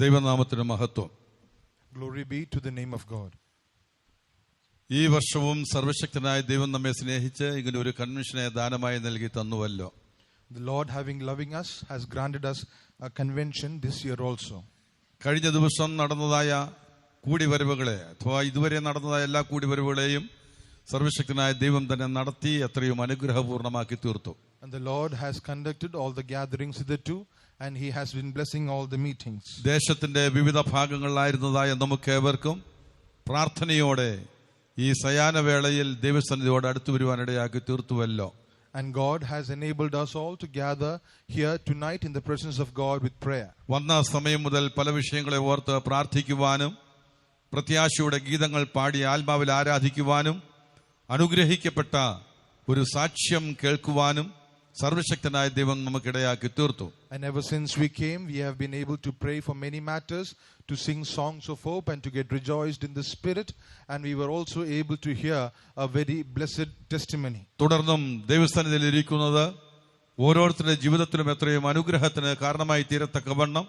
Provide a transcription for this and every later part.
ദൈവനാമത്തിന് മഹത്വം. Glory be to the name of God. ഈ വർഷവും സർവശക്തനായ ദൈവം നമ്മെ സ്നേഹിച്ച് ഇങ്ങനെ ഒരു കൺവെൻഷനെ ദാനമായി നൽകി തന്നുവല്ലോ. The Lord, having loving us, has granted us a convention this year also. കഴിഞ്ഞ ദിവസം നടന്നതായ കൂടിവരവുകളെ അഥവാ ഇതുവരെ നടന്നതായ എല്ലാ കൂടിവരവുകളെയും സർവശക്തനായ ദൈവം തന്നെ നടത്തി എത്രയും അനുഗ്രഹപൂർണമാക്കി തീർത്തു. And the Lord has conducted all the gatherings hitherto, and He has been blessing all the meetings. ദേശത്തിന്റെ വിവിധ ഭാഗങ്ങളിലായിരുന്നതായ നമുക്കേവർക്കും പ്രാർത്ഥനയോടെ ഈ സയാനവേളയിൽ ദൈവസന്നിധിയോട് അടുത്തു വരുവാനിടയാക്കി തീർത്തുവല്ലോ. And God has enabled us all to gather here tonight in the presence of God with prayer. വന്ന സമയം മുതൽ പല വിഷയങ്ങളെ ഓർത്ത് പ്രാർത്ഥിക്കുവാനും പ്രത്യാശയുടെ ഗീതങ്ങൾ പാടി ആത്മാവിൽ ആരാധിക്കുവാനും അനുഗ്രഹിക്കപ്പെട്ട ഒരു സാക്ഷ്യം കേൾക്കുവാനും സർവശക്തനായ ദൈവം നമുക്കിടയാക്കി തീർത്തു. And ever since we came, we have been able to pray for many matters, to sing songs of hope and to get rejoiced in the Spirit, and we were also able to hear a very blessed testimony. തുടർന്നും ദൈവസന്നിധിയിൽ ഇരിക്കുന്നത് ഓരോരുത്തരുടെ ജീവിതത്തിലും എത്രയും അനുഗ്രഹത്തിന് കാരണമായി തീരത്തക്കവണ്ണം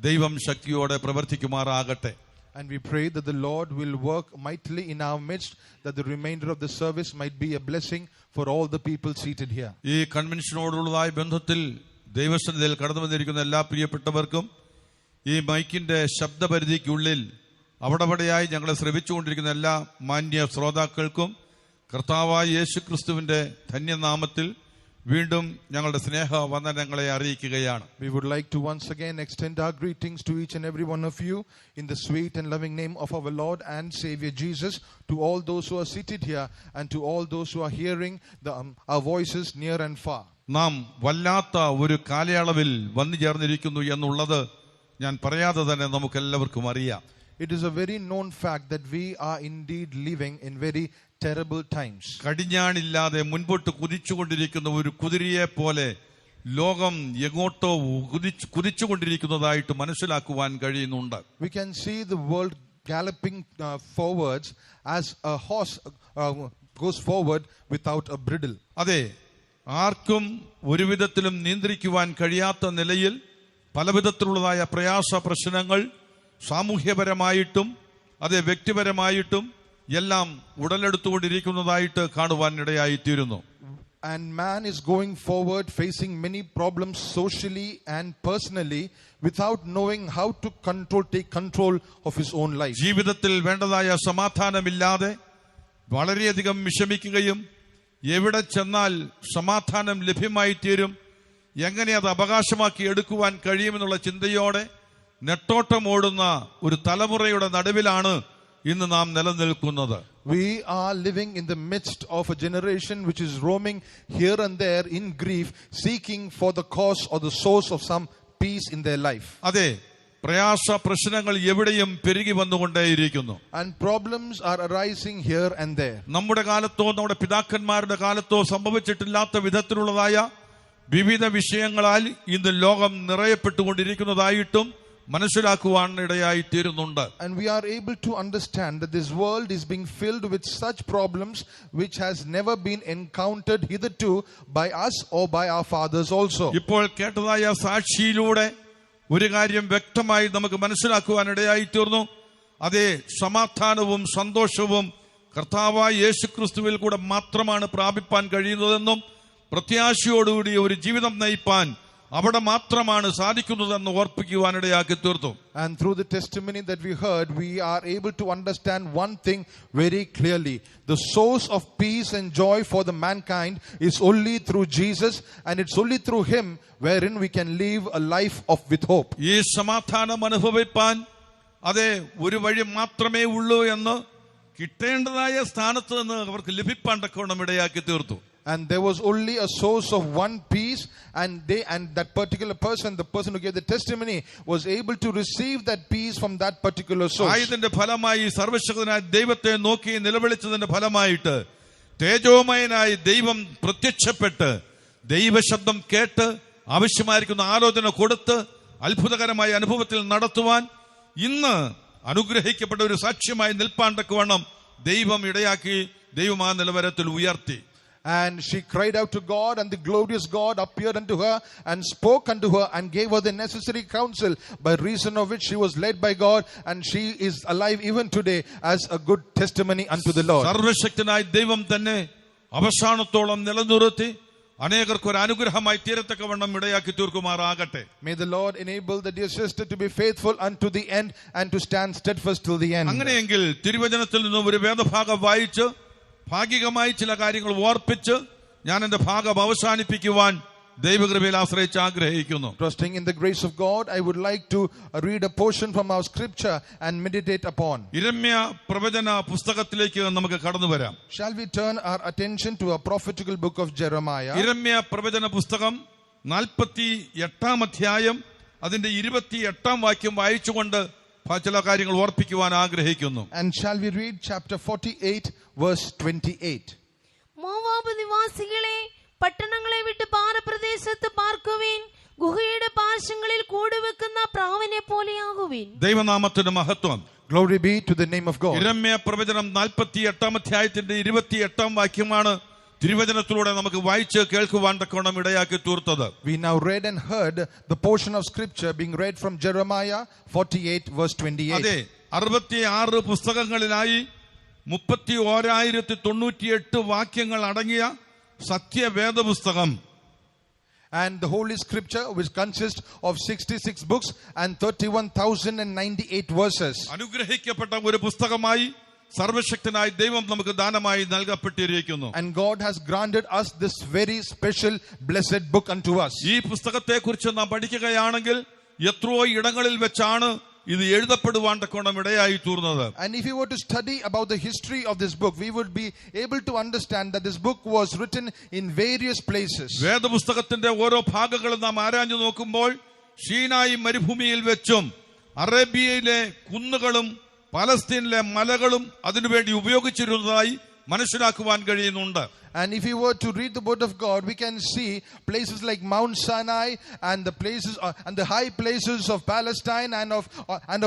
ദൈവം ശക്തിയോടെ പ്രവർത്തിക്കുമാറാകട്ടെ. And we pray that the Lord will work mightily in our midst, that the remainder of the service might be a blessing for all the people seated here. ഈ കൺവെൻഷനോടുള്ളതായ ബന്ധത്തിൽ ദൈവസന്നിധിയിൽ കടന്നു വന്നിരിക്കുന്ന എല്ലാ പ്രിയപ്പെട്ടവർക്കും ഈ മൈക്കിന്റെ ശബ്ദപരിധിക്കുള്ളിൽ അവിടെവിടെയായി ഞങ്ങളെ ശ്രവിച്ചുകൊണ്ടിരിക്കുന്ന എല്ലാ മാന്യ ശ്രോതാക്കൾക്കും കർത്താവായ യേശുക്രിസ്തുവിന്റെ ധന്യനാമത്തിൽ വീണ്ടും ഞങ്ങളുടെ സ്നേഹ വന്ദനങ്ങളെ അറിയിക്കുകയാണ്. We would like to once again extend our greetings to each and every one of you in the sweet and loving name of our Lord and Savior Jesus, to all those who are seated here and to all those who are hearing our voices near and far. നാം വല്ലാത്ത ഒരു കാലയളവിൽ വന്നു ചേർന്നിരിക്കുന്നു എന്നുള്ളത് ഞാൻ പറയാതെ തന്നെ നമുക്കെല്ലാവർക്കും അറിയാം. It is a very known fact that we are indeed living in very terrible times. കടിഞ്ഞാണില്ലാതെ മുൻപോട്ട് കുതിച്ചുകൊണ്ടിരിക്കുന്ന ഒരു കുതിരയെ പോലെ ലോകം എങ്ങോട്ടോ കുതിച്ചുകൊണ്ടിരിക്കുന്നതായിട്ട് മനസ്സിലാക്കുവാൻ കഴിയുന്നുണ്ട്. We can see the world galloping forwards as a horse goes forward without a bridle. അതെ, ആർക്കും ഒരു വിധത്തിലും നിയന്ത്രിക്കുവാൻ കഴിയാത്ത നിലയിൽ പലവിധത്തിലുള്ളതായ പ്രയാസ പ്രശ്നങ്ങൾ സാമൂഹ്യപരമായിട്ടും അതെ വ്യക്തിപരമായിട്ടും എല്ലാം ഉടലെടുത്തുകൊണ്ടിരിക്കുന്നതായിട്ട് കാണുവാൻ ഇടയായിത്തീരുന്നു. And man is going forward facing many problems socially and personally without knowing how to take control of his own life. ജീവിതത്തിൽ വേണ്ടതായ സമാധാനമില്ലാതെ വളരെയധികം വിഷമിക്കുകയും എവിടെ ചെന്നാൽ സമാധാനം ലഭ്യമായി തീരും, എങ്ങനെ അത് അവകാശമാക്കി എടുക്കുവാൻ കഴിയുമെന്നുള്ള ചിന്തയോടെ നെട്ടോട്ടം ഓടുന്ന ഒരു തലമുറയുടെ നടുവിലാണ് ഇന്ന് നാം നിലനിൽക്കുന്നത്. We are living in the midst of a generation which is roaming here and there in grief, seeking for the cause or the source of some peace in their life. അതെ, പ്രയാസ പ്രശ്നങ്ങൾ എവിടെയും പെരുകി വന്നുകൊണ്ടേയിരിക്കുന്നു. And problems are arising here and there. നമ്മുടെ കാലത്തോ നമ്മുടെ പിതാക്കന്മാരുടെ കാലത്തോ സംഭവിച്ചിട്ടില്ലാത്ത വിധത്തിലുള്ളതായ വിവിധ വിഷയങ്ങളാൽ ഇന്ന് ലോകം നിറയപ്പെട്ടുകൊണ്ടിരിക്കുന്നതായിട്ടും മനസ്സിലാക്കുവാൻ ഇടയായി തീരുന്നുണ്ട്. And we are able to understand that this world is being filled with such problems which has never been encountered hitherto by us or by our fathers also. ഇപ്പോൾ കേട്ടതായ സാക്ഷിയിലൂടെ ഒരു കാര്യം വ്യക്തമായി നമുക്ക് മനസ്സിലാക്കുവാൻ ഇടയായി തീർന്നു. അതേ, സമാധാനവും സന്തോഷവും കർത്താവായ യേശുക്രിസ്തുവിൽ കൂടെ മാത്രമാണ് പ്രാപിപ്പാൻ കഴിയുന്നതെന്നും പ്രത്യാശയോടുകൂടി ഒരു ജീവിതം നയിപ്പാൻ അവിടെ മാത്രമാണ് സാധിക്കുന്നതെന്ന് ഓർപ്പിക്കുവാനിടയാക്കി തീർത്തു. And through the testimony that we heard, we are able to understand one thing very clearly. The source of peace and joy for the mankind is only through Jesus, and it's only through Him wherein we can live a life with hope. ഈ സമാധാനം അനുഭവിപ്പാൻ അതെ ഒരു വഴി മാത്രമേ ഉള്ളൂ എന്ന് കിട്ടേണ്ടതായ സ്ഥാനത്ത് നിന്ന് അവർക്ക് ലഭിപ്പാൻ തക്കവണ്ണം ഇടയാക്കി തീർത്തു. And there was only a source of one peace, and that particular person, the person who gave the testimony, was able to receive that peace from that particular source. ആയതിന്റെ ഫലമായി സർവശക്തനായ ദൈവത്തെ നോക്കി നിലവിളിച്ചതിന്റെ ഫലമായിട്ട് തേജോമയനായ ദൈവം പ്രത്യക്ഷപ്പെട്ട് ദൈവശബ്ദം കേട്ട് ആവശ്യമായിരിക്കുന്ന ആലോചന കൊടുത്ത് അത്ഭുതകരമായ അനുഭവത്തിൽ നടത്തുവാൻ ഇന്ന് അനുഗ്രഹിക്കപ്പെട്ട ഒരു സാക്ഷ്യമായി നിൽപ്പാൻ തക്കവണ്ണം ദൈവം ഇടയാക്കി ദൈവം ആ നിലവാരത്തിൽ ഉയർത്തി. And she cried out to God, and the glorious God appeared unto her and spoke unto her and gave her the necessary counsel, by reason of which she was led by God, and she is alive even today as a good testimony unto the Lord. സർവശക്തനായ ദൈവം തന്നെ അവസാനത്തോളം നിലനിർത്തി അനേകർക്ക് ഒരു അനുഗ്രഹമായി തീരത്തക്കവണ്ണം ഇടയാക്കി തീർക്കുമാറാകട്ടെ. May the Lord enable the dear sister to be faithful unto the end and to stand steadfast till the end. അങ്ങനെയെങ്കിൽ തിരുവചനത്തിൽ നിന്നും ഒരു വേദഭാഗം വായിച്ച് ഭാഗികമായി ചില കാര്യങ്ങൾ ഓർപ്പിച്ച് ഞാൻ എന്റെ ഭാഗം അവസാനിപ്പിക്കുവാൻ ദൈവകൃപയിൽ ആശ്രയിച്ച് ആഗ്രഹിക്കുന്നു. Trusting in the grace of God, I would like to read a portion from our scripture and meditate upon. യിരെമ്യാ പ്രവചന പുസ്തകത്തിലേക്ക് നമുക്ക് കടന്നു വരാം. Shall we turn our attention to a prophetical book of Jeremiah? യിരെമ്യാ പ്രവചന പുസ്തകം 48 അധ്യായം അതിന്റെ 28 വാക്യം വായിച്ചുകൊണ്ട് ചില കാര്യങ്ങൾ ഓർപ്പിക്കുവാൻ ആഗ്രഹിക്കുന്നു. And shall we read chapter 48 verse 28? Moab നിവാസികളെ, പട്ടണങ്ങളെ വിട്ട് പാറപ്രദേശത്ത് പാർക്കുവിൻ, ഗുഹയുടെ പാർശ്വങ്ങളിൽ കൂടുവെക്കുന്ന പ്രാവിനെ പോലെയാകുവിൻ. ദൈവനാമത്തിന് മഹത്വം. Glory be to the name of God. യിരെമ്യാ പ്രവചനം 48 അധ്യായത്തിന്റെ 28 വാക്യമാണ് തിരുവചനത്തിലൂടെ നമുക്ക് വായിച്ച് കേൾക്കുവാൻ തക്കവണ്ണം ഇടയാക്കി തീർത്തത്. We now read and heard the portion of scripture being read from Jeremiah 48 verse 28. അതെ, 66 പുസ്തകങ്ങളിലായി 31,098 വാക്യങ്ങൾ അടങ്ങിയ സത്യവേദ പുസ്തകം. And the Holy Scripture, which consists of 66 books and 31,098 verses. അനുഗ്രഹിക്കപ്പെട്ട ഒരു പുസ്തകമായി സർവശക്തനായ ദൈവം നമുക്ക് ദാനമായി നൽകപ്പെട്ടിരിക്കുന്നു. And God has granted us this very special blessed book unto us. ഈ പുസ്തകത്തെ കുറിച്ച് നാം പഠിക്കുകയാണെങ്കിൽ എത്രയോ ഇടങ്ങളിൽ വെച്ചാണ് ഇത് എഴുതപ്പെടുവാൻ തക്കവണ്ണം ഇടയായി തീർന്നത്. And if you were to study about the history of this book, we would be able to understand that this book was written in various places. വേദപുസ്തകത്തിന്റെ ഓരോ ഭാഗങ്ങളും നാം ആരാഞ്ഞു നോക്കുമ്പോൾ ഷീനായി മരുഭൂമിയിൽ വെച്ചും അറേബ്യയിലെ കുന്നുകളും പലസ്തീനിലെ മലകളും അതിനുവേണ്ടി ഉപയോഗിച്ചിരുന്നതായി മനസ്സിലാക്കുവാൻ കഴിയുന്നുണ്ട്. And if you were to read the word of God, we can see places like Mount Sinai and the places and the high places of Palestine and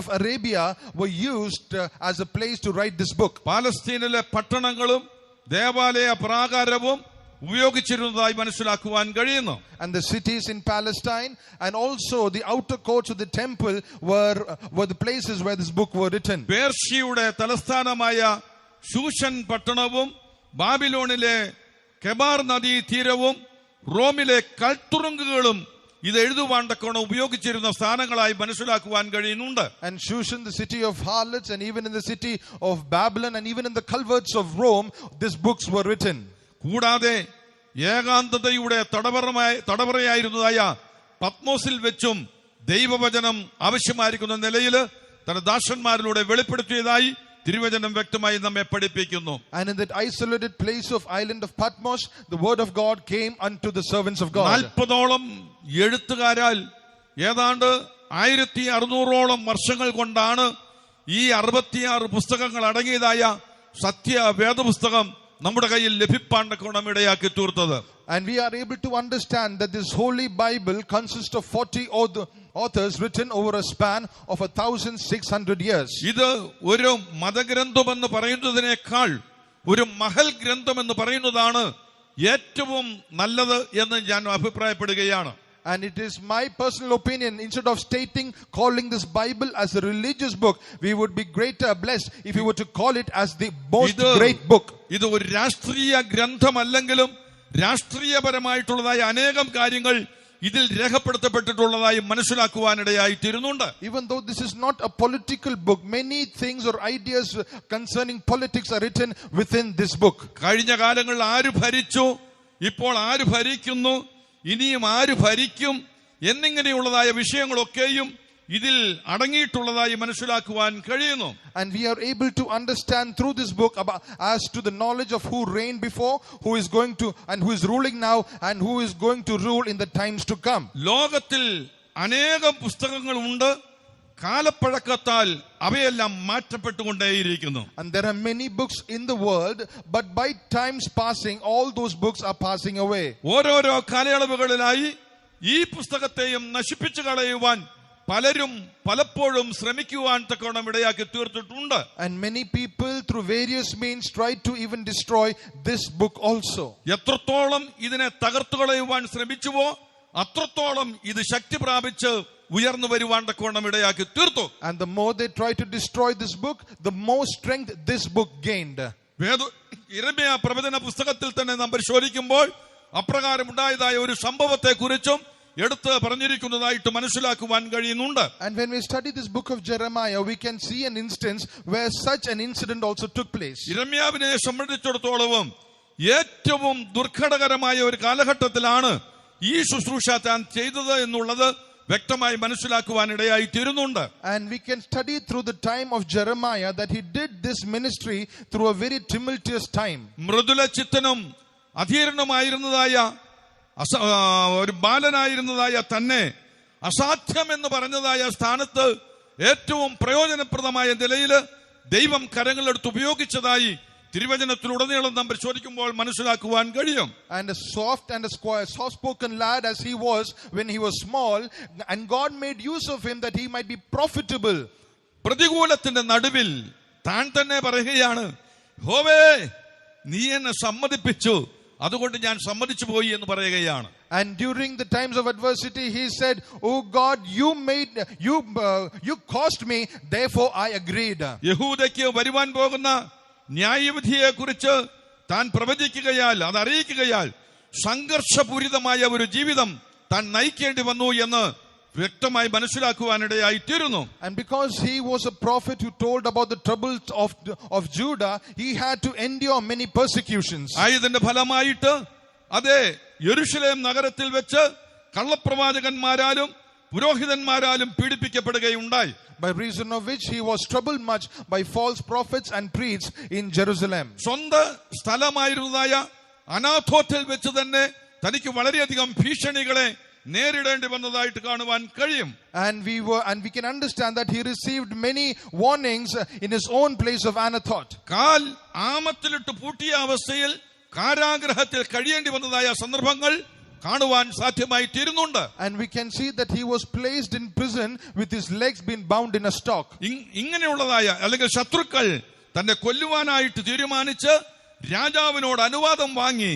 of Arabia were used as a place to write this book. പാലസ്തീനിലെ പട്ടണങ്ങളും ദേവാലയ പ്രാകാരവും ഉപയോഗിച്ചിരുന്നതായി മനസ്സിലാക്കുവാൻ കഴിയുന്നു. And the cities in Palestine and also the outer courts of the temple were the places where this book were written. പേർഷ്യയുടെ തലസ്ഥാനമായ ശൂഷൻ പട്ടണവും ബാബിലോണിലെ Chebar നദീ തീരവും റോമിലെ കൽത്തുറുങ്കുകളും ഇത് എഴുതുവാൻ തക്കവണ്ണം ഉപയോഗിച്ചിരുന്ന സ്ഥാനങ്ങളായി മനസ്സിലാക്കുവാൻ കഴിയുന്നുണ്ട്. And Shushan, the city of harlots, and even in the city of Babylon and even in the culverts of Rome, these books were written. കൂടാതെ ഏകാന്തതയുടെ തടവറയായിരുന്നതായ പത്മോസിൽ വെച്ചും ദൈവവചനം ആവശ്യമായിരിക്കുന്ന നിലയിൽ തന്റെ ദാസന്മാരിലൂടെ വെളിപ്പെടുത്തിയതായി തിരുവചനം വ്യക്തമായി നമ്മെ പഠിപ്പിക്കുന്നു. And in that isolated place of island of Patmos, the word of God came unto the servants of God. 40ഓളം എഴുത്തുകാരാൽ ഏതാണ്ട് 1600ഓളം വർഷങ്ങൾ കൊണ്ടാണ് ഈ 66 പുസ്തകങ്ങൾ അടങ്ങിയതായ സത്യവേദപുസ്തകം നമ്മുടെ കയ്യിൽ ലഭിപ്പാൻ തക്കവണ്ണം ഇടയാക്കി തീർത്തത്. And we are able to understand that this holy Bible consists of 40 authors written over a span of 1,600 years. ഇത് ഒരു മതഗ്രന്ഥമെന്ന് പറയുന്നതിനേക്കാൾ ഒരു മഹൽ ഗ്രന്ഥം എന്ന് പറയുന്നതാണ് ഏറ്റവും നല്ലത് എന്ന് ഞാൻ അഭിപ്രായപ്പെടുകയാണ്. And it is my personal opinion, instead of calling this Bible as a religious book, we would be greater blessed if we were to call it as the most great book. ഇത് ഒരു രാഷ്ട്രീയ ഗ്രന്ഥമല്ലെങ്കിലും രാഷ്ട്രീയപരമായിട്ടുള്ളതായ അനേകം കാര്യങ്ങൾ ഇതിൽ രേഖപ്പെടുത്തപ്പെട്ടിട്ടുള്ളതായി മനസ്സിലാക്കുവാനിടയായി തീരുന്നുണ്ട്. Even though this is not a political book, many things or ideas concerning politics are written within this book. കഴിഞ്ഞ കാലങ്ങളിൽ ആര് ഭരിച്ചു, ഇപ്പോൾ ആര് ഭരിക്കുന്നു, ഇനിയും ആര് ഭരിക്കും എന്നിങ്ങനെയുള്ളതായ വിഷയങ്ങളൊക്കെയും ഇതിൽ അടങ്ങിയിട്ടുള്ളതായി മനസ്സിലാക്കുവാൻ കഴിയുന്നു. And we are able to understand through this book as to the knowledge of who reigned before, who is going to and who is ruling now, and who is going to rule in the times to come. ലോകത്തിൽ അനേകം പുസ്തകങ്ങൾ ഉണ്ട്, കാലപ്പഴക്കത്താൽ അവയെല്ലാം മാറ്റപ്പെട്ടുകൊണ്ടേയിരിക്കുന്നു. And there are many books in the world, but by times passing, all those books are passing away. ഓരോരോ കാലയളവുകളിലായി ഈ പുസ്തകത്തെയും നശിപ്പിച്ചു കളയുവാൻ പലരും പലപ്പോഴും ശ്രമിക്കുവാൻ തക്കവണ്ണം ഇടയാക്കി തീർത്തിട്ടുണ്ട്. And many people through various means tried to even destroy this book also. എത്രത്തോളം ഇതിനെ തകർത്തുകളയുവാൻ ശ്രമിച്ചുവോ അത്രത്തോളം ഇത് ശക്തി പ്രാപിച്ച് ഉയർന്നു വരുവാൻ തക്കവണ്ണം ഇടയാക്കി തീർത്തു. And the more they tried to destroy this book, the more strength this book gained. യിരെമ്യാ പ്രവചന പുസ്തകത്തിൽ തന്നെ നാം പരിശോധിക്കുമ്പോൾ അപ്രകാരം ഉണ്ടായതായ ഒരു സംഭവത്തെ കുറിച്ചും എടുത്ത് പറഞ്ഞിരിക്കുന്നതായിട്ട് മനസ്സിലാക്കുവാൻ കഴിയുന്നുണ്ട്. And when we study this book of Jeremiah, we can see an instance where such an incident also took place. യിരെമ്യാവിനെ സംബന്ധിച്ചിടത്തോളവും ഏറ്റവും ദുർഘടകരമായ ഒരു കാലഘട്ടത്തിലാണ് ഈ ശുശ്രൂഷ താൻ ചെയ്തത് എന്നുള്ളത് വ്യക്തമായി മനസ്സിലാക്കുവാൻ ഇടയായി തീരുന്നുണ്ട്. And we can study through the time of Jeremiah that he did this ministry through a very tumultuous time. Mridula ചിത്തനും അധീരനുമായിരുന്നതായ ഒരു ബാലനായിരുന്നതായ തന്നെ അസാധ്യമെന്ന് പറഞ്ഞതായ സ്ഥാനത്ത് ഏറ്റവും പ്രയോജനപ്രദമായ നിലയിൽ ദൈവം കരങ്ങളെടുത്ത് ഉപയോഗിച്ചതായി തിരുവചനത്തിലുടനീളം നാം പരിശോധിക്കുമ്പോൾ മനസ്സിലാക്കുവാൻ കഴിയും. And a soft and a soft-spoken lad as he was when he was small, and God made use of him that he might be profitable. പ്രതികൂലത്തിന്റെ നടുവിൽ താൻ തന്നെ പറയുകയാണ്, യഹോവേ നീ എന്നെ സമ്മതിപ്പിച്ചു, അതുകൊണ്ട് ഞാൻ സമ്മതിച്ചു പോയി എന്ന് പറയുകയാണ്. And during the times of adversity he said, oh God, you caused me, therefore I agreed. യഹൂദയ്ക്ക് വരുവാൻ പോകുന്ന ന്യായവിധിയെ കുറിച്ച് താൻ പ്രവചിക്കുകയാൽ അത് അറിയിക്കുകയാൽ സംഘർഷപൂരിതമായ ഒരു ജീവിതം താൻ നയിക്കേണ്ടി വന്നു എന്ന് വ്യക്തമായി മനസ്സിലാക്കുവാനിടയായി തീരുന്നു. And because he was a prophet who told about the troubles of Judah, he had to endure many persecutions. ആയതിന്റെ ഫലമായിട്ട് അതെ യെരൂശലേം നഗരത്തിൽ വെച്ച് കള്ളപ്രവാചകന്മാരാലും പുരോഹിതന്മാരാലും പീഡിപ്പിക്കപ്പെടുകയുണ്ടായി. By reason of which he was troubled much by false prophets and priests in Jerusalem. സ്വന്തം സ്ഥലമായിരുന്നതായ അനാഥോത്തിൽ വെച്ച് തന്നെ തനിക്ക് വളരെയധികം ഭീഷണികളെ നേരിടേണ്ടി വന്നതായിട്ട് കാണുവാൻ കഴിയും. And we can understand that he received many warnings in his own place of Anathoth. കാൽ ആമത്തിലിട്ട് പൂട്ടിയ അവസ്ഥയിൽ കാരാഗ്രഹത്തിൽ കഴിയേണ്ടി വന്നതായ സന്ദർഭങ്ങൾ കാണുവാൻ സാധ്യമായി തീരുന്നുണ്ട്. And we can see that he was placed in prison with his legs being bound in a stock. ഇങ്ങനെയുള്ളതായ അല്ലെങ്കിൽ ശത്രുക്കൾ തന്നെ കൊല്ലുവാനായിട്ട് തീരുമാനിച്ച് രാജാവിനോട് അനുവാദം വാങ്ങി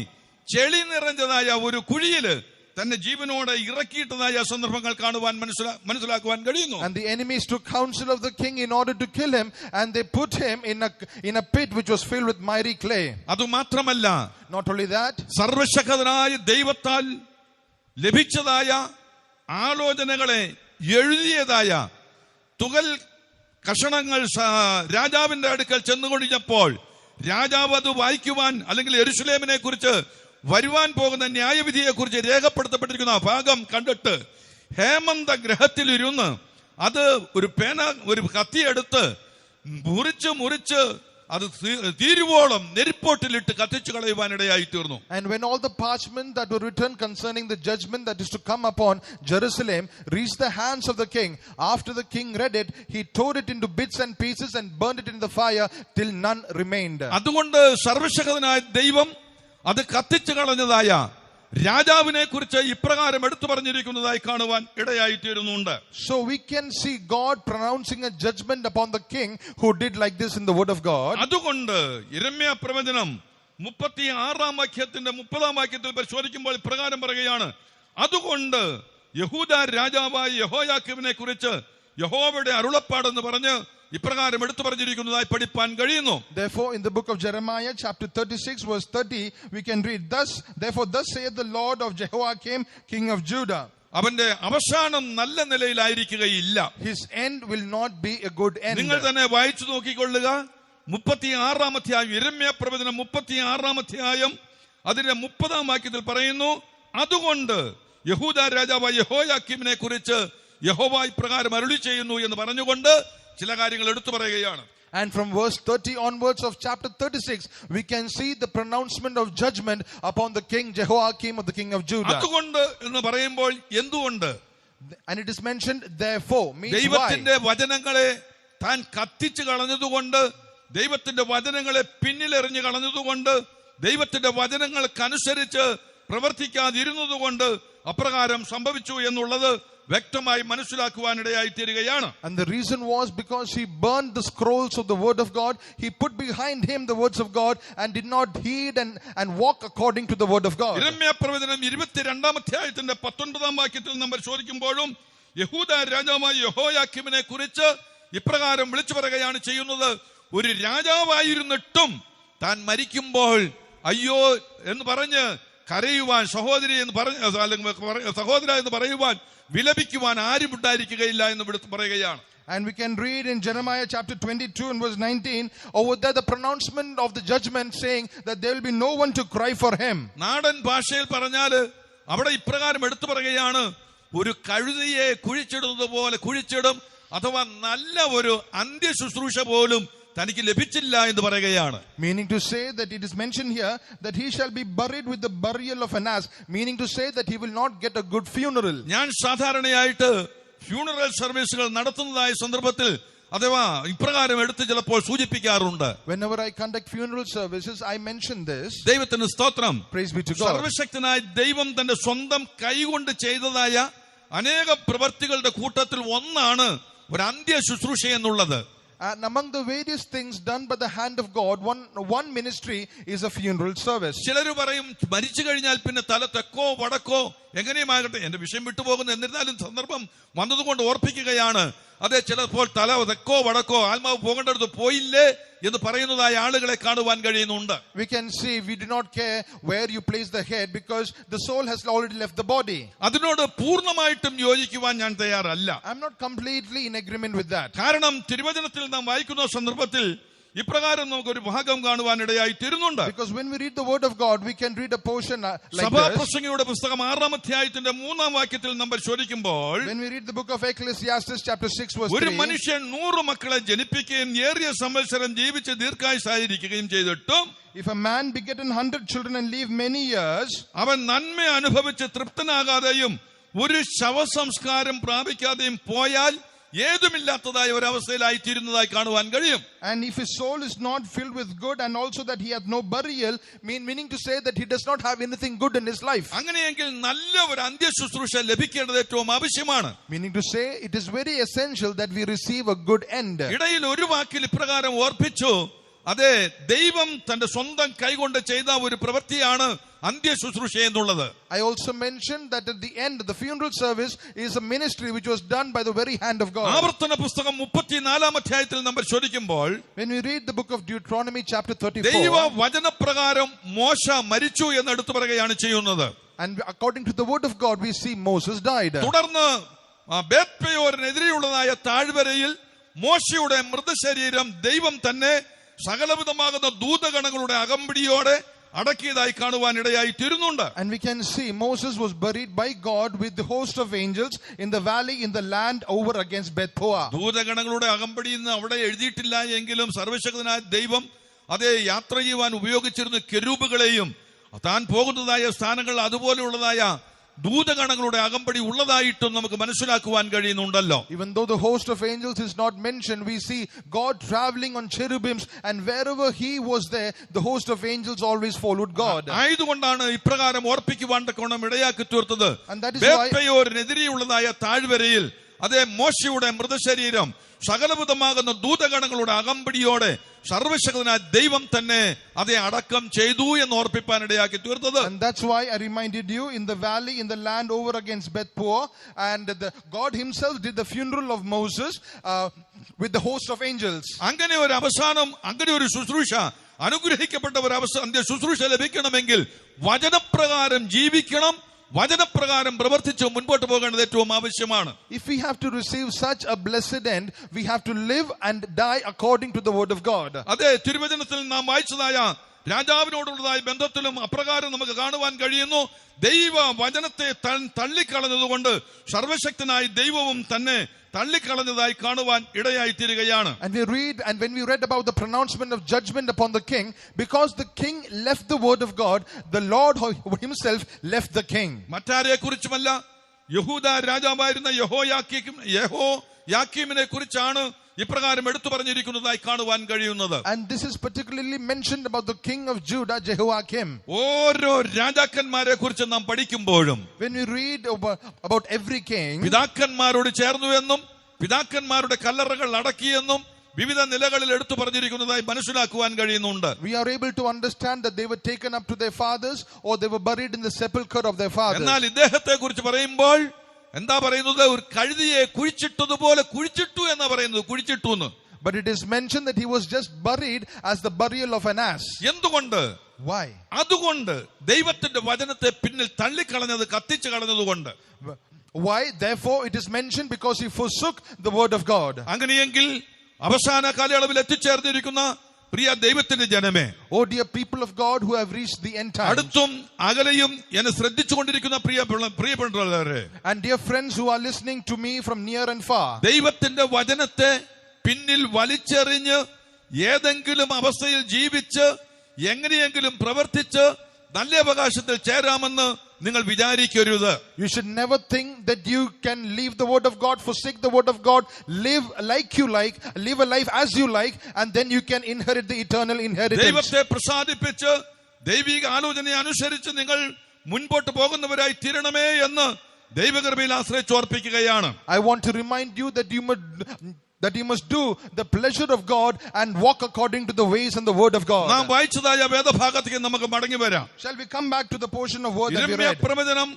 ചെളി നിറഞ്ഞതായ ഒരു കുഴിയില് തന്നെ ജീവനോടെ ഇറക്കിയിട്ടതായ സന്ദർഭങ്ങൾ കാണുവാൻ മനസ്സിലാക്കുവാൻ കഴിയുന്നു. And the enemies took counsel of the king in order to kill him, and they put him in a pit which was filled with miry clay. അതുമാത്രമല്ല, not only that, സർവശക്തനായ ദൈവത്താൽ ലഭിച്ചതായ ആലോചനകളെ എഴുതിയതായ തുകൽ കഷണങ്ങൾ രാജാവിന്റെ അടുക്കൽ ചെന്നുകൊണ്ടിരുന്നപ്പോൾ രാജാവ് അത് വായിക്കുവാൻ അല്ലെങ്കിൽ യെരൂശലേമിനെ കുറിച്ച് വരുവാൻ പോകുന്ന ന്യായവിധിയെ കുറിച്ച് രേഖപ്പെടുത്തപ്പെട്ടിരിക്കുന്ന ഭാഗം കണ്ടിട്ട് ഹേമന്ത ഗ്രഹത്തിലിരുന്ന് അത് ഒരു കത്തിയെടുത്ത് മുറിച്ച് അത് തീരുവോളം നെരിപ്പോട്ടിലിട്ട് കത്തിച്ചു കളയുവാനിടയായി തീർന്നു. And when all the parchment that were written concerning the judgment that is to come upon Jerusalem reached the hands of the king, after the king read it, he tore it into bits and pieces and burned it in the fire till none remained. അതുകൊണ്ട് സർവശക്തനായ ദൈവം അത് കത്തിച്ചു കളഞ്ഞതായ രാജാവിനെ കുറിച്ച് ഇപ്രകാരം എടുത്തു പറഞ്ഞിരിക്കുന്നതായി കാണുവാൻ ഇടയായി തീരുന്നുണ്ട്. So we can see God pronouncing a judgment upon the king who did like this in the word of God. അതുകൊണ്ട് യിരെമ്യാ പ്രവചനം 36 വാക്യത്തിന്റെ 30 വാക്യത്തിൽ പരിശോധിക്കുമ്പോൾ ഇപ്രകാരം പറയുകയാണ്, അതുകൊണ്ട് യഹൂദ രാജാവായ യെഹോയാക്കീമിനെ കുറിച്ച് യഹോവയുടെ അരുളപ്പാടെന്ന് പറഞ്ഞ് ഇപ്രകാരം എടുത്തു പറഞ്ഞിരിക്കുന്നതായി പഠിപ്പാൻ കഴിയുന്നു. Therefore in the book of Jeremiah chapter 36 verse 30 we can read, thus saith the Lord of Jehoiakim king of Judah. അവന്റെ അവസാനം നല്ല നിലയിലായിരിക്കുകയില്ല. His end will not be a good end. നിങ്ങൾ തന്നെ വായിച്ചു നോക്കിക്കൊള്ളുക. 36 അധ്യായം യിരെമ്യാ പ്രവചനം 36 അധ്യായം അതിന്റെ 30 വാക്യത്തിൽ പറയുന്നു, അതുകൊണ്ട് യഹൂദ രാജാവായ യെഹോയാക്കീമിനെ കുറിച്ച് യഹോവ ഇപ്രകാരം അരുളി ചെയ്യുന്നു എന്ന് പറഞ്ഞുകൊണ്ട് ചില കാര്യങ്ങൾ എടുത്തു പറയുകയാണ്. And from verse 30 onwards of chapter 36 we can see the pronouncement of judgment upon the king Jehoiakim of the king of Judah. അതുകൊണ്ട് എന്ന് പറയുമ്പോൾ എന്തുകൊണ്ട്, and it is mentioned therefore, means ദൈവത്തിന്റെ വചനങ്ങളെ താൻ കത്തിച്ചു കളഞ്ഞതുകൊണ്ട്, ദൈവത്തിന്റെ വചനങ്ങളെ പിന്നിലെറിഞ്ഞു കളഞ്ഞതുകൊണ്ട്, ദൈവത്തിന്റെ വചനങ്ങൾക്കനുസരിച്ച് പ്രവർത്തിക്കാതിരുന്നതുകൊണ്ട് അപ്രകാരം സംഭവിച്ചു എന്നുള്ളത് വ്യക്തമായി മനസ്സിലാക്കുവാനിടയായി തീരുകയാണ്. And the reason was because he burned the scrolls of the word of God. He put behind him the words of God and did not heed and walk according to the word of God. യിരെമ്യാ പ്രവചനം 22-ാം അധ്യായത്തിന്റെ 19-ാം വാക്യത്തിൽ നമ്മൾ ചോദിക്കുമ്പോഴും യഹൂദ രാജാവായ യെഹോയാക്കീമിനെ കുറിച്ച് ഇപ്രകാരം വിളിച്ചു പറയുകയാണ് ചെയ്യുന്നത്. ഒരു രാജാവായിരുന്നിട്ടും താൻ മരിക്കുമ്പോൾ അയ്യോ എന്ന് പറഞ്ഞ് കരയുവാൻ, സഹോദരി എന്ന് പറഞ്ഞ് അല്ലെങ്കിൽ സഹോദര എന്ന് പറയുവാൻ, വിലപിക്കുവാൻ ആരും ഉണ്ടായിരിക്കുകയില്ല എന്ന് പറയുകയാണ്. And we can read in Jeremiah chapter 22 and verse 19 over there the pronouncement of the judgment saying that there will be no one to cry for him. നാടൻ ഭാഷയിൽ പറഞ്ഞാല് അവിടെ ഇപ്രകാരം എടുത്തു പറയുകയാണ്, ഒരു കഴുതയെ കുഴിച്ചിടുന്നത് പോലെ കുഴിച്ചിടും, അഥവാ നല്ല ഒരു അന്ത്യ ശുശ്രൂഷ പോലും തനിക്ക് ലഭിച്ചില്ല എന്ന് പറയുകയാണ്. Meaning to say that it is mentioned here that he shall be buried with the burial of an ass, meaning to say that he will not get a good funeral. ഞാൻ സാധാരണയായിട്ട് ഫ്യൂണറൽ സർവീസുകൾ നടത്തുന്നതായ സന്ദർഭത്തിൽ അഥവാ ഇപ്രകാരം എടുത്ത് ചിലപ്പോൾ സൂചിപ്പിക്കാറുണ്ട്. Whenever I conduct funeral services, I mention this. ദൈവത്തിന് സ്തോത്രം. Praise be to God. സർവശക്തനായ ദൈവം തന്റെ സ്വന്തം കൈകൊണ്ട് ചെയ്തതായ അനേക പ്രവൃത്തികളുടെ കൂട്ടത്തിൽ ഒന്നാണ് ഒരു അന്ത്യ ശുശ്രൂഷ എന്നുള്ളത്. And among the various things done by the hand of God, one ministry is a funeral service. ചിലർ പറയും മരിച്ചു കഴിഞ്ഞാൽ പിന്നെ തല തെക്കോ വടക്കോ എങ്ങനെയുമാകട്ടെ, എന്റെ വിഷയം വിട്ടുപോകുന്നു, എന്നിരുന്നാലും സന്ദർഭം വന്നതുകൊണ്ട് ഓർപ്പിക്കുകയാണ്. അതെ, ചിലപ്പോൾ തല തെക്കോ വടക്കോ ആത്മാവ് പോകേണ്ടടുത്ത് പോയില്ലേ എന്ന് പറയുന്നതായ ആളുകളെ കാണുവാൻ കഴിയുന്നുണ്ട്. We can see we do not care where you place the head because the soul has already left the body. അതിനോട് പൂർണ്ണമായിട്ടും യോജിക്കുവാൻ ഞാൻ തയ്യാറല്ല. I'm not completely in agreement with that. കാരണം തിരുവചനത്തിൽ നാം വായിക്കുന്ന സന്ദർഭത്തിൽ ഇപ്രകാരം നമുക്കൊരു ഭാഗം കാണുവാൻ ഇടയായി തീരുന്നുണ്ട്. Because when we read the word of God, we can read a portion like this. സഭാപ്രസംഗിയുടെ പുസ്തകം 6-ാം അധ്യായത്തിന്റെ 3-ാം വാക്യത്തിൽ നമ്മൾ ചോദിക്കുമ്പോൾ, when we read the book of Ecclesiastes chapter 6 verse 3, ഒരു മനുഷ്യൻ 100 മക്കളെ ജനിപ്പിക്കുകയും ഏറിയ സംവത്സരം ജീവിച്ച് ദീർഘായുസ്സായിരിക്കുകയും ചെയ്തിട്ടും, if a man beget 100 children and live many years, അവൻ നന്മ അനുഭവിച്ച് തൃപ്തനാകാതെയും ഒരു ശവസംസ്കാരം പ്രാപിക്കാതെയും പോയാൽ ഏതുമില്ലാത്തതായ ഒരവസ്ഥയിലായി തീരുന്നതായി കാണുവാൻ കഴിയും. And if his soul is not filled with good and also that he hath no burial, meaning to say that he does not have anything good in his life. അങ്ങനെയെങ്കിൽ നല്ല ഒരു അന്ത്യ ശുശ്രൂഷ ലഭിക്കേണ്ടത് ഏറ്റവും ആവശ്യമാണ്. Meaning to say it is very essential that we receive a good end. ഇടയിൽ ഒരു വാക്കിൽ ഇപ്രകാരം ഓർപ്പിച്ചു, അതെ, ദൈവം തന്റെ സ്വന്തം കൈകൊണ്ട് ചെയ്ത ഒരു പ്രവൃത്തിയാണ് അന്ത്യ ശുശ്രൂഷ എന്നുള്ളത്. I also mentioned that at the end the funeral service is a ministry which was done by the very hand of God. ആവർത്തന പുസ്തകം 34-ാം അധ്യായത്തിൽ നമ്മൾ ചോദിക്കുമ്പോൾ, when we read the book of Deuteronomy chapter 34, ദൈവ വചനപ്രകാരം മോശ മരിച്ചു എന്ന് എടുത്തു പറയുകയാണ് ചെയ്യുന്നത്. and according to the word of God we see Moses died. തുടർന്ന് ബേത്പെയോരിനെതിരെയുള്ളതായ താഴ്വരയിൽ മോശയുടെ മൃതശരീരം ദൈവം തന്നെ സകലവിധമാകുന്ന ദൂതഗണങ്ങളുടെ അകമ്പടിയോടെ അടക്കിയതായി കാണുവാൻ ഇടയായി തീരുന്നുണ്ട്. And we can see Moses was buried by God with the host of angels in the valley in the land over against Beth Peor. ദൂതഗണങ്ങളുടെ അകമ്പടി എന്ന് അവിടെ എഴുതിയിട്ടില്ല എങ്കിലും സർവശക്തനായ ദൈവം അതേ യാത്ര ചെയ്യുവാൻ ഉപയോഗിച്ചിരുന്ന കെരൂബുകളെയും താൻ പോകുന്നതായ സ്ഥാനങ്ങൾ അതുപോലെയുള്ളതായ ദൂതഗണങ്ങളുടെ അകമ്പടി ഉള്ളതായിട്ടും നമുക്ക് മനസ്സിലാക്കുവാൻ കഴിയുന്നുണ്ടല്ലോ. Even though the host of angels is not mentioned, we see God traveling on cherubims, and wherever he was there, the host of angels always followed God. ആയതുകൊണ്ടാണ് ഇപ്രകാരം ഓർപ്പിക്കുവാൻ തക്കോണം ഇടയാക്കി തീർത്തത്. And that is why ബേത്പെയോരിനെതിരെയുള്ളതായ താഴ്വരയിൽ അതേ മോശയുടെ മൃതശരീരം സകലവിധമാകുന്ന ദൂതഗണങ്ങളുടെ അകമ്പടിയോടെ സർവശക്തനായ ദൈവം തന്നെ അതേ അടക്കം ചെയ്തു എന്ന് ഓർപ്പിപ്പാൻ ഇടയാക്കി തീർത്തത്. And that's why I reminded you in the valley in the land over against Beth Peor, and God himself did the funeral of Moses with the host of angels. അങ്ങനെ ഒരു അവസാനം, അങ്ങനെ ഒരു ശുശ്രൂഷ, അനുഗ്രഹിക്കപ്പെട്ട ഒരു അന്ത്യ ശുശ്രൂഷ ലഭിക്കണമെങ്കിൽ വചനപ്രകാരം ജീവിക്കണം, വചനപ്രകാരം പ്രവർത്തിച്ച് മുൻപോട്ട് പോകേണ്ടത് ഏറ്റവും ആവശ്യമാണ്. If we have to receive such a blessed end, we have to live and die according to the word of God. അതെ, തിരുവചനത്തിൽ നാം വായിച്ചതായ രാജാവിനോടുള്ളതായ ബന്ധത്തിലും അപ്രകാരം നമുക്ക് കാണുവാൻ കഴിയുന്നു. ദൈവ വചനത്തെ തള്ളിക്കളഞ്ഞതുകൊണ്ട് സർവശക്തനായ ദൈവവും തന്നെ തള്ളിക്കളഞ്ഞതായി കാണുവാൻ ഇടയായി തീരുകയാണ്. And when we read about the pronouncement of judgment upon the king, because the king left the word of God, the Lord himself left the king. മറ്റാരെ കുറിച്ചുമല്ല, യഹൂദ രാജാവായിരുന്ന യഹോയാക്കീമിനെ കുറിച്ചാണ് ഇപ്രകാരം എടുത്തു പറഞ്ഞിരിക്കുന്നതായി കാണുവാൻ കഴിയുന്നത്. And this is particularly mentioned about the king of Judah, Jehoiakim. ഓരോ രാജാക്കന്മാരെ കുറിച്ച് നാം പഠിക്കുമ്പോഴും When we read about every king, പിതാക്കന്മാരോട് ചേർന്നു എന്നും പിതാക്കന്മാരുടെ കല്ലറകൾ അടക്കിയെന്നും വിവിധ നിലകളിൽ എടുത്തു പറഞ്ഞിരിക്കുന്നതായി മനസ്സിലാക്കുവാൻ കഴിയുന്നുണ്ട്. we are able to understand that they were taken up to their fathers or they were buried in the sepulchre of their fathers. എന്നാൽ ഇദ്ദേഹത്തെ കുറിച്ച് പറയുമ്പോൾ എന്താ പറയുന്നത്? ഒരു കഴുതിയെ കുഴിച്ചിട്ടതുപോലെ കുഴിച്ചിട്ടു എന്നാ പറയുന്നത്. കുഴിച്ചിട്ടു എന്ന്. But it is mentioned that he was just buried as the burial of an ass. എന്തുകൊണ്ട്? Why? അതുകൊണ്ട് ദൈവത്തിന്റെ വചനത്തെ പിന്നിൽ തള്ളിക്കളഞ്ഞത്, കത്തിച്ചു കളഞ്ഞതുകൊണ്ട്. Why? Therefore it is mentioned because he forsook the word of God. അങ്ങനെയെങ്കിൽ അവസാന കാലയളവിൽ എത്തിച്ചേർന്നിരിക്കുന്ന പ്രിയ ദൈവത്തിന്റെ ജനമേ, Oh dear people of God who have reached the end time, അടുത്തും അകലെയും എന്നെ ശ്രദ്ധിച്ചുകൊണ്ടിരിക്കുന്ന പ്രിയപ്പെട്ടവരെ, and dear friends who are listening to me from near and far, ദൈവത്തിന്റെ വചനത്തെ പിന്നിൽ വലിച്ചെറിഞ്ഞ് ഏതെങ്കിലും അവസ്ഥയിൽ ജീവിച്ച് എങ്ങനെയെങ്കിലും പ്രവർത്തിച്ച് നല്ല അവകാശത്തിൽ ചേരാമെന്ന് നിങ്ങൾ വിചാരിക്കരുത്. You should never think that you can leave the word of God, forsake the word of God, live like you like, live a life as you like, and then you can inherit the eternal inheritance. ദൈവത്തെ പ്രസാദിപ്പിച്ച് ദൈവിക ആലോചനയെ അനുസരിച്ച് നിങ്ങൾ മുൻപോട്ട് പോകുന്നവരായി തീരണമേ എന്ന് ദൈവകൃപയിൽ ആശ്രയിച്ചോർപ്പിക്കുകയാണ്. I want to remind you that you must do the pleasure of God and walk according to the ways and the word of God. നാം വായിച്ചതായ വേദഭാഗത്തേക്ക് നമുക്ക് മടങ്ങി വരാം. Shall we come back to the portion of word that we യിരെമ്യാ read? പ്രവചനം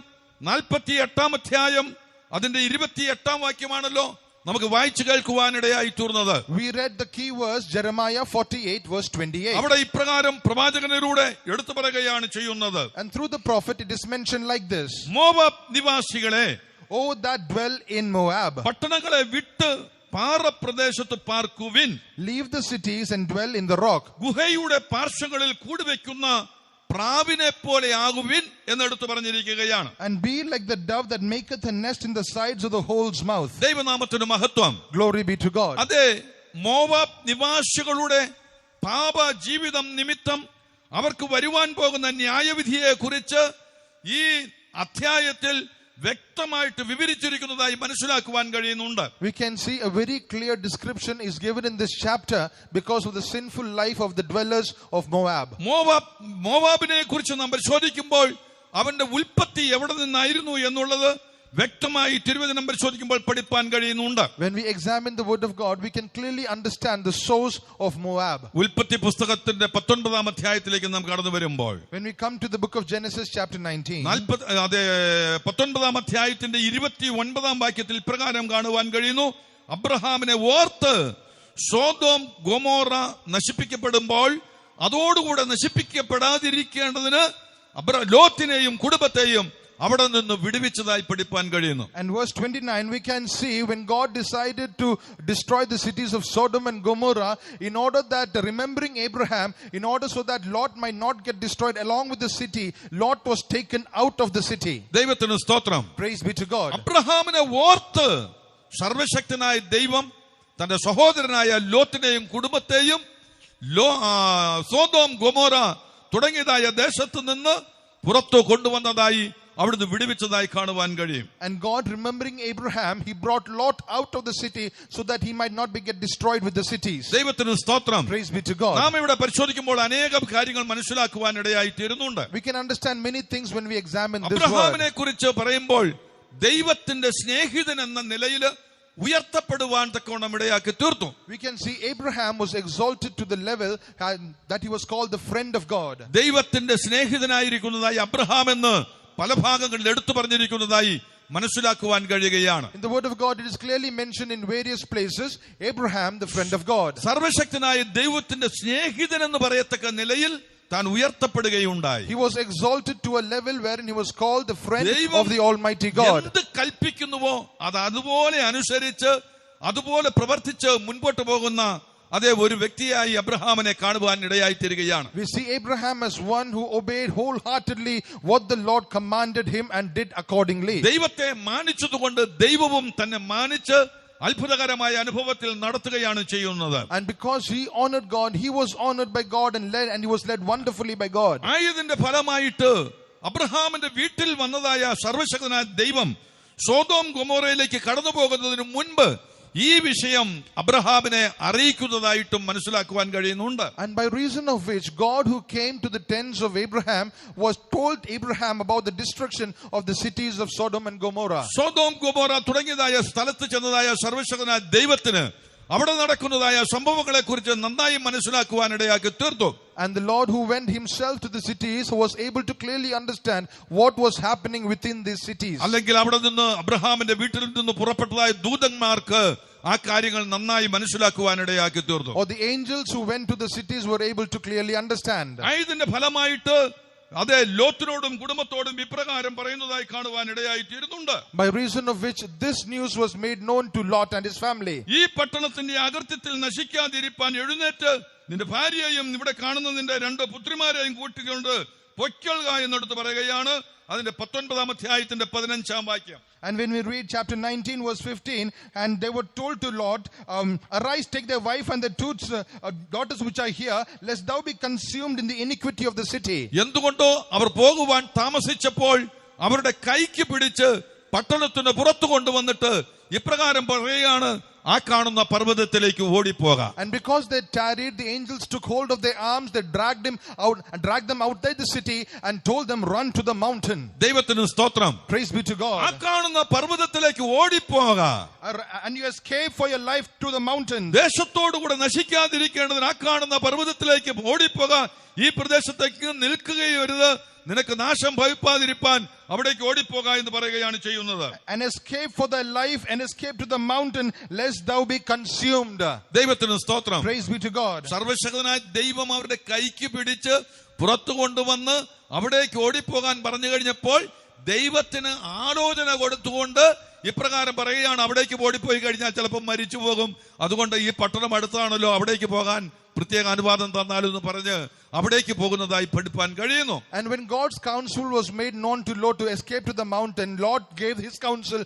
48 അധ്യായം അതിന്റെ 28 വാക്യമാണല്ലോ നമുക്ക് വായിച്ചു കേൾക്കുവാനിടയായി തീർന്നത്. We read the key verse, Jeremiah 48 verse 28. അവിടെ ഇപ്രകാരം പ്രവാചകനിലൂടെ എടുത്തു പറയുകയാണ് ചെയ്യുന്നത്. And through the prophet it is mentioned like this: Moab നിവാസികളെ, O that dwell in Moab, പട്ടണങ്ങളെ വിട്ട് പാറപ്രദേശത്ത് പാർക്കുവിൻ. leave the cities and dwell in the rock. ഗുഹയുടെ പാർശ്വങ്ങളിൽ കൂടുവെക്കുന്ന പ്രാവിനെ പോലെ ആകുവിൻ എന്നെടുത്ത് പറഞ്ഞിരിക്കുകയാണ്. And be like the dove that maketh a nest in the sides of the hole's mouth. ദൈവനാമത്തിന് മഹത്വം. Glory be to God. അതെ, Moab നിവാസികളുടെ പാപ ജീവിതം നിമിത്തം അവർക്ക് വരുവാൻ പോകുന്ന ന്യായവിധിയെ കുറിച്ച് ഈ അധ്യായത്തിൽ വ്യക്തമായിട്ട് വിവരിച്ചിരിക്കുന്നതായി മനസ്സിലാക്കുവാൻ കഴിയുന്നുണ്ട്. We can see a very clear description is given in this chapter because of the sinful life of the dwellers of Moab. മോവാബിനെ കുറിച്ച് നാം പരിശോധിക്കുമ്പോൾ അവന്റെ ഉൽപ്പത്തി എവിടെ നിന്നായിരുന്നു എന്നുള്ളത് വ്യക്തമായി തിരുവചനം പരിശോധിക്കുമ്പോൾ പഠിപ്പാൻ കഴിയുന്നുണ്ട്. When we examine the word of God, we can clearly understand the source of Moab. ഉൽപ്പത്തി പുസ്തകത്തിന്റെ 19 അധ്യായത്തിലേക്ക് നാം കടന്നു വരുമ്പോൾ, When we come to the book of Genesis chapter 19, 19 അധ്യായത്തിന്റെ 29 വാക്യത്തിൽ ഇപ്രകാരം കാണുവാൻ കഴിയുന്നു: അബ്രഹാമിനെ ഓർത്ത് സോദോം ഗൊമോറ നശിപ്പിക്കപ്പെടുമ്പോൾ അതോടുകൂടെ നശിപ്പിക്കപ്പെടാതിരിക്കേണ്ടതിന് ലോത്തിനെയും കുടുംബത്തെയും അവിടെ നിന്ന് വിടുവിച്ചതായി പഠിപ്പാൻ കഴിയുന്നു. And verse 29 we can see when God decided to destroy the cities of Sodom and Gomorrah, in order that, remembering Abraham, in order so that Lot might not get destroyed along with the city, Lot was taken out of the city. ദൈവത്തിന് സ്തോത്രം. Praise be to God. അബ്രഹാമിനെ ഓർത്ത് സർവശക്തനായ ദൈവം തന്റെ സഹോദരനായ ലോത്തിനെയും കുടുംബത്തെയും Sodom Gomorrah തുടങ്ങിയതായ ദേശത്ത് നിന്ന് പുറത്തു കൊണ്ടുവന്നതായി അവിടുന്ന് വിടുവിച്ചതായി കാണുവാൻ കഴിയും. And God, remembering Abraham, he brought Lot out of the city so that he might not get destroyed with the cities. ദൈവത്തിന് സ്തോത്രം. Praise be to God. നാം ഇവിടെ പരിശോധിക്കുമ്പോൾ അനേകം കാര്യങ്ങൾ മനസ്സിലാക്കുവാൻ ഇടയായി തീരുന്നുണ്ട്. We can understand many things when we examine this അബ്രഹാമിനെ word. കുറിച്ച് പറയുമ്പോൾ ദൈവത്തിന്റെ സ്നേഹിതൻ എന്ന നിലയിൽ ഉയർത്തപ്പെടുവാൻ തക്കവണ്ണം ഇടയാക്കി തീർത്തു. We can see Abraham was exalted to the level that he was called the friend of God. ദൈവത്തിന്റെ സ്നേഹിതനായിരിക്കുന്നതായി അബ്രഹാം എന്ന് പല ഭാഗങ്ങളിൽ എടുത്തു പറഞ്ഞിരിക്കുന്നതായി മനസ്സിലാക്കുവാൻ കഴിയുകയാണ്. In the word of God it is clearly mentioned in various places, Abraham the friend of God. സർവശക്തനായ ദൈവത്തിന്റെ സ്നേഹിതൻ എന്ന് പറയത്തക്ക നിലയിൽ താൻ ഉയർത്തപ്പെടുകയുണ്ടായി. He was exalted to a level wherein he was called the friend of the Almighty God. എന്ത് കൽപ്പിക്കുന്നുവോ അത് അതുപോലെ അനുസരിച്ച് അതുപോലെ പ്രവർത്തിച്ച് മുൻപോട്ട് പോകുന്ന അതേ ഒരു വ്യക്തിയായി അബ്രഹാമിനെ കാണുവാൻ ഇടയായി തീരുകയാണ്. We see Abraham as one who obeyed wholeheartedly what the Lord commanded him and did accordingly. ദൈവത്തെ മാനിച്ചതുകൊണ്ട് ദൈവവും തന്നെ മാനിച്ച് അത്ഭുതകരമായ അനുഭവത്തിൽ നടത്തുകയാണ് ചെയ്യുന്നത്. And because he honored God, he was honored by God and he was led wonderfully by God. ആയതിന്റെ ഫലമായിട്ട് അബ്രഹാമിന്റെ വീട്ടിൽ വന്നതായ സർവശക്തനായ ദൈവം സോദോം ഗൊമോറയിലേക്ക് കടന്നു പോകുന്നതിന് മുൻപ് ഈ വിഷയം അബ്രഹാമിനെ അറിയിക്കുന്നതായിട്ടും മനസ്സിലാക്കുവാൻ കഴിയുന്നുണ്ട്. And by reason of which God who came to the tents of Abraham was told Abraham about the destruction of the cities of Sodom and Gomorrah. Sodom Gomorrah തുടങ്ങിയതായ സ്ഥലത്ത് ചെന്നതായ സർവശക്തനായ ദൈവത്തിന് അവിടെ നടക്കുന്നതായ സംഭവങ്ങളെ കുറിച്ച് നന്നായി മനസ്സിലാക്കുവാനിടയാക്കി തീർത്തു. And the Lord who went himself to the cities was able to clearly understand what was happening within these cities. അല്ലെങ്കിൽ അവിടെ നിന്ന് അബ്രഹാമിന്റെ വീട്ടിൽ നിന്ന് പുറപ്പെട്ടതായ ദൂതന്മാർക്ക് ആ കാര്യങ്ങൾ നന്നായി മനസ്സിലാക്കുവാനിടയാക്കി തീർന്നു. Or the angels who went to the cities were able to clearly understand. ഇതിന്റെ ഫലമായിട്ട് അതെ ലോത്തിനോടും കുടുംബത്തോടും ഇപ്രകാരം പറയുന്നതായി കാണുവാൻ ഇടയായിത്തീരുന്നുണ്ട്. By reason of which this news was made known to Lot and his family. ഈ പട്ടണത്തിന്റെ അകൃത്യത്തിൽ നശിക്കാതിരിപ്പാൻ എഴുന്നേറ്റ് നിന്റെ ഭാര്യയെയും ഇവിടെ കാണുന്ന നിന്റെ 2 പുത്രിമാരെയും കൂട്ടിക്കൊണ്ട് പൊയ്ക്കൊള്ളുക എന്നെടുത്ത് പറയുകയാണ്. അതിന്റെ 19-ാം അധ്യായത്തിന്റെ 15-ാം വാക്യം. And when we read chapter 19 verse 15, and they were told to Lot, arise, take their wife and their 2 daughters which are here, lest thou be consumed in the iniquity of the city. എന്തുകൊണ്ടോ അവർ പോകുവാൻ താമസിച്ചപ്പോൾ അവരുടെ കൈക്ക് പിടിച്ച് പട്ടണത്തിന് പുറത്തു കൊണ്ടുവന്നിട്ട് ഇപ്രകാരം പറയുകയാണ്, ആ കാണുന്ന പർവ്വതത്തിലേക്ക് ഓടിപ്പോക. And because they tarried, the angels took hold of their arms, they dragged them outside the city and told them, run to the mountain. ദൈവത്തിന് സ്തോത്രം. Praise be to God. ആ കാണുന്ന പർവ്വതത്തിലേക്ക് ഓടിപ്പോക. And you escape for your life to the mountain. ദേശത്തോടുകൂടെ നശിക്കാതിരിക്കേണ്ടതിന് ആ കാണുന്ന പർവ്വതത്തിലേക്ക് ഓടിപ്പോക. ഈ പ്രദേശത്തേക്ക് നിൽക്കുകയരുത്, നിനക്ക് നാശം ഭവിപ്പാതിരിപ്പാൻ അവിടേക്ക് ഓടിപ്പോക എന്ന് പറയുകയാണ് ചെയ്യുന്നത്. And escape for thy life and escape to the mountain lest thou be consumed. ദൈവത്തിന് സ്തോത്രം. Praise be to God. സർവശക്തനായ ദൈവം അവരുടെ കൈക്ക് പിടിച്ച് പുറത്തു കൊണ്ടുവന്ന് അവിടേക്ക് ഓടിപ്പോകാൻ പറഞ്ഞു കഴിഞ്ഞപ്പോൾ ദൈവത്തിന് ആലോചന കൊടുത്തുകൊണ്ട് ഇപ്രകാരം പറയുകയാണ്, അവിടേക്ക് ഓടിപ്പോയി കഴിഞ്ഞാൽ ചിലപ്പോൾ മരിച്ചു പോകും, അതുകൊണ്ട് ഈ പട്ടണം അടുത്താണല്ലോ, അവിടേക്ക് പോകാൻ പ്രത്യേക അനുവാദം തന്നാലെന്ന് പറഞ്ഞ് അവിടേക്ക് പോകുന്നതായി പഠിപ്പാൻ കഴിയുന്നു. And when God's counsel was made known to Lot to escape to the mountain, Lot gave his counsel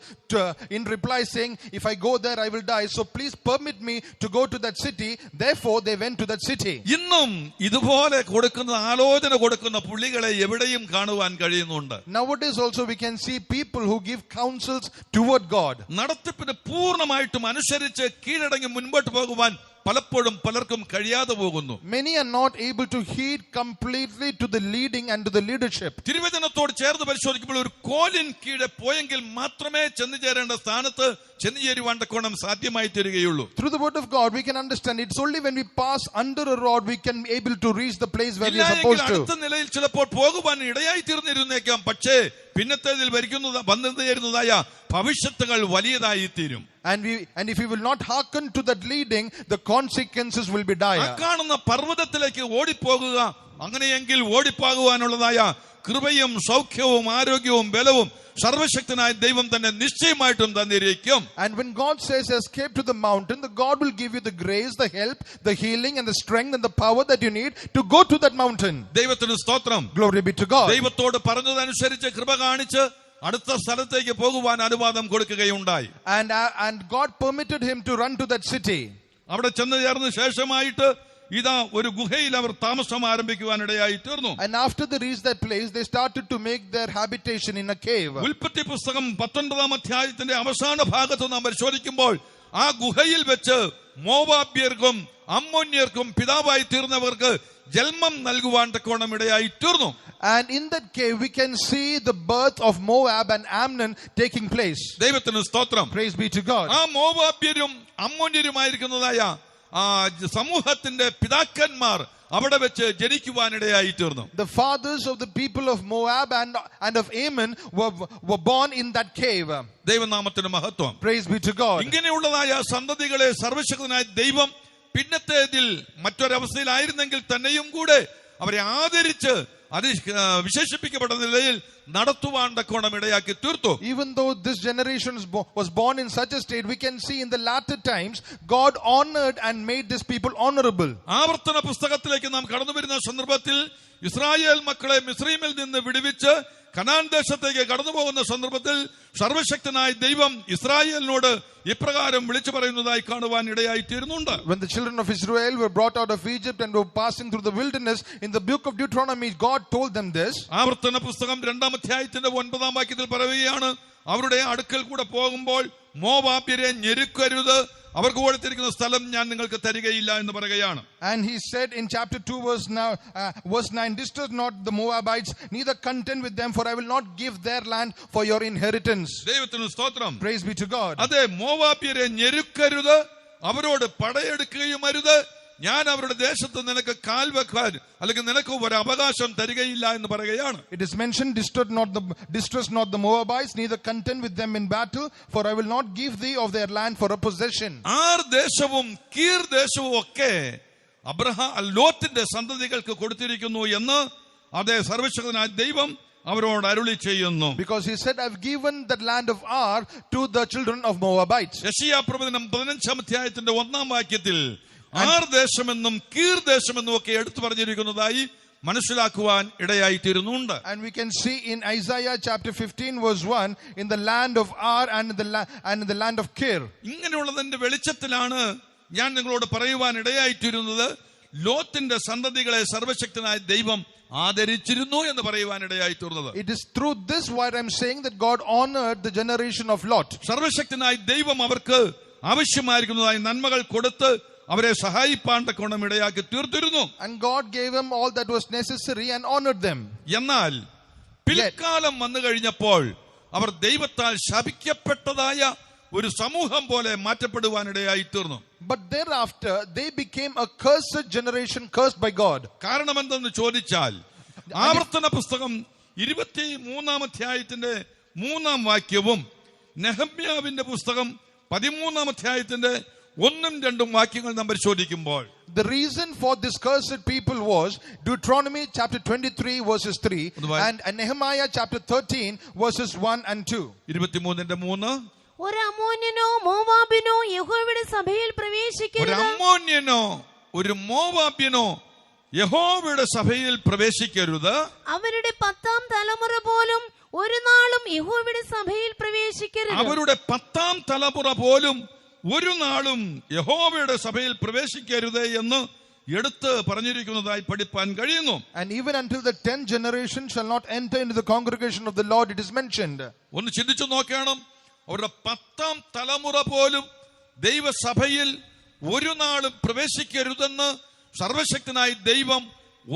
in reply saying, if I go there I will die, so please permit me to go to that city. Therefore they went to that city. ഇന്നും ഇതുപോലെ കൊടുക്കുന്ന ആലോചന കൊടുക്കുന്ന പുള്ളികളെ എവിടെയും കാണുവാൻ കഴിയുന്നുണ്ട്. Nowadays also we can see people who give counsels toward God. നടത്തിപ്പിന് പൂർണ്ണമായിട്ടും അനുസരിച്ച് കീഴടങ്ങി മുൻപോട്ട് പോകുവാൻ പലപ്പോഴും പലർക്കും കഴിയാതെ പോകുന്നു. Many are not able to heed completely to the leading and to the leadership. തിരുവചനത്തോട് ചേർന്ന് പരിശോധിക്കുമ്പോൾ ഒരു കോലിൻ കീഴെ പോയെങ്കിൽ മാത്രമേ ചെന്നു ചേരേണ്ട സ്ഥാനത്ത് ചെന്നു ചേരുവാൻ തക്കോണം സാധ്യമായി തീരുകയുള്ളൂ. Through the word of God we can understand it's only when we pass under a rod we can be able to reach the place where we are supposed to. അടുത്ത നിലയിൽ ചിലപ്പോൾ പോകുവാൻ ഇടയായി തീർന്നിരുന്നേക്കാം, പക്ഷേ പിന്നത്തേതിൽ വന്നുതേരുന്നതായ ഭവിഷ്യത്തുകൾ വലിയതായി തീരും. And if we will not hearken to that leading, the consequences will be dire. കാണുന്ന പർവ്വതത്തിലേക്ക് ഓടിപ്പോകുക, അങ്ങനെയെങ്കിൽ ഓടിപ്പോകുവാനുള്ളതായ കൃപയും സൗഖ്യവും ആരോഗ്യവും ബലവും സർവശക്തനായ ദൈവം തന്നെ നിശ്ചയമായിട്ടും തന്നിരിക്കും. And when God says escape to the mountain, the God will give you the grace, the help, the healing and the strength and the power that you need to go to that mountain. ദൈവത്തിന് സ്തോത്രം. Glory be to God. ദൈവത്തോട് പറഞ്ഞതനുസരിച്ച് കൃപ കാണിച്ച് അടുത്ത സ്ഥലത്തേക്ക് പോകുവാൻ അനുവാദം കൊടുക്കുകയുണ്ടായി. And God permitted him to run to that city. അവിടെ ചെന്ന് ചേർന്ന ശേഷമായിട്ട് ഇതാ ഒരു ഗുഹയിൽ അവർ താമസം ആരംഭിക്കുവാനിടയായി തീർന്നു. And after they reached that place, they started to make their habitation in a cave. ഉൽപ്പത്തി പുസ്തകം 19-ാം അധ്യായത്തിന്റെ അവസാന ഭാഗത്ത് നാം പരിശോധിക്കുമ്പോൾ ആ ഗുഹയിൽ വെച്ച് മോവാബ്യർക്കും അമ്മോന്യർക്കും പിതാവായി തീർന്നവർക്ക് ജന്മം നൽകുവാൻ തക്കോണം ഇടയായി തീർന്നു. And in that cave we can see the birth of Moab and Ammon taking place. ദൈവത്തിന് സ്തോത്രം. Praise be to God. ആ മോവാബ്യരും അമ്മോന്യരുമായിരിക്കുന്നതായ ആ സമൂഹത്തിന്റെ പിതാക്കന്മാർ അവിടെ വെച്ച് ജനിക്കുവാനിടയായി തീർന്നു. The fathers of the people of Moab and of Ammon were born in that cave. ദൈവനാമത്തിന് മഹത്വം. Praise be to God. ഇങ്ങനെയുള്ളതായ സന്തതികളെ സർവശക്തനായ ദൈവം പിന്നത്തേതിൽ മറ്റൊരവസ്ഥയിലായിരുന്നെങ്കിൽ തന്നെയും കൂടെ അവരെ ആദരിച്ച് അത് വിശേഷിപ്പിക്കപ്പെട്ട നിലയിൽ നടത്തുവാൻ തക്കോണം ഇടയാക്കി തീർത്തു. Even though this generation was born in such a state, we can see in the latter times God honored and made these people honorable. ആവർത്തന പുസ്തകത്തിലേക്ക് നാം കടന്നു വരുന്ന സന്ദർഭത്തിൽ ഇസ്രായേൽ മക്കളെ മിസ്രയീമിൽ നിന്ന് വിടുവിച്ച് കനാൻ ദേശത്തേക്ക് കടന്നു പോകുന്ന സന്ദർഭത്തിൽ സർവശക്തനായ ദൈവം ഇസ്രായേലിനോട് ഇപ്രകാരം വിളിച്ചു പറയുന്നതായി കാണുവാൻ ഇടയായി തീരുന്നുണ്ട്. When the children of Israel were brought out of Egypt and were passing through the wilderness, in the book of Deuteronomy God told them this. ആവർത്തന പുസ്തകം 2-ാം അധ്യായത്തിന്റെ 9-ാം വാക്യത്തിൽ പറയുകയാണ്, അവരുടെ അടുക്കൽ കൂടെ പോകുമ്പോൾ മോവാബ്യരെ ഞെരുക്കരുത്, അവർക്ക് കൊടുത്തിരിക്കുന്ന സ്ഥലം ഞാൻ നിങ്ങൾക്ക് തരികയില്ല എന്ന് പറയുകയാണ്. And he said in chapter 2 verse 9, disturb not the Moabites, neither contend with them, for I will not give their land for your inheritance. ദൈവത്തിന് സ്തോത്രം. Praise be to God. അതെ, മോവാബ്യരെ ഞെരുക്കരുത്, അവരോട് പടയെടുക്കുകയും അരുത്, ഞാൻ അവരുടെ ദേശത്ത് നിനക്ക് കാൽ വെക്കാൻ അല്ലെങ്കിൽ നിനക്ക് ഒരു അവകാശം തരികയില്ല എന്ന് പറയുകയാണ്. It is mentioned, distress not the Moabites, neither contend with them in battle, for I will not give thee of their land for a possession. ആർ ദേശവും കീർ ദേശവും ഒക്കെ ലോത്തിന്റെ സന്തതികൾക്ക് കൊടുത്തിരിക്കുന്നു എന്ന് അതേ സർവശക്തനായ ദൈവം അവരോട് അരുളി ചെയ്യുന്നു. Because he said, I've given the land of Ar to the children of Moabites. യെശയ്യാ പ്രവചനം 15-ാം അധ്യായത്തിന്റെ 1-ാം വാക്യത്തിൽ ആർ ദേശമെന്നും കീർ ദേശമെന്നും ഒക്കെ എടുത്തു പറഞ്ഞിരിക്കുന്നതായി മനസ്സിലാക്കുവാൻ ഇടയായി തീരുന്നുണ്ട്. And we can see in Isaiah chapter 15 verse 1, in the land of Ar and in the land of Kir. ഇങ്ങനെയുള്ളതിന്റെ വെളിച്ചത്തിലാണ് ഞാൻ നിങ്ങളോട് പറയുവാൻ ഇടയായിത്തീരുന്നത്, ലോത്തിന്റെ സന്തതികളെ സർവശക്തനായ ദൈവം ആദരിച്ചിരുന്നു എന്ന് പറയുവാൻ ഇടയായിത്തീർന്നത്. It is through this why I'm saying that God honored the generation of Lot. സർവശക്തനായ ദൈവം അവർക്ക് ആവശ്യമായിരിക്കുന്നതായി നന്മകൾ കൊടുത്ത് അവരെ സഹായിപ്പാൻ തക്കവണ്ണം ഇടയാക്കി തീർത്തിരുന്നു. And God gave them all that was necessary and honored them. എന്നാൽ പിൽക്കാലം വന്നു കഴിഞ്ഞപ്പോൾ അവർ ദൈവത്താൽ ശപിക്കപ്പെട്ടതായ ഒരു സമൂഹം പോലെ മാറ്റപ്പെടുവാനിടയായി തീർന്നു. But thereafter they became a cursed generation, cursed by God. കാരണം എന്തെന്ന് ചോദിച്ചാൽ ആവർത്തന പുസ്തകം 23-ാം അധ്യായത്തിന്റെ 3-ാം വാക്യവും നെഹമ്യാവിന്റെ പുസ്തകം 13-ാം അധ്യായത്തിന്റെ 1-2 വാക്യങ്ങൾ നാം പരിശോധിക്കുമ്പോൾ the reason for this cursed people was Deuteronomy chapter 23 verses 3 and Nehemiah chapter 13 verses 1 and 2. 23-3 ഒരു അമ്മോന്യനോ മോവാബിനോ യഹോവയുടെ സഭയിൽ പ്രവേശിക്കരുത്. ഒരു അമ്മോന്യനോ ഒരു മോവാബ്യനോ യഹോവയുടെ സഭയിൽ പ്രവേശിക്കരുത്. അവരുടെ 10-ാം തലമുറ പോലും ഒരു നാളും യഹോവയുടെ സഭയിൽ പ്രവേശിക്കരുത്. അവരുടെ 10-ാം തലമുറ പോലും ഒരു നാളും യഹോവയുടെ സഭയിൽ പ്രവേശിക്കരുത് എന്ന് എടുത്ത് പറഞ്ഞിരിക്കുന്നതായി പഠിപ്പാൻ കഴിയുന്നു. And even until the 10th generation shall not enter into the congregation of the Lord, it is mentioned. ഒന്ന് ചിന്തിച്ചു നോക്കണം, അവരുടെ 10-ാം തലമുറ പോലും ദൈവസഭയിൽ ഒരു നാളും പ്രവേശിക്കരുതെന്ന് സർവശക്തനായ ദൈവം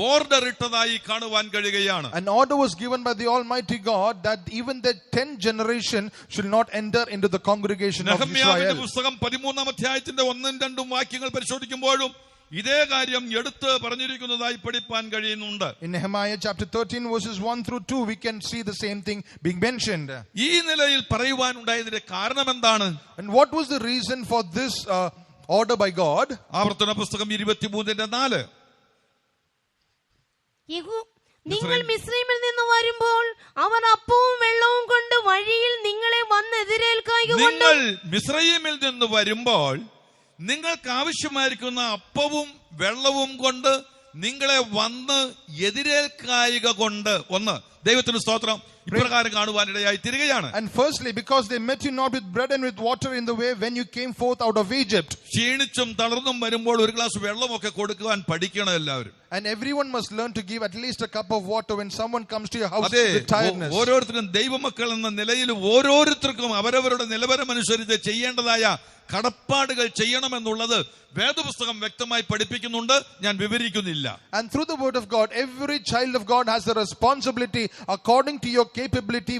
ഓർഡർ ഇട്ടതായി കാണുവാൻ കഴിയുകയാണ്. An order was given by the Almighty God that even the 10th generation should not enter into the congregation of നെഹമ്യാവിന്റെ Israel. പുസ്തകം 13-ാം അധ്യായത്തിന്റെ 1-2 വാക്യങ്ങൾ പരിശോധിക്കുമ്പോഴും ഇതേ കാര്യം എടുത്ത് പറഞ്ഞിരിക്കുന്നതായി പഠിപ്പാൻ കഴിയുന്നുണ്ട്. In Nehemiah chapter 13 verses 1 through 2 we can see the same thing being mentioned. ഈ നിലയിൽ പറയുവാനുണ്ടായതിന്റെ കാരണം എന്താണ്? And what was the reason for this order by God? ആവർത്തന പുസ്തകം 23-4 നിങ്ങൾ മിസ്രയീമിൽ നിന്ന് വരുമ്പോൾ അവർ അപ്പവും വെള്ളവും കൊണ്ട് വഴിയിൽ നിങ്ങളെ വന്ന് എതിരേൽക്കായികൊണ്ട് നിങ്ങൾ മിസ്രയീമിൽ നിന്ന് വരുമ്പോൾ നിങ്ങൾക്ക് ആവശ്യമായിരിക്കുന്ന അപ്പവും വെള്ളവും കൊണ്ട് നിങ്ങളെ വന്ന് എതിരേൽക്കായിക കൊണ്ട് ഒന്ന് ദൈവത്തിന് സ്തോത്രം ഇപ്രകാരം കാണുവാനിടയായി തീരുകയാണ്. And firstly, because they met you not with bread and with water in the way when you came forth out of Egypt. ക്ഷീണിച്ചും തളർന്നും വരുമ്പോൾ ഒരു ഗ്ലാസ് വെള്ളമൊക്കെ കൊടുക്കുവാൻ പഠിക്കണം എല്ലാവരും. And everyone must learn to give at least a cup of water when someone comes to your house with tiredness. ഓരോരുത്തരും ദൈവമക്കൾ എന്ന നിലയിൽ ഓരോരുത്തർക്കും അവരവരുടെ നിലവാരമനുസരിച്ച് ചെയ്യേണ്ടതായ കടപ്പാടുകൾ ചെയ്യണമെന്നുള്ളത് വേദപുസ്തകം വ്യക്തമായി പഠിപ്പിക്കുന്നുണ്ട്, ഞാൻ വിവരിക്കുന്നില്ല. And through the word of God, every child of God has a responsibility according to your capability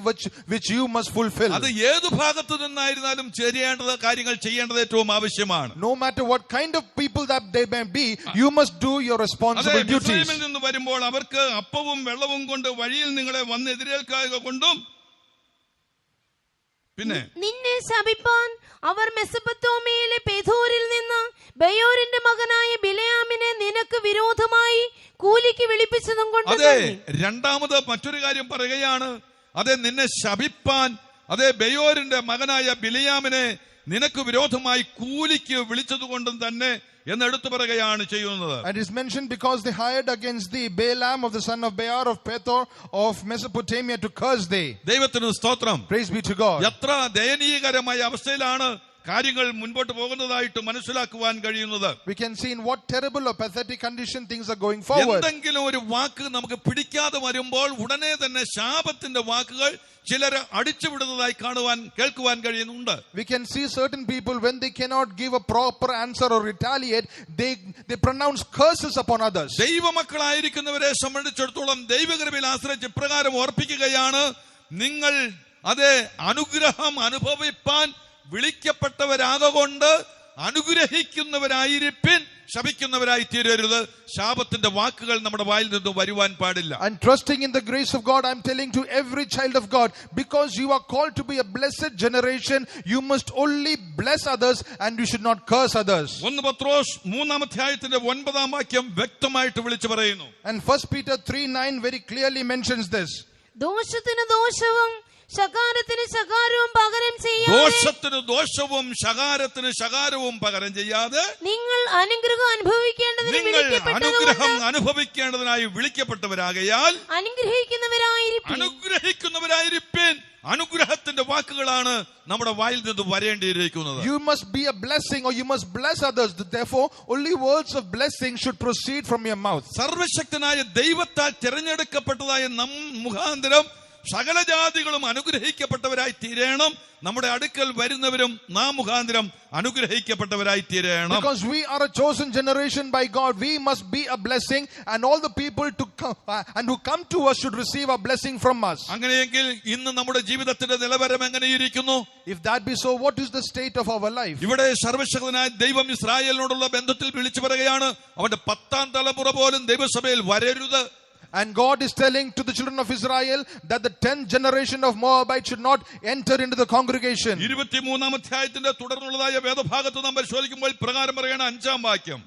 which you must fulfill. അത് ഏതു ഭാഗത്തു നിന്നായിരുന്നാലും ചെയ്യേണ്ടത് കാര്യങ്ങൾ ചെയ്യേണ്ടത് ഏറ്റവും ആവശ്യമാണ്. No matter what kind of people that they may be, you must do your responsible duties. മിസ്രയീമിൽ നിന്ന് വരുമ്പോൾ അവർക്ക് അപ്പവും വെള്ളവും കൊണ്ട് വഴിയിൽ നിങ്ങളെ വന്ന് എതിരേൽക്കുക കൊണ്ടും പിന്നെ നിന്നെ ശപിപ്പാൻ അവർ മെസൊപ്പൊത്താമിയയിലെ പെഥോരിൽ നിന്ന് ബയോരിന്റെ മകനായ ബിലെയാമിനെ നിനക്ക് വിരോധമായി കൂലിക്ക് വിളിപ്പിച്ചതും കൊണ്ട്. അതെ, രണ്ടാമത് മറ്റൊരു കാര്യം പറയുകയാണ്. അതെ, നിന്നെ ശപിപ്പാൻ അതെ ബയോരിന്റെ മകനായ ബിലെയാമിനെ നിനക്ക് വിരോധമായി കൂലിക്ക് വിളിച്ചതുകൊണ്ടും തന്നെ എന്ന് എടുത്തു പറയുകയാണ് ചെയ്യുന്നത്. And it is mentioned because they hired against thee Balaam of the son of Beor of Pethor of Mesopotamia to curse thee. ദൈവത്തിന് സ്തോത്രം. Praise be to God. എത്ര ദയനീയകരമായ അവസ്ഥയിലാണ് കാര്യങ്ങൾ മുൻപോട്ട് പോകുന്നതായിട്ട് മനസ്സിലാക്കുവാൻ കഴിയുന്നത്. We can see in what terrible or pathetic condition things are going forward. എന്തെങ്കിലും ഒരു വാക്ക് നമുക്ക് പിടിക്കാതെ വരുമ്പോൾ ഉടനെ തന്നെ ശാപത്തിന്റെ വാക്കുകൾ ചിലർ അടിച്ചുവിടുന്നതായി കേൾക്കുവാൻ കഴിയുന്നുണ്ട്. We can see certain people when they cannot give a proper answer or retaliate, they pronounce curses upon others. ദൈവമക്കളായിരിക്കുന്നവരെ സംബന്ധിച്ചിടത്തോളം ദൈവകൃപയിൽ ആശ്രയിച്ച് ഇപ്രകാരം ഓർപ്പിക്കുകയാണ്, നിങ്ങൾ അതേ അനുഗ്രഹം അനുഭവിപ്പാൻ വിളിക്കപ്പെട്ടവരാകൊണ്ട് അനുഗ്രഹിക്കുന്നവരായിരിപ്പിൻ, ശപിക്കുന്നവരായി തീരരുത്. ശാപത്തിന്റെ വാക്കുകൾ നമ്മുടെ വായിൽ നിന്ന് വരുവാൻ പാടില്ല. And trusting in the grace of God, I'm telling to every child of God, because you are called to be a blessed generation, you must only bless others and you should not curse others. 1 പത്രോസ് 3-ാം അധ്യായത്തിന്റെ 9-ാം വാക്യം വ്യക്തമായിട്ട് വിളിച്ചു പറയുന്നു. And 1 Peter 3:9 very clearly mentions this. ദോഷത്തിന് ദോഷവും ശകാരത്തിന് ശകാരവും പകരം ചെയ്യാതെ, ദോഷത്തിന് ദോഷവും ശകാരത്തിന് ശകാരവും പകരം ചെയ്യാതെ, നിങ്ങൾ അനുഗ്രഹം അനുഭവിക്കേണ്ടതിന് അനുഗ്രഹം അനുഭവിക്കേണ്ടതിനായി വിളിക്കപ്പെട്ടവരാകയാൽ അനുഗ്രഹിക്കുന്നവരായിരിപ്പൻ. അനുഗ്രഹത്തിന്റെ വാക്കുകളാണ് നമ്മുടെ വായിൽ നിന്ന് വരേണ്ടിയിരിക്കുന്നത്. You must be a blessing or you must bless others. Therefore, only words of blessing should proceed from your mouth. സർവശക്തനായ ദൈവത്താൽ തിരഞ്ഞെടുക്കപ്പെട്ടതായ മുഖാന്തരം സകല ജാതികളും അനുഗ്രഹിക്കപ്പെട്ടവരായി തീരണം. നമ്മുടെ അടുക്കൽ വരുന്നവരും നാം മുഖാന്തരം അനുഗ്രഹിക്കപ്പെട്ടവരായി തീരണം. Because we are a chosen generation by God, we must be a blessing, and all the people to come and who come to us should receive a blessing from us. അങ്ങനെയെങ്കിൽ ഇന്ന് നമ്മുടെ ജീവിതത്തിന്റെ നിലവാരം എങ്ങനെയിരിക്കുന്നു? If that be so, what is the state of our life? ഇവിടെ സർവശക്തനായ ദൈവം ഇസ്രായേലിനോടുള്ള ബന്ധത്തിൽ വിളിച്ചു പറയുകയാണ്, അവന്റെ 10ാം തലമുറ പോലും ദൈവസഭയിൽ വരരുത്. And God is telling to the children of Israel that the 10th generation of Moabite should not enter into the congregation. 23-ാം അധ്യായത്തിന്റെ തുടർന്നുള്ളതായ വേദഭാഗത്ത് നാം പരിശോധിക്കുമ്പോൾ പ്രകാരം പറയണ 5-ാം വാക്യം,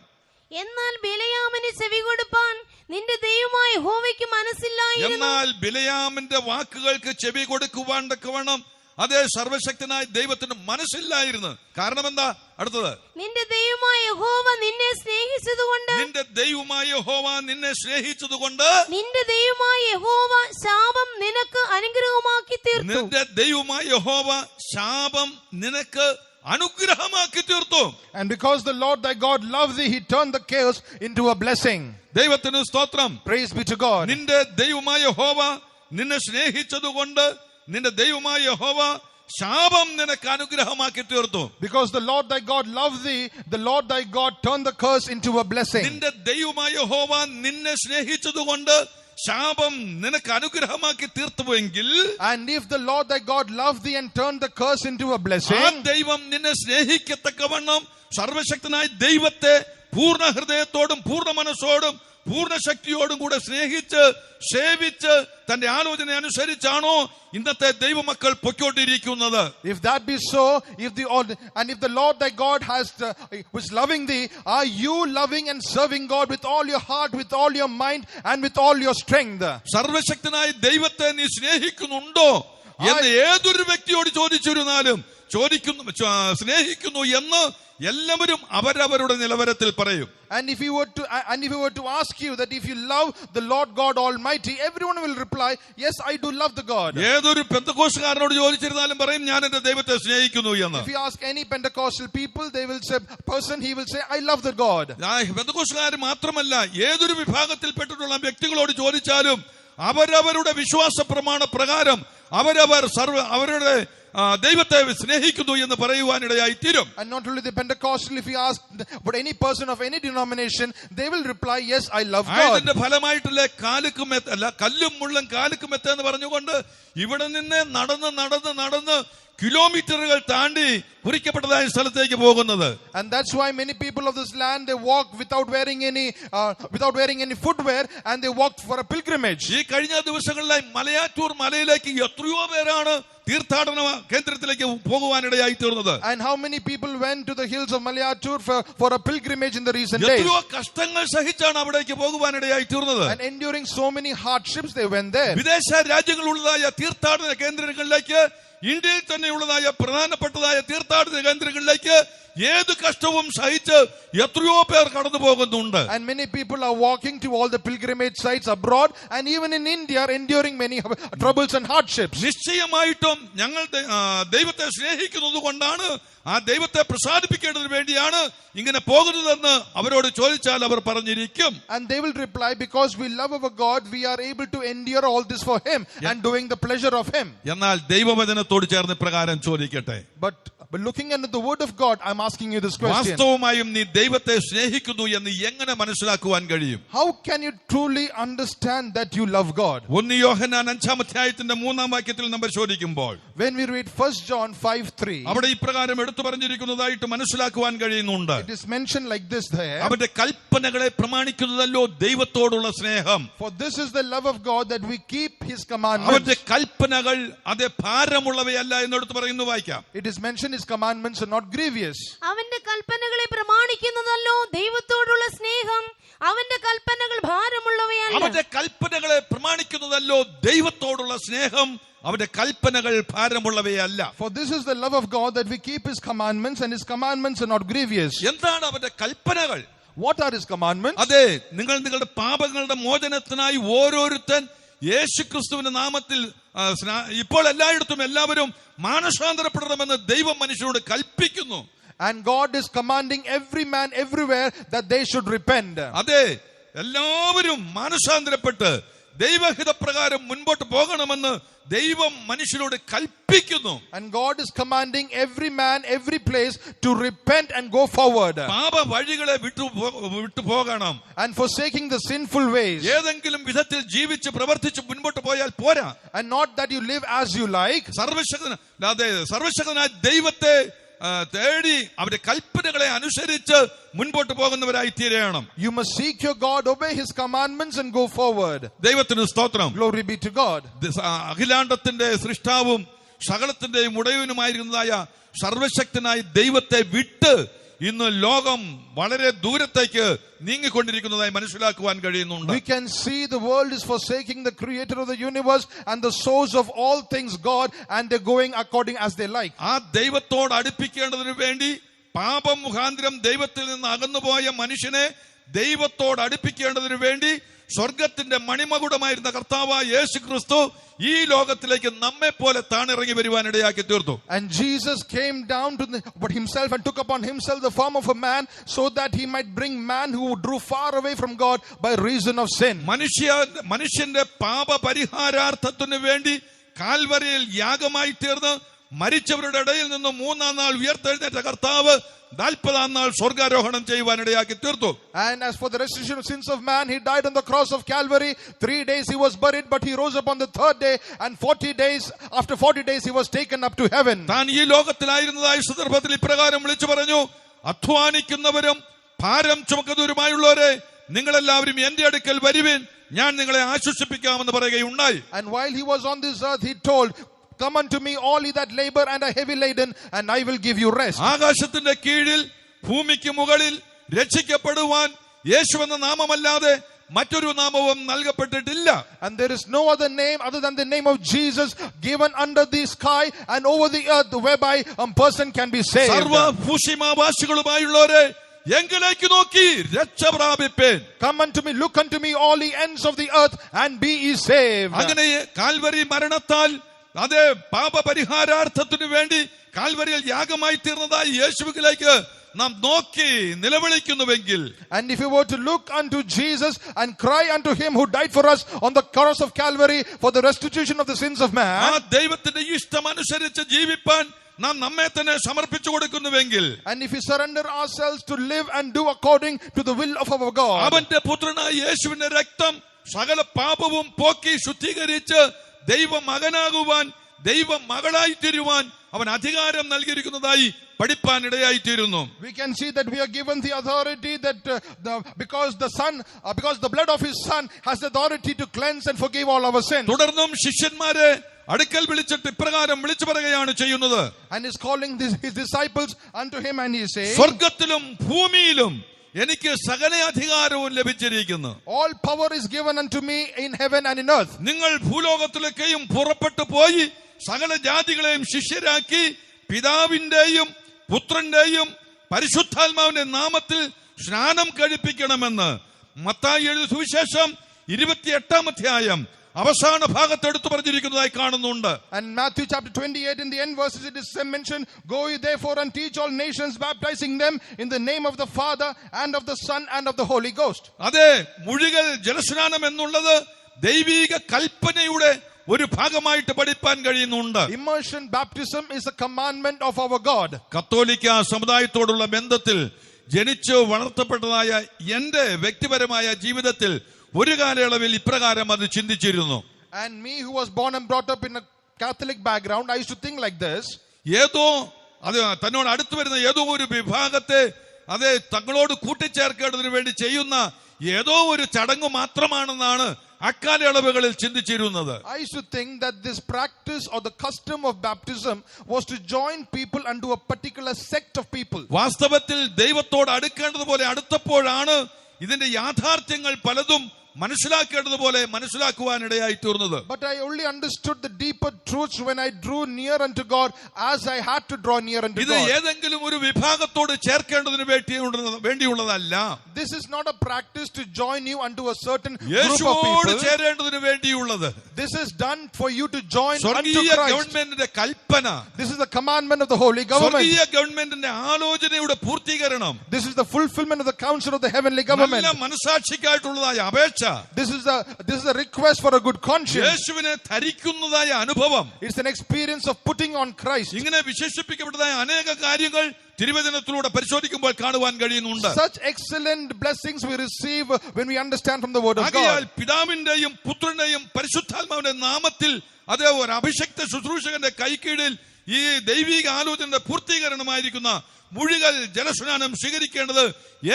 എന്നാൽ ബിലയാമിന് ചെവി കൊടുപ്പാൻ നിന്റെ ദൈവമായ യഹോവയ്ക്ക് മനസ്സില്ലായിരുന്നു. എന്നാൽ ബിലയാമിന്റെ വാക്കുകൾക്ക് ചെവി കൊടുക്കുവാൻ തക്കവണ്ണം അതേ സർവശക്തനായ ദൈവത്തിന് മനസ്സില്ലായിരുന്നു. കാരണം എന്താ? അടുത്തത്, നിന്റെ ദൈവമായ യഹോവ നിന്നെ സ്നേഹിച്ചതുകൊണ്ട്, നിന്റെ ദൈവമായ യഹോവ നിന്നെ സ്നേഹിച്ചതുകൊണ്ട്, നിന്റെ ദൈവമായ യഹോവ ശാപം നിനക്ക് അനുഗ്രഹമാക്കി തീർത്തു. നിന്റെ ദൈവമായ യഹോവ ശാപം നിനക്ക് അനുഗ്രഹമാക്കി തീർത്തു. And because the Lord thy God loved thee, he turned the curse into a blessing. ദൈവത്തിന് സ്തോത്രം. Praise be to God. നിന്റെ ദൈവമായ യഹോവ നിന്നെ സ്നേഹിച്ചതുകൊണ്ട് നിന്റെ ദൈവമായ യഹോവ ശാപം നിനക്ക് അനുഗ്രഹമാക്കി തീർത്തു. Because the Lord thy God loved thee, the Lord thy God turned the curse into a blessing. നിന്റെ ദൈവമായ യഹോവ നിന്നെ സ്നേഹിച്ചതുകൊണ്ട് ശാപം നിനക്ക് അനുഗ്രഹമാക്കി തീർത്തുവെങ്കിൽ, and if the Lord thy God loved thee and turned the curse into a blessing, ആ ദൈവം നിന്നെ സ്നേഹിക്കത്തക്കവണ്ണം സർവശക്തനായ ദൈവത്തെ പൂർണ്ണ ഹൃദയത്തോടും പൂർണ്ണ മനസ്സോടും പൂർണ്ണ ശക്തിയോടും കൂടെ സ്നേഹിച്ച് സേവിച്ച് തന്റെ ആലോചന അനുസരിച്ചാണോ ഇന്നത്തെ ദൈവമക്കൾ പൊയ്ക്കൊണ്ടിരിക്കുന്നത്? If that be so, if the Lord thy God was loving thee, are you loving and serving God with all your heart, with all your mind and with all your strength? സർവശക്തനായ ദൈവത്തെ നീ സ്നേഹിക്കുന്നുണ്ടോ എന്ന് ഏതൊരു വ്യക്തിയോട് ചോദിച്ചിരുന്നാലും സ്നേഹിക്കുന്നു എന്ന് എല്ലാവരും അവരവരുടെ നിലവാരത്തിൽ പറയും. And if you were to ask you that if you love the Lord God Almighty, everyone will reply, yes, I do love the God. ഏതൊരു പെന്തക്കോസ്തുകാരനോട് ചോദിച്ചിരുന്നാലും പറയും ഞാൻ എന്റെ ദൈവത്തെ സ്നേഹിക്കുന്നു എന്ന്. If you ask any Pentecostal people, he will say, I love the God. പെന്തക്കോസ്തുകാർ മാത്രമല്ല, ഏതൊരു വിഭാഗത്തിൽപ്പെട്ടിട്ടുള്ള വ്യക്തികളോട് ചോദിച്ചാലും അവരവരുടെ വിശ്വാസ പ്രമാണ പ്രകാരം അവരുടെ ദൈവത്തെ സ്നേഹിക്കുന്നു എന്ന് പറയുവാനിടയായി തീരും. And not only the Pentecostal, if you ask but any person of any denomination, they will reply, yes, I love God. അതിന്റെ ഫലമായിട്ടല്ലേ കല്ലും മുള്ളും കാലുക്കുമെത്ത എന്ന് പറഞ്ഞുകൊണ്ട് ഇവിടെ നിന്ന് നടന്ന് കിലോമീറ്ററുകൾ താണ്ടി കുറിക്കപ്പെട്ടതായ സ്ഥലത്തേക്ക് പോകുന്നത്. And that's why many people of this land, they walk without wearing any footwear, and they walked for a pilgrimage. ഈ കഴിഞ്ഞ ദിവസങ്ങളിലായി മലയാറ്റൂർ മലയിലേക്ക് എത്രയോ പേരാണ് തീർത്ഥാടന കേന്ദ്രത്തിലേക്ക് പോകുവാനിടയായി തീർന്നത്. And how many people went to the hills of Malayatur for a pilgrimage in the recent days? എത്രയോ കഷ്ടങ്ങൾ സഹിച്ചാണ് അവിടേക്ക് പോകുവാനിടയായി തീർന്നത്. And enduring so many hardships, they went there. വിദേശ രാജ്യങ്ങളുള്ളതായ തീർത്ഥാടന കേന്ദ്രങ്ങളിലേക്ക്, ഇന്ത്യയിൽ തന്നെയുള്ളതായ പ്രധാനപ്പെട്ടതായ തീർത്ഥാടന കേന്ദ്രങ്ങളിലേക്ക് ഏത് കഷ്ടവും സഹിച്ച് എത്രയോ പേർ കടന്നു പോകുന്നുണ്ട്. And many people are walking to all the pilgrimage sites abroad and even in India are enduring many troubles and hardships. നിശ്ചയമായിട്ടും ഞങ്ങൾ ദൈവത്തെ സ്നേഹിക്കുന്നത് കൊണ്ടാണ്, ആ ദൈവത്തെ പ്രസാദിപ്പിക്കേണ്ടതിന് വേണ്ടിയാണ് ഇങ്ങനെ പോകുന്നതെന്ന് അവരോട് ചോദിച്ചാൽ അവർ പറഞ്ഞിരിക്കും. And they will reply, because we love our God, we are able to endure all this for Him and doing the pleasure of Him. എന്നാൽ ദൈവവചനത്തോട് ചേർന്ന് പ്രകാരം ചോദിക്കട്ടെ, But looking into the word of God, I'm asking you this question. വാസ്തവമായും നീ ദൈവത്തെ സ്നേഹിക്കുന്നു എന്ന് എങ്ങനെ മനസ്സിലാക്കുവാൻ കഴിയും? How can you truly understand that you love God? 1 യോഹന്നാൻ 5-ാം അധ്യായത്തിന്റെ 3-ാം വാക്യത്തിൽ നമ്മൾ ചോദിക്കുമ്പോൾ, When we read 1 John 5:3, അവിടെ ഇപ്രകാരം എടുത്തു പറഞ്ഞിരിക്കുന്നതായിട്ട് മനസ്സിലാക്കുവാൻ കഴിയുന്നുണ്ട്. it is mentioned like this there. അവന്റെ കൽപ്പനകളെ പ്രമാണിക്കുന്നതല്ലോ ദൈവത്തോടുള്ള സ്നേഹം. For this is the love of God, that we keep His commandments. അവന്റെ കൽപ്പനകൾ അത് ഭാരമുള്ളവയല്ല എന്നെടുത്ത് പറയുന്നു. വായിക്കാം. It is mentioned His commandments are not grievous. അവന്റെ കൽപ്പനകളെ പ്രമാണിക്കുന്നതല്ലോ ദൈവത്തോടുള്ള സ്നേഹം, അവന്റെ കൽപ്പനകൾ ഭാരമുള്ളവയല്ല. അവന്റെ കൽപ്പനകളെ പ്രമാണിക്കുന്നതല്ലോ ദൈവത്തോടുള്ള സ്നേഹം, അവന്റെ കൽപ്പനകൾ ഭാരമുള്ളവയല്ല. For this is the love of God, that we keep His commandments, and His commandments are not grievous. എന്താണ് അവന്റെ കൽപ്പനകൾ? What are His commandments? അതെ, നിങ്ങളുടെ പാപങ്ങളുടെ മോചനത്തിനായി ഓരോരുത്തൻ യേശുക്രിസ്തുവിന്റെ നാമത്തിൽ ഇപ്പോൾ എല്ലായിടത്തും എല്ലാവരും മാനസാന്തരപ്പെടണമെന്ന് ദൈവം മനുഷ്യരോട് കൽപ്പിക്കുന്നു. And God is commanding every man everywhere that they should repent. അതെ, എല്ലാവരും മാനസാന്തരപ്പെട്ട് ദൈവഹിതപ്രകാരം മുൻപോട്ട് പോകണമെന്ന് ദൈവം മനുഷ്യരോട് കൽപ്പിക്കുന്നു. And God is commanding every man, every place to repent and go forward. പാപ വഴികളെ വിട്ടു പോകണം. And forsaking the sinful ways. ഏതെങ്കിലും വിധത്തിൽ ജീവിച്ച് പ്രവർത്തിച്ച് മുൻപോട്ട് പോയാൽ പോരാ. And not that you live as you like. സർവശക്തനായ ദൈവത്തെ തേടി അവരുടെ കൽപ്പനകളെ അനുസരിച്ച് മുൻപോട്ട് പോകുന്നവരായി തീരണം. You must seek your God, obey His commandments and go forward. ദൈവത്തിന് സ്തോത്രം. Glory be to God. അഖിലാണ്ടത്തിന്റെ സൃഷ്ടാവും സകലത്തിന്റെയും ഉടയവനുമായിരുന്നതായ സർവശക്തനായ ദൈവത്തെ വിട്ട് ഇന്ന് ലോകം വളരെ ദൂരത്തേക്ക് നീങ്ങിക്കൊണ്ടിരിക്കുന്നതായി മനസ്സിലാക്കുവാൻ കഴിയുന്നുണ്ട്. We can see the world is forsaking the creator of the universe and the source of all things, God, and they're going according as they like. ആ ദൈവത്തോട് അടുപ്പിക്കേണ്ടതിനു വേണ്ടി പാപം മുഖാന്തരം ദൈവത്തിൽ നിന്ന് അകന്നുപോയ മനുഷ്യനെ ദൈവത്തോട് അടുപ്പിക്കേണ്ടതിനു വേണ്ടി സ്വർഗത്തിന്റെ മണിമകുടമായിരുന്ന കർത്താവായ യേശു ക്രിസ്തു ഈ ലോകത്തിലേക്ക് നമ്മെ പോലെ താണിറങ്ങി വരുവാൻ ഇടയാക്കി തീർത്തു. And Jesus came down to himself and took upon himself the form of a man, so that he might bring man who drew far away from God by reason of sin. മനുഷ്യന്റെ പാപ പരിഹാരാർത്ഥത്തിനു വേണ്ടി കാൽവരിയിൽ യാഗമായി തീർന്ന് മരിച്ചവരുടെ ഇടയിൽ നിന്ന് 3-ാം നാൾ ഉയർത്തെഴുന്നേറ്റ കർത്താവ് 40-ാം നാൾ സ്വർഗാരോഹണം ചെയ്യുവാൻ ഇടയാക്കി തീർത്തു. And as for the restitution of sins of man, he died on the cross of Calvary. 3 days he was buried, but he rose up on the 3rd day, and after 40 days he was taken up to heaven. താൻ ഈ ലോകത്തിലായിരുന്നതായ സന്ദർഭത്തിൽ ഇപ്രകാരം വിളിച്ചു പറഞ്ഞു, അധ്വാനിക്കുന്നവരും ഭാരം ചുമക്കുന്നവരുമായുള്ളവരെ നിങ്ങളെല്ലാവരും എന്റെ അടുക്കൽ വരുവിൻ, ഞാൻ നിങ്ങളെ ആശ്വസിപ്പിക്കാമെന്ന് പറയുകയുണ്ടായി. And while he was on this earth, he told, come unto me all ye that labor and are heavy laden, and I will give you rest. ആകാശത്തിന്റെ കീഴിൽ ഭൂമിക്ക് മുകളിൽ രക്ഷിക്കപ്പെടുവാൻ യേശു എന്ന നാമമല്ലാതെ മറ്റൊരു നാമവും നൽകപ്പെട്ടിട്ടില്ല. And there is no other name other than the name of Jesus given under the sky and over the earth, whereby a person can be saved. സർവഭൂഷിമാവാസികളുമായുള്ളവരെ എങ്കിലേക്ക് നോക്കി രക്ഷ പ്രാപിപ്പേൻ. Come unto me, look unto me all the ends of the earth, and be ye saved. അങ്ങനെ Calvary മരണത്താൽ അതേ പാപപരിഹാരാർത്ഥത്തിനു വേണ്ടി കാൽവരിയിൽ യാഗമായി തീർന്നതായി യേശുവിലേക്ക് നാം നോക്കി നിലവിളിക്കുന്നുവെങ്കിൽ, and if you were to look unto Jesus and cry unto him who died for us on the cross of Calvary for the restitution of the sins of man, ആ ദൈവത്തിന്റെ ഇഷ്ടമനുസരിച്ച് ജീവിപ്പാൻ നാം നമ്മെ തന്നെ സമർപ്പിച്ചു കൊടുക്കുന്നുവെങ്കിൽ, and if we surrender ourselves to live and do according to the will of our God, അവന്റെ പുത്രനായ യേശുവിന്റെ രക്തം സകല പാപവും പോക്കി ശുദ്ധീകരിച്ച് ദൈവ മകനാകുവാൻ ദൈവ മകളായി തീരുവാൻ അവൻ അധികാരം നൽകിയിരിക്കുന്നതായി പഠിപ്പാൻ ഇടയായി തീരുന്നു. We can see that we are given the authority that because the blood of his son has the authority to cleanse and forgive all our sins. തുടർന്നും ശിഷ്യന്മാരെ അടുക്കൽ വിളിച്ചിട്ട് ഇപ്രകാരം വിളിച്ചു പറയുകയാണ് ചെയ്യുന്നത്, and is calling his disciples unto him, and he says, സ്വർഗത്തിലും ഭൂമിയിലും എനിക്ക് സകല അധികാരവും ലഭിച്ചിരിക്കുന്നു. all power is given unto me in heaven and in earth. നിങ്ങൾ ഭൂലോകത്തിലേക്കും പുറപ്പെട്ടു പോയി സകല ജാതികളെയും ശിഷ്യരാക്കി പിതാവിന്റെയും പുത്രന്റെയും പരിശുദ്ധാത്മാവിന്റെ നാമത്തിൽ സ്നാനം കഴിപ്പിക്കണമെന്ന് മത്തായി എഴുതിയ സുവിശേഷം 28-ാം അധ്യായം അവസാന ഭാഗത്ത് എടുത്തു പറഞ്ഞിരിക്കുന്നതായി കാണുന്നുണ്ട്. And Matthew chapter 28 in the end verses it is mentioned, go ye therefore and teach all nations, baptizing them in the name of the Father and of the Son and of the Holy Ghost. അതെ, മുഴുകൽ ജലസ്നാനം എന്നുള്ളത് ദൈവിക കൽപ്പനയുടെ ഒരു ഭാഗമായിട്ട് പഠിപ്പാൻ കഴിയുന്നുണ്ട്. Immersion baptism is a commandment of our God. കത്തോലിക്ക സമുദായത്തോടുള്ള ബന്ധത്തിൽ ജനിച്ചു വളർത്തപ്പെട്ടതായ എന്റെ വ്യക്തിപരമായ ജീവിതത്തിൽ ഒരു കാലയളവിൽ ഇപ്രകാരം അത് ചിന്തിച്ചിരുന്നു. And me who was born and brought up in a Catholic background, I used to think like this. ഏതോ അത് തന്നോട് അടുത്തു വരുന്ന ഏതോ ഒരു വിഭാഗത്തെ അത് തങ്ങളോട് കൂട്ടിച്ചേർക്കേണ്ടതിന് വേണ്ടി ചെയ്യുന്ന ഏതോ ഒരു ചടങ്ങ് മാത്രമാണെന്നാണ് അക്കാലയളവുകളിൽ ചിന്തിച്ചിരുന്നത്. I used to think that this practice or the custom of baptism was to join people unto a particular sect of people. വാസ്തവത്തിൽ ദൈവത്തോട് അടുക്കേണ്ടതുപോലെ അടുത്തപ്പോഴാണ് ഇതിന്റെ യാഥാർത്ഥ്യങ്ങൾ പലതും മനസ്സിലാക്കേണ്ടതുപോലെ മനസ്സിലാക്കുവാനിടയായി തീർന്നത്. But I only understood the deeper truths when I drew near unto God as I had to draw near unto ഇത് God. ഏതെങ്കിലും ഒരു വിഭാഗത്തോട് ചേർക്കേണ്ടതിന് വേണ്ടിയുള്ളതല്ല. This is not a practice to join you unto a certain group of യേശുവോട് people. ചേരേണ്ടതിന് വേണ്ടിയുള്ളത്. This is done for you to join unto സ്വർഗീയ Christ. ഗവൺമെന്റിന്റെ കൽപ്പന, This is the commandment of the holy government. സ്വർഗീയ ഗവൺമെന്റിന്റെ ആലോചനയുടെ പൂർത്തീകരണം, This is the fulfillment of the counsel of the heavenly government. നല്ല മനസാക്ഷിക്കായിട്ടുള്ളതായ അപേക്ഷ, This is a request for a good conscience. യേശുവിനെ ധരിക്കുന്നതായ അനുഭവം, It's an experience of putting on Christ. ഇങ്ങനെ വിശേഷിപ്പിക്കപ്പെട്ടതായ അനേക കാര്യങ്ങൾ തിരുവചനത്തിലൂടെ പരിശോധിക്കുമ്പോൾ കാണുവാൻ കഴിയുന്നുണ്ട്. Such excellent blessings we receive when we understand from the word of ആകയാൽ God. പിതാവിന്റെയും പുത്രന്റെയും പരിശുദ്ധാത്മാവിന്റെ നാമത്തിൽ അതേ ഒരു അഭിഷക്ത ശുശ്രൂഷകന്റെ കൈക്കീഴിൽ ഈ ദൈവിക ആലോചനയുടെ പൂർത്തീകരണമായിരിക്കുന്ന മുഴുകൽ ജലസ്നാനം സ്വീകരിക്കേണ്ടത്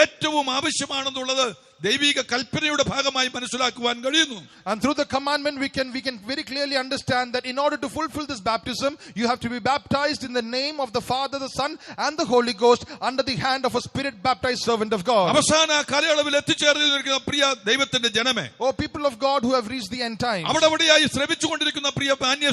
ഏറ്റവും ആവശ്യമാണെന്നുള്ളത് ദൈവിക കൽപ്പനയുടെ ഭാഗമായി മനസ്സിലാക്കുവാൻ കഴിയുന്നു. And through the commandment we can very clearly understand that in order to fulfill this baptism you have to be baptized in the name of the Father, the Son and the Holy Ghost under the hand of a spirit baptized servant of God. അവസാന കാലയളവിൽ എത്തിച്ചേർന്നിരിക്കുന്ന പ്രിയ ദൈവത്തിന്റെ ജനമേ, Oh people of God who have reached the end time, അവിടെയായി ശ്രമിച്ചുകൊണ്ടിരിക്കുന്ന പ്രിയ മാന്യ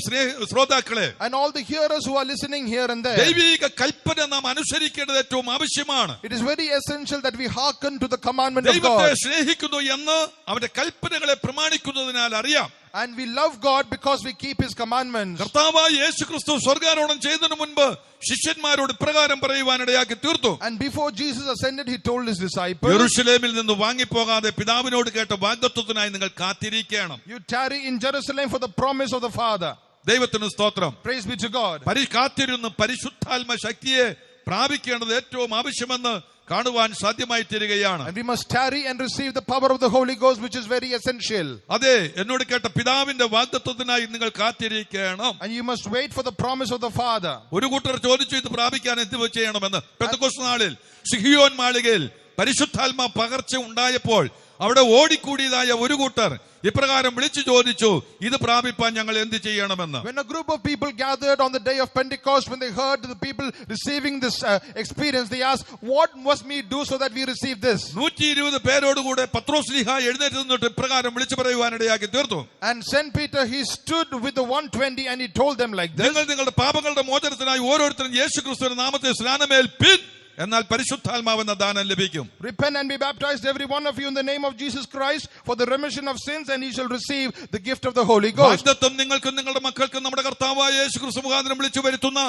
ശ്രോതാക്കളെ, and all the hearers who are listening here and there, ദൈവിക കൽപ്പന നാം അനുസരിക്കേണ്ടത് ഏറ്റവും ആവശ്യമാണ്. it is very essential that we hearken to the commandment of ദൈവത്തെ God. സ്നേഹിക്കുന്നു എന്ന് അവന്റെ കൽപ്പനകളെ പ്രമാണിക്കുന്നതിനാൽ അറിയാം. And we love God because we keep his commandments. കർത്താവായ യേശുക്രിസ്തു സ്വർഗ്ഗാരോഹണം ചെയ്തതിനു മുൻപ് ശിഷ്യന്മാരോട് ഇപ്രകാരം പറയുവാനിടയാക്കി തീർത്തു. And before Jesus ascended he told his disciples, യെരൂശലേമിൽ നിന്ന് വാങ്ങിപ്പോകാതെ പിതാവിനോട് കേട്ട വാഗ്ദത്തത്തിനായി നിങ്ങൾ കാത്തിരിക്കണം. you tarry in Jerusalem for the promise of the Father. ദൈവത്തിന് സ്തോത്രം. Praise be to God. കാത്തിരുന്ന് പരിശുദ്ധാത്മ ശക്തിയെ പ്രാപിക്കേണ്ടത് ഏറ്റവും ആവശ്യമെന്ന് കാണുവാൻ സാധ്യമായി തീരുകയാണ്. And we must tarry and receive the power of the Holy Ghost, which is very essential. അതെ, എന്നോട് കേട്ട പിതാവിന്റെ വാഗ്ദത്തത്തിനായി നിങ്ങൾ കാത്തിരിക്കണം. And you must wait for the promise of the Father. ഒരു കൂട്ടർ ചോദിച്ചു ഇത് പ്രാപിക്കാൻ എന്ത് ചെയ്യണമെന്ന്. പെന്തക്കോസ്ത് നാളിൽ സിഹിയോൻ മാളികയിൽ പരിശുദ്ധാത്മ പകർച്ച ഉണ്ടായപ്പോൾ അവിടെ ഓടിക്കൂടിയതായ ഒരു കൂട്ടർ ഇപ്രകാരം വിളിച്ചു ചോദിച്ചു, ഇത് പ്രാപിപ്പാൻ ഞങ്ങൾ എന്ത് ചെയ്യണമെന്ന്. When a group of people gathered on the day of Pentecost, when they heard the people receiving this experience, they asked, what must we do so that we receive this? 120 പേരോടുകൂടെ പത്രോസ് ശ്ലീഹ എഴുന്നേറ്റ് നിന്നിട്ട് ഇപ്രകാരം വിളിച്ചു പറയുവാനിടയാക്കി തീർത്തു. And Saint Peter, he stood with the 120 and he told them like this, നിങ്ങൾ നിങ്ങളുടെ പാപങ്ങളുടെ മോചനത്തിനായി ഓരോരുത്തരും യേശുക്രിസ്തുവിന്റെ നാമത്തിൽ സ്നാനമേൽപ്പിൻ, എന്നാൽ പരിശുദ്ധാത്മാവെന്ന ദാനം ലഭിക്കും. repent and be baptized every one of you in the name of Jesus Christ for the remission of sins, and ye shall receive the gift of the Holy Ghost. വാഗ്ദത്തം നിങ്ങൾക്കും നിങ്ങളുടെ മക്കൾക്കും നമ്മുടെ കർത്താവായ യേശുക്രിസ്തു മുഖാന്തരം വിളിച്ചു വരുത്തുന്ന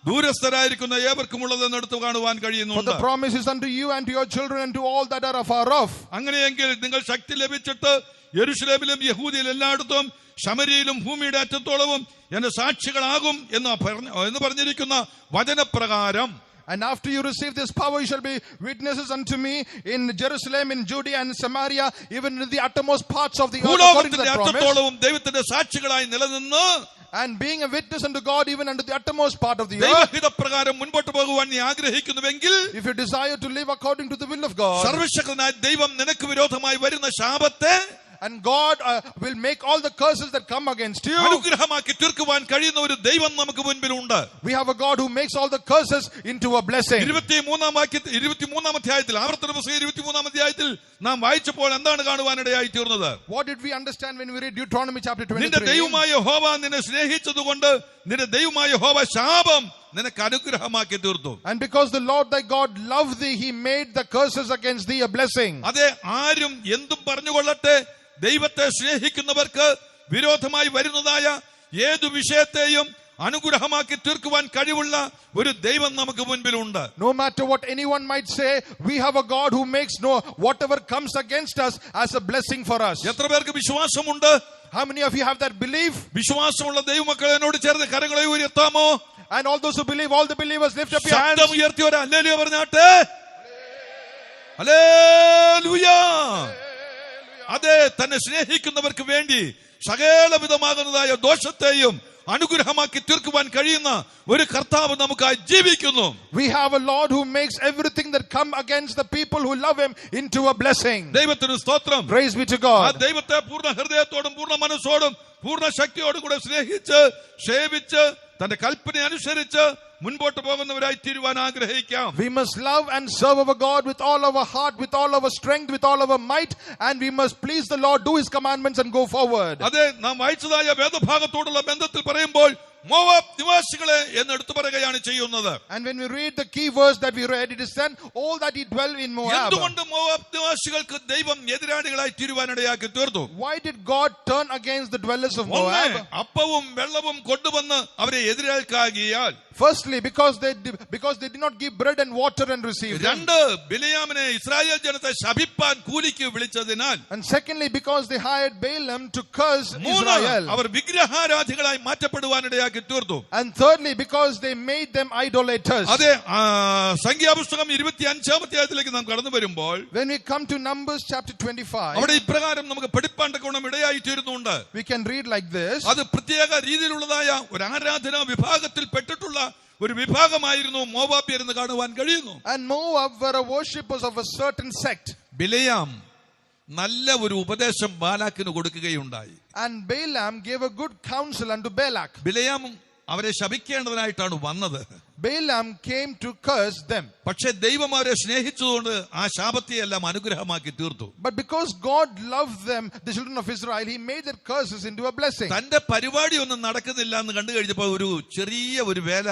ദൂരസ്ഥരായിരിക്കുന്ന ഏവർക്കും ഉള്ളതെന്ന് എടുത്തു കാണുവാൻ For കഴിയുന്നുണ്ട്. the promise is unto you and to your children and to all that are afar off. അങ്ങനെയെങ്കിൽ നിങ്ങൾ ശക്തി ലഭിച്ചിട്ട് യെരൂശലേമിലും യഹൂദയിൽ എല്ലായിടത്തും ശമര്യയിലും ഭൂമിയുടെ അറ്റത്തോളവും എന്റെ സാക്ഷികളാകും എന്ന് പറഞ്ഞിരിക്കുന്ന വചനപ്രകാരം, And after you receive this power, you shall be witnesses unto me in Jerusalem, in Judea and Samaria, even in the uttermost parts of the earth, according to ഭൂലോകത്തിന്റെ that promise. അറ്റത്തോളവും ദൈവത്തിന്റെ സാക്ഷികളായി നിലനിന്ന് And being a witness unto God, even unto the uttermost part of the earth. ദൈവഹിതപ്രകാരം മുൻപോട്ട് പോകുവാൻ നീ ആഗ്രഹിക്കുന്നുവെങ്കിൽ, If you desire to live according to the will of God, സർവശക്തനായ ദൈവം നിനക്ക് വിരോധമായി വരുന്ന ശാപത്തെ and God will make all the curses that come against you. അനുഗ്രഹമാക്കി തീർക്കുവാൻ കഴിയുന്ന ഒരു ദൈവം നമുക്ക് മുൻപിലുണ്ട്. We have a God who makes all the curses into a blessing. 23-ാം അധ്യായത്തിൽ, ആവർത്തന പുസ്തകം 23-ാം അധ്യായത്തിൽ നാം വായിച്ചപ്പോൾ എന്താണ് കാണുവാനിടയായി തീർന്നത്? What did we understand when we read Deuteronomy chapter നിന്റെ 23? ദൈവമായ യഹോവ നിന്നെ സ്നേഹിച്ചതുകൊണ്ട് നിന്റെ ദൈവമായ യഹോവ ശാപം നിനക്ക് അനുഗ്രഹമാക്കി തീർത്തു. And because the Lord thy God loved thee, he made the curses against thee a blessing. അതെ, ആരും എന്തും പറഞ്ഞുകൊള്ളട്ടെ, ദൈവത്തെ സ്നേഹിക്കുന്നവർക്ക് വിരോധമായി വരുന്നതായ ഏതു വിഷയത്തെയും അനുഗ്രഹമാക്കി തീർക്കുവാൻ കഴിവുള്ള ഒരു ദൈവം നമുക്ക് മുൻപിലുണ്ട്. No matter what anyone might say, we have a God who makes whatever comes against us as a blessing for us. എത്ര പേർക്ക് വിശ്വാസമുണ്ട്? How many of you have that belief? വിശ്വാസമുള്ള ദൈവമക്കളെ എന്നോട് ചേർന്ന് കരങ്ങളെ ഉയർത്താമോ? And all those who believe, all the believers, lift up your hands. ശബ്ദം ഉയർത്തി ഒരു ഹല്ലേലൂയ പറഞ്ഞാട്ടെ. ഹല്ലേലൂയ. അതെ, തന്നെ സ്നേഹിക്കുന്നവർക്ക് വേണ്ടി സകലവിധമാകുന്നതായ ദോഷത്തെയും അനുഗ്രഹമാക്കി തീർക്കുവാൻ കഴിയുന്ന ഒരു കർത്താവ് നമുക്കായി ജീവിക്കുന്നു. We have a Lord who makes everything that come against the people who love him into a blessing. ദൈവത്തിന് സ്തോത്രം. Praise be to ആ God. ദൈവത്തെ പൂർണ്ണ ഹൃദയത്തോടും പൂർണ്ണ മനസ്സോടും പൂർണ്ണ ശക്തിയോടും കൂടെ സ്നേഹിച്ച് സേവിച്ച് തന്റെ കൽപ്പന അനുസരിച്ച് മുൻപോട്ട് പോകുന്നവരായി തീരുവാൻ ആഗ്രഹിക്കാം. We must love and serve our God with all our heart, with all our strength, with all our might, and we must please the Lord, do his commandments and go forward. അതെ, നാം വായിച്ചതായ വേദഭാഗത്തോടുള്ള ബന്ധത്തിൽ പറയുമ്പോൾ Moab നിവാസികളെ എന്ന് എടുത്തു പറയുകയാണ് ചെയ്യുന്നത്. And when we read the key verse that we read, it is said, all that he dwell in Moab. എന്തുകൊണ്ട് മോവാബ് നിവാസികൾക്ക് ദൈവം എതിരാളികളായി തീരുവാനിടയാക്കി തീർന്നു? Why did God turn against the dwellers of Moab? അപ്പവും വെള്ളവും കൊണ്ടുവന്ന് അവരെ എതിരേൽക്കാകിയാൽ. Firstly, because they did not give bread and water and receive them. രണ്ട്, ബിലെയാമിനെ Israel ജനത്തെ ശപിപ്പാൻ കൂലിക്ക് വിളിച്ചതിനാൽ. And secondly, because they hired Balaam to curse മൂന്ന്, Israel. അവർ വിഗ്രഹാരാധികളായി മാറ്റപ്പെടുവാനിടയാക്കി തീർന്നു. And thirdly, because they made them idolaters. അതെ, സംഖ്യാപുസ്തകം 25-ാം അധ്യായത്തിലേക്ക് നാം കടന്നു വരുമ്പോൾ When we come to Numbers chapter 25, അവിടെ ഇപ്രകാരം നമുക്ക് പഠിപ്പാൻ തക്കവണ്ണം ഇടയായി തീരുന്നുണ്ട്. we can read like this. അത് പ്രത്യേക രീതിയിലുള്ളതായ ഒരു ആരാധനാ വിഭാഗത്തിൽ പെട്ടിട്ടുള്ള ഒരു വിഭാഗമായിരുന്നു മോവാബ്യർ എന്ന് കാണുവാൻ കഴിയുന്നു. And Moab were a worshippers of a certain sect. ബിലെയാം നല്ല ഒരു ഉപദേശം ബാലാക്കിന് കൊടുക്കുകയുണ്ടായി. And Balaam gave a good counsel unto Balak. ബിലെയാം അവരെ ശപിക്കേണ്ടതിനായിട്ടാണ് വന്നത്. Balaam came to curse them. പക്ഷെ ദൈവം അവരെ സ്നേഹിച്ചതുകൊണ്ട് ആ ശാപത്തെയെല്ലാം അനുഗ്രഹമാക്കി തീർത്തു. But because God loved them, the children of Israel, he made their curses into a blessing. തന്റെ പരിപാടി ഒന്നും നടക്കുന്നില്ല എന്ന് കണ്ടു കഴിഞ്ഞപ്പോൾ ഒരു ചെറിയ ഒരു വേല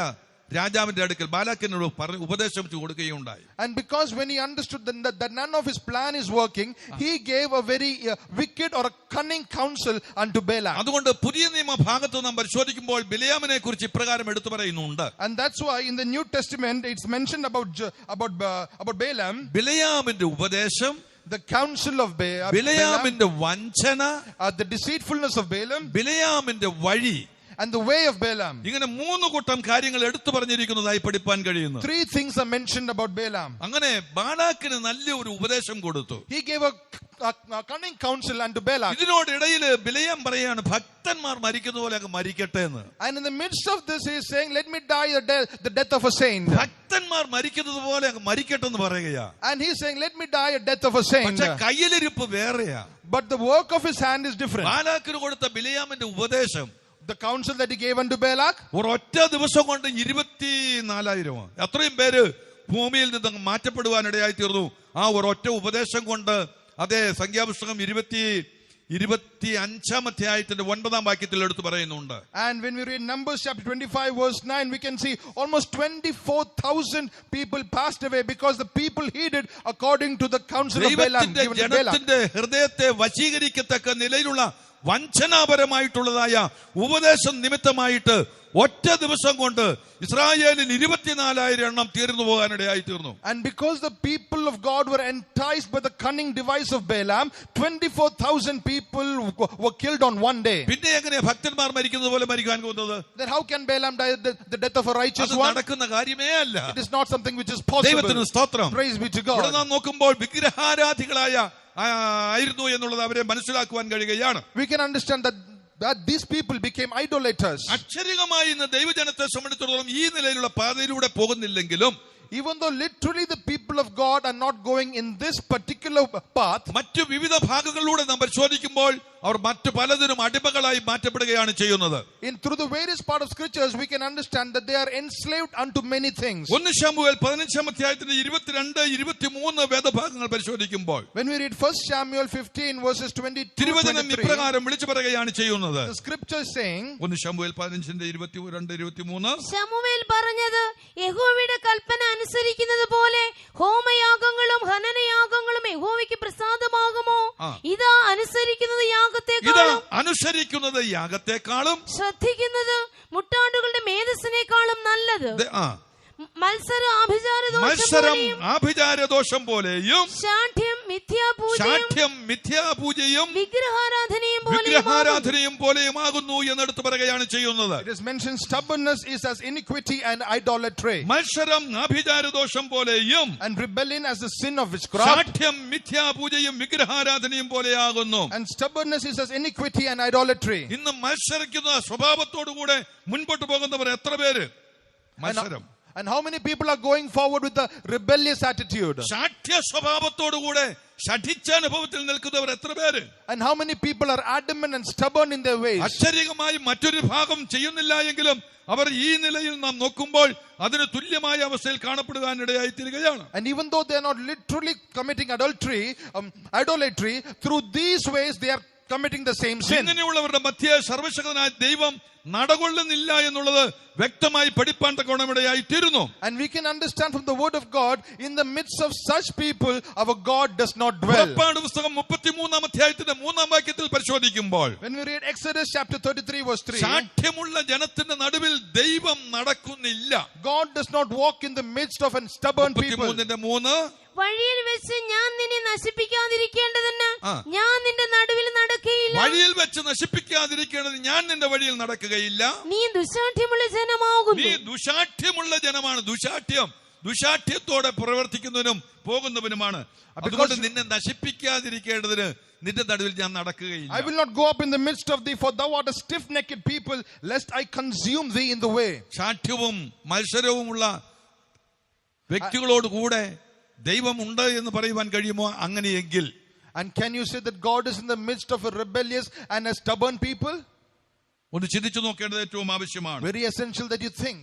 രാജാവിന്റെ അടുക്കൽ ബാലാക്കിനോട് ഉപദേശം കൊടുക്കുകയുണ്ടായി. And because when he understood that none of his plan is working, he gave a very wicked or a cunning counsel unto Balak. അതുകൊണ്ട് പുതിയ നിയമ ഭാഗത്ത് നാം പരിശോധിക്കുമ്പോൾ ബിലെയാമിനെ കുറിച്ച് ഇപ്രകാരം എടുത്തു പറയുന്നുണ്ട്. And that's why in the New Testament it's mentioned about Balaam, ബിലെയാമിന്റെ ഉപദേശം, the counsel of Balaam, ബിലെയാമിന്റെ വഞ്ചന, the deceitfulness of Balaam, ബിലെയാമിന്റെ വഴി, and the way of Balaam. ഇങ്ങനെ മൂന്ന് കൂട്ടം കാര്യങ്ങൾ എടുത്തു പറഞ്ഞിരിക്കുന്നതായി പഠിപ്പാൻ കഴിയുന്നു. Three things are mentioned about Balaam. അങ്ങനെ ബാലാക്കിന് നല്ല ഒരു ഉപദേശം കൊടുത്തു. He gave a cunning counsel unto Balak. ഇതിനോടിടയിൽ ബിലെയാം പറയാണ് ഭക്തന്മാർ മരിക്കുന്ന പോലെ അങ്ങ് മരിക്കട്ടെ എന്ന്. And in the midst of this he is saying, let me die the death of a saint. ഭക്തന്മാർ മരിക്കുന്നത് പോലെ അങ്ങ് മരിക്കട്ടെ എന്ന് പറയുകയാ. And he is saying, let me die a death of a saint. പക്ഷെ കയ്യിലിരിപ്പ് വേറെയാ. But the work of his hand is different. ബാലാക്കിന് കൊടുത്ത ബിലെയാമിന്റെ ഉപദേശം, the counsel that he gave unto Balak, ഒരൊറ്റ ദിവസം കൊണ്ട് 24,000 അത്രയും പേര് ഭൂമിയിൽ നിന്ന് മാറ്റപ്പെടുവാനിടയായി തീർന്നു ആ ഒരൊറ്റ ഉപദേശം കൊണ്ട്. അതേ, സംഖ്യാപുസ്തകം 25-ാം അധ്യായത്തിന്റെ 9-ാം വാക്യത്തിൽ എടുത്തു പറയുന്നുണ്ട്. And when we read Numbers chapter 25 verse 9, we can see almost 24,000 people passed away because the people heeded according to the counsel of Balaam given to Balak. ജനത്തിന്റെ ഹൃദയത്തെ വശീകരിക്കത്തക്ക നിലയിലുള്ള വഞ്ചനാപരമായിട്ടുള്ളതായ ഉപദേശം നിമിത്തമായിട്ട് ഒറ്റ ദിവസം കൊണ്ട് ഇസ്രായേലിൽ 24,000 എണ്ണം തീർന്നു പോകാനിടയായി തീർന്നു. And because the people of God were enticed by the cunning device of Balaam, 24,000 people were killed on one day. പിന്നെ എങ്ങനെ ഭക്തന്മാർ മരിക്കുന്നത് പോലെ മരിക്കാൻ പോകുന്നത്? Then how can Balaam die the death of a righteous one? നടക്കുന്ന കാര്യമേ അല്ല. It is not something which is possible. ദൈവത്തിന് സ്തോത്രം. Praise be to God. ഇവിടെ നാം നോക്കുമ്പോൾ വിഗ്രഹാരാധികളായ ആയിരുന്നു എന്നുള്ളത് അവരെ മനസ്സിലാക്കുവാൻ കഴിയുകയാണ്. We can understand that these people became idolaters. അക്ഷരികമായി ഇന്ന് ദൈവജനത്തെ സംബന്ധിച്ചിടത്തോളം ഈ നിലയിലുള്ള പാതയിലൂടെ പോകുന്നില്ലെങ്കിലും even though literally the people of God are not going in this particular path, മറ്റു വിവിധ ഭാഗങ്ങളിലൂടെ നാം പരിശോധിക്കുമ്പോൾ അവർ മറ്റു പലതിനും അടിമകളായി മാറ്റപ്പെടുകയാണ് ചെയ്യുന്നത്. through the various part of scriptures we can understand that they are enslaved unto many things. 1 ശമൂവേൽ 15 അധ്യായത്തിന്റെ 22-23 വേദഭാഗങ്ങൾ പരിശോധിക്കുമ്പോൾ When we read 1 Samuel 15 verses തിരുവചനം 22-23, ഇപ്രകാരം വിളിച്ചു പറയുകയാണ് ചെയ്യുന്നത്. the scripture is saying, 1 ശമൂവേൽ 15-22-23, ശമൂവേൽ പറഞ്ഞത്, യഹോവയുടെ കൽപ്പന അനുസരിക്കുന്നത് പോലെ ഹോമയാഗങ്ങളും ഹനനയാഗങ്ങളും യഹോവയ്ക്ക് പ്രസാദമാകുമോ? ഇതാ അനുസരിക്കുന്നത് അനുസരിക്കുന്നത് യാഗത്തെക്കാളും ശ്രദ്ധിക്കുന്നത് മുട്ടാണ്ടുകളുടെ മേധസ്സിനേക്കാളും നല്ലത്. മത്സരം ആഭിചാരദോഷം പോലെയും ശാഠ്യം മിഥ്യാപൂജയും വിഗ്രഹാരാധനയും പോലെയുമാകുന്നു എന്നെടുത്ത് പറയുകയാണ് ചെയ്യുന്നത്. It is mentioned stubbornness is as iniquity and idolatry. മത്സരം ആഭിചാരദോഷം പോലെയും and rebellion as the sin of witchcraft. ശാഠ്യം മിഥ്യാപൂജയും വിഗ്രഹാരാധനയും പോലെയാകുന്നു. and stubbornness is as iniquity and idolatry. ഇന്ന് മത്സരിക്കുന്ന സ്വഭാവത്തോടുകൂടെ മുൻപോട്ട് പോകുന്നവർ എത്ര പേര്? മത്സരം. And how many people are going forward with the rebellious attitude? ശാഠ്യ സ്വഭാവത്തോടുകൂടെ ശഠിച്ച അനുഭവത്തിൽ നിൽക്കുന്നവർ എത്ര പേര്? And how many people are adamant and stubborn in their ways? അക്ഷരികമായി മറ്റൊരു ഭാഗം ചെയ്യുന്നില്ല എങ്കിലും അവർ ഈ നിലയിൽ നാം നോക്കുമ്പോൾ അതിന് തുല്യമായ അവസ്ഥയിൽ കാണപ്പെടുവാനിടയായി തീരുകയാണ്. And even though they are not literally committing idolatry, through these ways they are committing the same sin. ഇങ്ങനെയുള്ളവരുടെ മധ്യേ സർവശക്തനായ ദൈവം നടകൊള്ളുന്നില്ല എന്നുള്ളത് വ്യക്തമായി പഠിപ്പാൻ തക്കവണ്ണമിടയായി തീരുന്നു. And we can understand from the word of God, in the midst of such people our God does not dwell. പുറപ്പാട് പുസ്തകം 33 അധ്യായത്തിന്റെ 3 വാക്യത്തിൽ പരിശോധിക്കുമ്പോൾ, when we read Exodus chapter 33 verse 3, ശാഠ്യമുള്ള ജനത്തിന്റെ നടുവിൽ ദൈവം നടക്കുന്നില്ല. God does not walk in the midst of a stubborn people. 33:3 വഴിയിൽ വെച്ച് ഞാൻ നിന്നെ നശിപ്പിക്കാതിരിക്കേണ്ടതിന് ഞാൻ നിന്റെ നടുവിൽ നടക്കുകയില്ല. വഴിയിൽ വെച്ച് നശിപ്പിക്കാതിരിക്കേണ്ടത് ഞാൻ നിന്റെ വഴിയിൽ നടക്കുകയില്ല. നീ ദുശാഠ്യമുള്ള ജനമാകുന്നു. നീ ദുശാഠ്യമുള്ള ജനമാണ്. ദുശാഠ്യത്തോടെ പ്രവർത്തിക്കുന്നവനും പോകുന്നവനുമാണ്. അതുകൊണ്ട് നിന്നെ നശിപ്പിക്കാതിരിക്കേണ്ടതിന് നിന്റെ നടുവിൽ ഞാൻ നടക്കുകയില്ല. I will not go up in the midst of thee, for thou art a stiff-necked people, lest I consume thee in the way. ശാഠ്യവും മത്സരവുമുള്ള വ്യക്തികളോട് കൂടെ ദൈവം ഉണ്ട് എന്ന് പറയുവാൻ കഴിയുമോ? അങ്ങനെയെങ്കിൽ, and can you say that God is in the midst of a rebellious and a stubborn people? ഒന്ന് ചിന്തിച്ചു നോക്കേണ്ടത് ഏറ്റവും ആവശ്യമാണ്. Very essential that you think.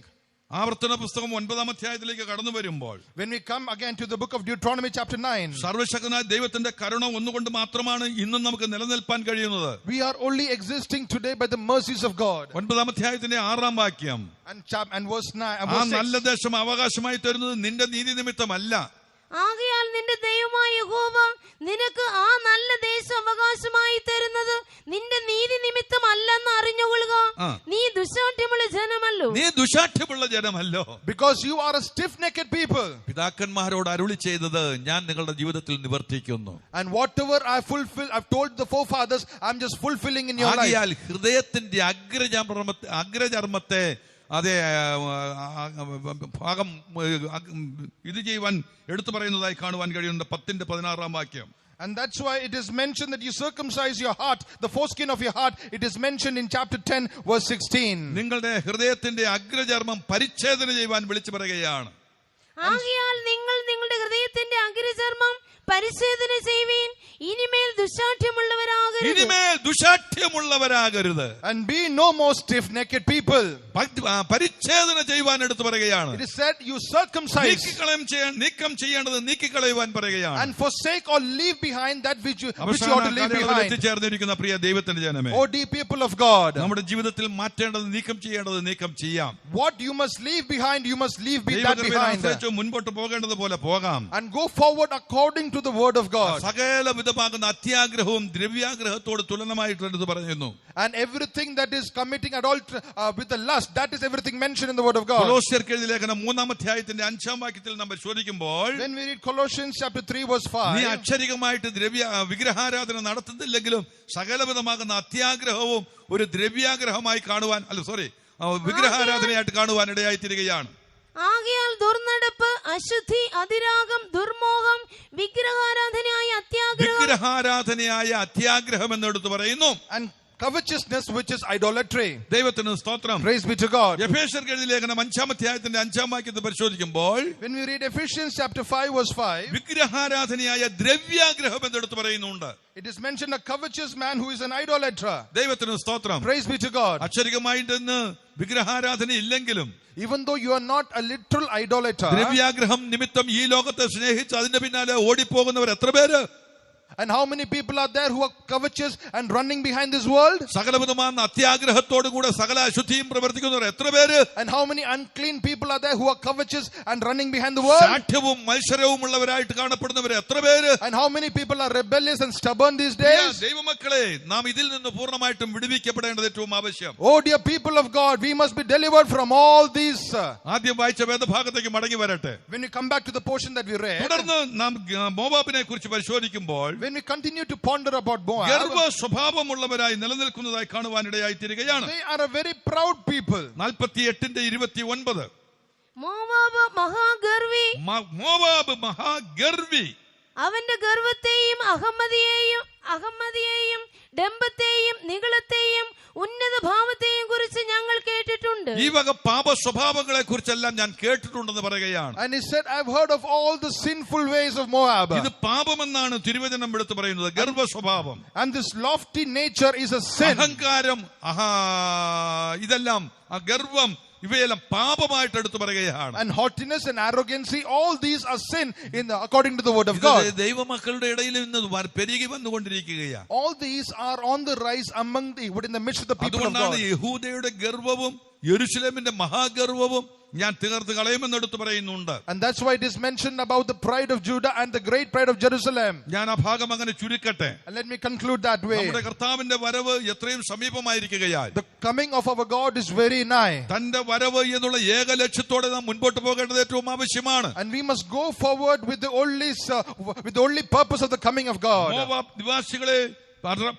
ആവർത്തന പുസ്തകം 9 അധ്യായത്തിലേക്ക് കടന്നു വരുമ്പോൾ, when we come again to the book of Deuteronomy chapter 9, സർവശക്തനായ ദൈവത്തിന്റെ കരുണ ഒന്നുകൊണ്ട് മാത്രമാണ് ഇന്നും നമുക്ക് നിലനിൽപ്പാൻ കഴിയുന്നത്. we are only existing today by the mercies of God. 9 അധ്യായത്തിന്റെ 6 വാക്യം, and verse 9, ആ നല്ല ദേശം അവകാശമായി തരുന്നത് നിന്റെ നീതി നിമിത്തമല്ല. ആകയാൽ നിന്റെ ദൈവമായ യഹോവ നിനക്ക് ആ നല്ല ദേശം അവകാശമായി തരുന്നത് നിന്റെ നീതി നിമിത്തമല്ലെന്ന് അറിഞ്ഞുകൊള്ളുക. നീ ദുശാഠ്യമുള്ള ജനമല്ലോ. Because you are a stiff-necked people. പിതാക്കന്മാരോട് അരുളി ചെയ്തത് ഞാൻ നിങ്ങളുടെ ജീവിതത്തിൽ നിവർത്തിക്കുന്നു. And whatever I've told the forefathers, I'm just fulfilling in your life. ആകയാൽ ഹൃദയത്തിന്റെ അഗ്രചർമ്മത്തെ അതേ ഭാഗം ഇത് ചെയ്യുവാൻ എടുത്തു പറയുന്നതായി കാണുവാൻ കഴിയുന്ന 10:16 വാക്യം. And that's why it is mentioned that you circumcise your heart, the foreskin of your heart. It is mentioned in chapter 10 verse 16. നിങ്ങളുടെ ഹൃദയത്തിന്റെ അഗ്രചർമ്മം പരിച്ഛേദന ചെയ്യുവാൻ വിളിച്ചു പറയുകയാണ്. ആകയാൽ നിങ്ങൾ നിങ്ങളുടെ ഹൃദയത്തിന്റെ അഗ്രചർമ്മം പരിച്ഛേദന ചെയ്യുവീൻ. ഇനിമേൽ ദുശാഠ്യമുള്ളവരാകരുത്. And be no more stiff-necked people. പരിച്ഛേദന ചെയ്യുവാൻ എടുത്തു പറയുകയാണ്. It is said you circumcise. നീക്കം ചെയ്യേണ്ടത് നീക്കിക്കളയുവാൻ പറയുകയാണ്. And forsake or leave behind that which you ought to leave behind. എത്തിച്ചേർന്നിരിക്കുന്ന പ്രിയ ദൈവത്തിന്റെ ജനമേ, O dear people of God, നമ്മുടെ ജീവിതത്തിൽ മാറ്റേണ്ടത് നീക്കം ചെയ്യേണ്ടത് നീക്കം ചെയ്യാം. what you must leave behind, you must leave that behind. മുൻപോട്ട് പോകേണ്ടത് പോലെ പോകാം. And go forward according to the word of God. സകല വിധമാകുന്ന അത്യാഗ്രഹവും ദ്രവ്യാഗ്രഹത്തോട് തുലനമായിട്ട് പറയുന്നു. And everything that is committing adultery with the lust, that is everything mentioned in the word of God. കൊലോസ്യർക്ക് എഴുതിയ ലേഖനം 3 അധ്യായത്തിന്റെ 5 വാക്യത്തിൽ നാം പരിശോധിക്കുമ്പോൾ, when we read Colossians chapter 3 verse 5, നീ അക്ഷരികമായിട്ട് വിഗ്രഹാരാധന നടത്തുന്നില്ലെങ്കിലും സകലവിധമാകുന്ന അത്യാഗ്രഹവും ഒരു ദ്രവ്യാഗ്രഹമായി കാണുവാൻ വിഗ്രഹാരാധനയായിട്ട് കാണുവാൻ ഇടയായി തീരുകയാണ്. ആകയാൽ ദുർനടപ്പ്, അശുദ്ധി, അതിരാഗം, ദുർമോഹം, വിഗ്രഹാരാധനയായ അത്യാഗ്രഹം എന്നെടുത്ത് പറയുന്നു. And covetousness, which is idolatry. ദൈവത്തിന് സ്തോത്രം. Praise be to God. എഫേസ്യർക്ക് എഴുതിയ ലേഖനം 5-ാം അധ്യായത്തിന്റെ 5-ാം വാക്യത്തിൽ പരിശോധിക്കുമ്പോൾ When we read Ephesians chapter 5 verse 5, വിഗ്രഹാരാധനയായ ദ്രവ്യാഗ്രഹം എന്നെടുത്ത് പറയുന്നുണ്ട്. it is mentioned a covetous man who is an idolater. ദൈവത്തിന് സ്തോത്രം. Praise be to God. അക്ഷരികമായിട്ട് ഇന്ന് വിഗ്രഹാരാധന ഇല്ലെങ്കിലും Even though you are not a literal idolater, ദ്രവ്യാഗ്രഹം നിമിത്തം ഈ ലോകത്തെ സ്നേഹിച്ച് അതിന്റെ പിന്നാലെ ഓടിപ്പോകുന്നവർ എത്ര പേര്? and how many people are there who are covetous and running behind this world? സകലവിധമായ അത്യാഗ്രഹത്തോടു കൂടെ സകല അശുദ്ധിയും പ്രവർത്തിക്കുന്നവർ എത്ര പേര്? And how many unclean people are there who are covetous and running behind the world? ശാഠ്യവും മത്സരവും ഉള്ളവരായിട്ട് കാണപ്പെടുന്നവർ എത്ര പേര്? And how many people are rebellious and stubborn these days? ദൈവമക്കളെ, നാം ഇതിൽ നിന്ന് പൂർണ്ണമായിട്ടും വിടുവിക്കപ്പെടേണ്ടത് ഏറ്റവും ആവശ്യം. Oh dear people of God, we must be delivered from all these. ആദ്യം വായിച്ച വേദഭാഗത്തേക്ക് മടങ്ങി വരട്ടെ. When we come back to the portion that we read, തുടർന്ന് നാം മോവാബിനെ കുറിച്ച് പരിശോധിക്കുമ്പോൾ when we continue to ponder about Moab, ഗർവ സ്വഭാവമുള്ളവരായി നിലനിൽക്കുന്നതായി കാണുവാനിടയായി തീരുകയാണ്. they are a very proud people. 48:29 Moab മഹാഗർവി, മോവാബ് മഹാഗർവി, അവന്റെ ഗർവത്തെയും അഹമ്മതിയെയും ഡംബത്തെയും നിഗളത്തെയും ഉന്നത ഭാവത്തെയും കുറിച്ച് ഞങ്ങൾ കേട്ടിട്ടുണ്ട്. ഈ വക പാപ സ്വഭാവങ്ങളെ കുറിച്ചെല്ലാം ഞാൻ കേട്ടിട്ടുണ്ടെന്ന് പറയുകയാണ്. And he said, I've heard of all the sinful ways of Moab. ഇത് പാപമെന്നാണ് തിരുവചനം എടുത്ത് പറയുന്നത്. ഗർവ സ്വഭാവം, And this lofty nature is a sin. അഹങ്കാരം, ഇതെല്ലാം ആ ഗർവം ഇവയെല്ലാം പാപമായിട്ട് എടുത്തു പറയുകയാണ്. And haughtiness and arrogancy, all these are sin according to the word of God. ദൈവമക്കളുടെ ഇടയിൽ ഇന്ന് പെരുകി വന്നുകൊണ്ടിരിക്കുകയാണ്. All these are on the rise among in the midst of the people of God. അതുകൊണ്ടാണ് യഹൂദയുടെ ഗർവവും യെരൂശലേമിന്റെ മഹാഗർവവും ഞാൻ തീർത്ത് കളയുമെന്ന് എടുത്ത് പറയുന്നുണ്ട്. And that's why it is mentioned about the pride of Judah and the great pride of Jerusalem. ഞാൻ ആ ഭാഗം അങ്ങനെ ചുരുക്കട്ടെ. And let me conclude that way. നമ്മുടെ കർത്താവിന്റെ വരവ് എത്രയും സമീപമായിരിക്കുകയാൽ The coming of our God is very nigh. തന്റെ വരവ് എന്നുള്ള ഏക ലക്ഷ്യത്തോടെ നാം മുൻപോട്ട് പോകേണ്ടത് ഏറ്റവും ആവശ്യമാണ്. And we must go forward with the only purpose of the coming of God. Moab നിവാസികളെ